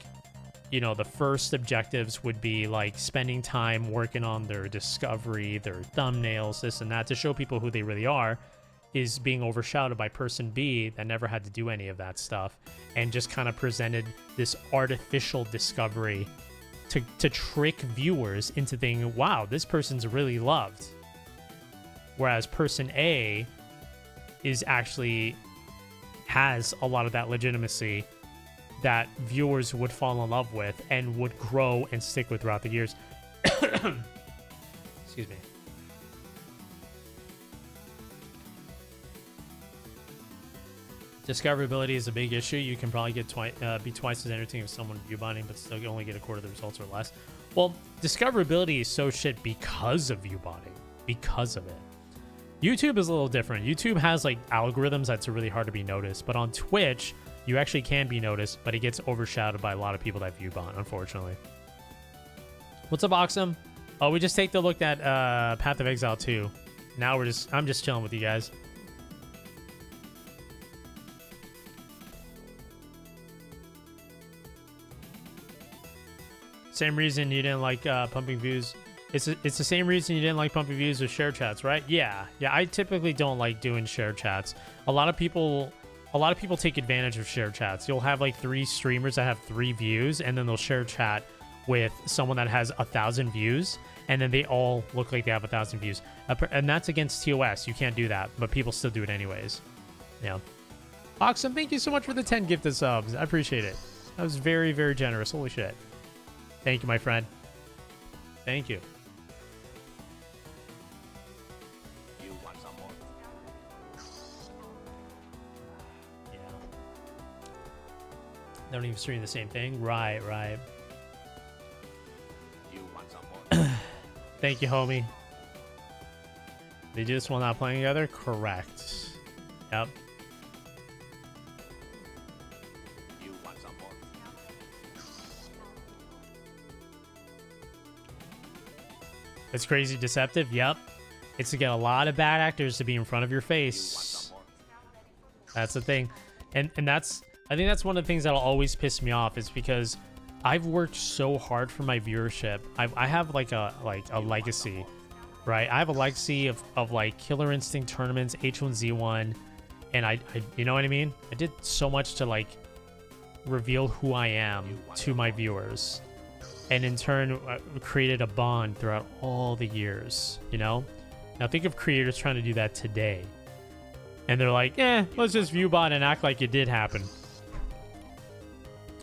you know, the first objectives would be like spending time working on their discovery, their thumbnails, this and that, to show people who they really are, is being overshadowed by person B that never had to do any of that stuff and just kind of presented this artificial discovery to trick viewers into thinking, wow, this person's really loved. Whereas person A is actually has a lot of that legitimacy that viewers would fall in love with and would grow and stick with throughout the years. Excuse me. Discoverability is a big issue. You can probably get be twice as entertaining as someone view bonding, but still only get a quarter of the results or less. Well, discoverability is so shit because of view bonding, because of it. YouTube is a little different. YouTube has like algorithms that's really hard to be noticed, but on Twitch, you actually can be noticed, but it gets overshadowed by a lot of people that view bond, unfortunately. What's up, Oxum? Oh, we just take the look at Path of Exile 2. Now I'm just chilling with you guys. Same reason you didn't like pumping views. It's the same reason you didn't like pumping views with share chats, right? Yeah. I typically don't like doing share chats. A lot of people take advantage of share chats. You'll have like 3 streamers that have 3 views, and then they'll share chat with someone that has 1,000 views, and then they all look like they have 1,000 views. And that's against TOS. You can't do that, but people still do it anyways. Yeah. Oxum, thank you so much for the 10 gifted subs. I appreciate it. That was very, very generous. Holy shit. Thank you, my friend. Thank you. You want some more? Yeah. They don't even stream the same thing. Right. You want some more? Thank you, homie. They do this while not playing together? Correct. Yep. You want some more? It's crazy deceptive. Yep. It's to get a lot of bad actors to be in front of your face. That's the thing. And I think that's one of the things that'll always piss me off, is because I've worked so hard for my viewership. I have like a legacy, right? I have a legacy of like Killer Instinct tournaments, H1Z1, and I you know what I mean? I did so much to like reveal who I am to my viewers, and in turn created a bond throughout all the years, you know? Now think of creators trying to do that today, and they're like, let's just view bond and act like it did happen.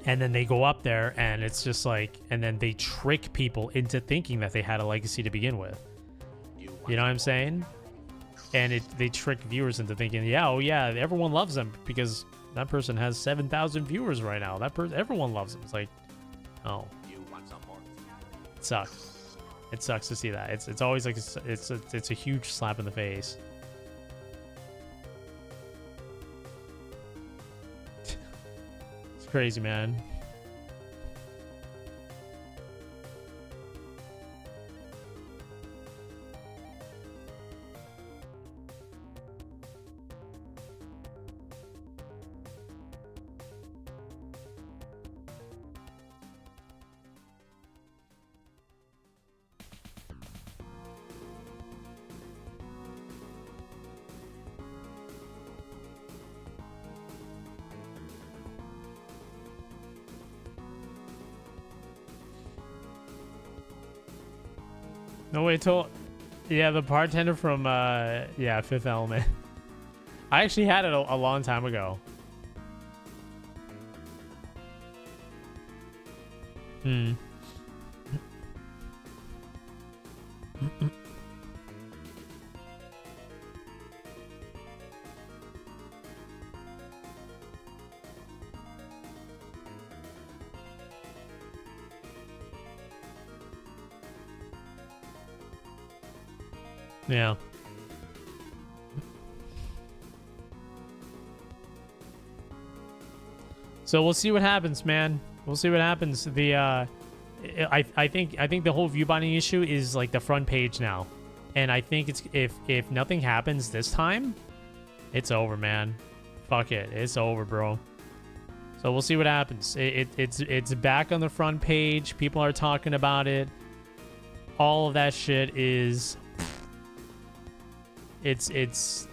And then they go up there and it's just like, and then they trick people into thinking that they had a legacy to begin with. You know what I'm saying? And they trick viewers into thinking, everyone loves them because that person has 7,000 viewers right now. Everyone loves them. It's like, oh, it sucks. It sucks to see that. It's always like it's a huge slap in the face. It's crazy, man. No, wait till... Yeah, the bartender from, Fifth Element. I actually had it a long time ago. Yeah. So we'll see what happens, man. We'll see what happens. The I think the whole view binding issue is like the front page now, and I think it's if nothing happens this time, it's over, man. Fuck it, it's over, bro. So we'll see what happens. It's back on the front page. People are talking about it. All of that shit is it's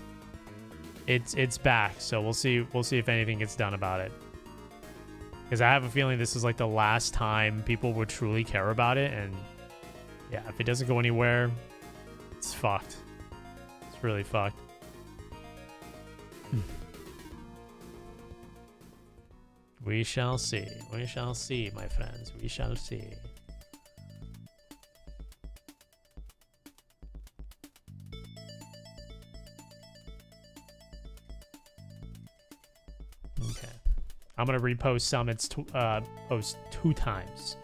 back. So we'll see if anything gets done about it. Because I have a feeling this is like the last time people would truly care about it, and yeah, if it doesn't go anywhere, it's fucked. It's really fucked. We shall see. We shall see, my friends. We shall see. Okay. I'm going to repost Summit's post 2 times.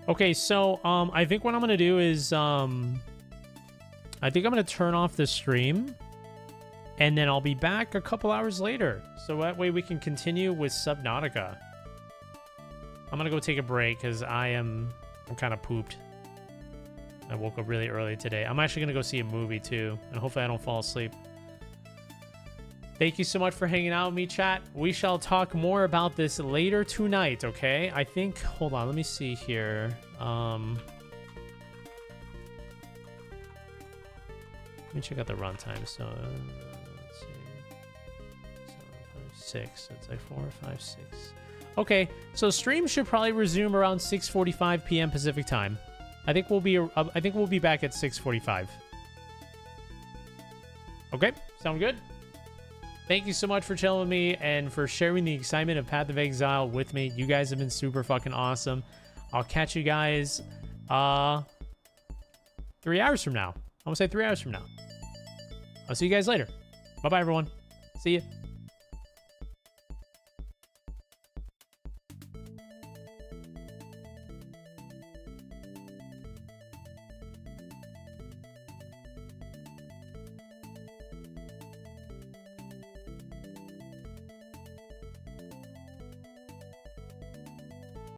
Okay, so I think what I'm gonna do is I think I'm gonna turn off the stream, and then I'll be back a couple hours later, so that way we can continue with Subnautica. I'm gonna go take a break because I'm kind of pooped. I woke up really early today. I'm actually gonna go see a movie too, and hopefully I don't fall asleep. Thank you so much for hanging out with me, chat. We shall talk more about this later tonight, okay? I think, hold on, let me see here. Let me check out the runtime. So, let's see. 7, 5, 6. So it's like 4, 5, 6. Okay, so stream should probably resume around 6:45 p.m. Pacific time. I think we'll be back at 6:45. Okay, sound good? Thank you so much for chilling with me and for sharing the excitement of Path of Exile with me. You guys have been super fucking awesome. I'll catch you guys 3 hours from now. I'm gonna say 3 hours from now. I'll see you guys later. Bye-bye, everyone. See ya.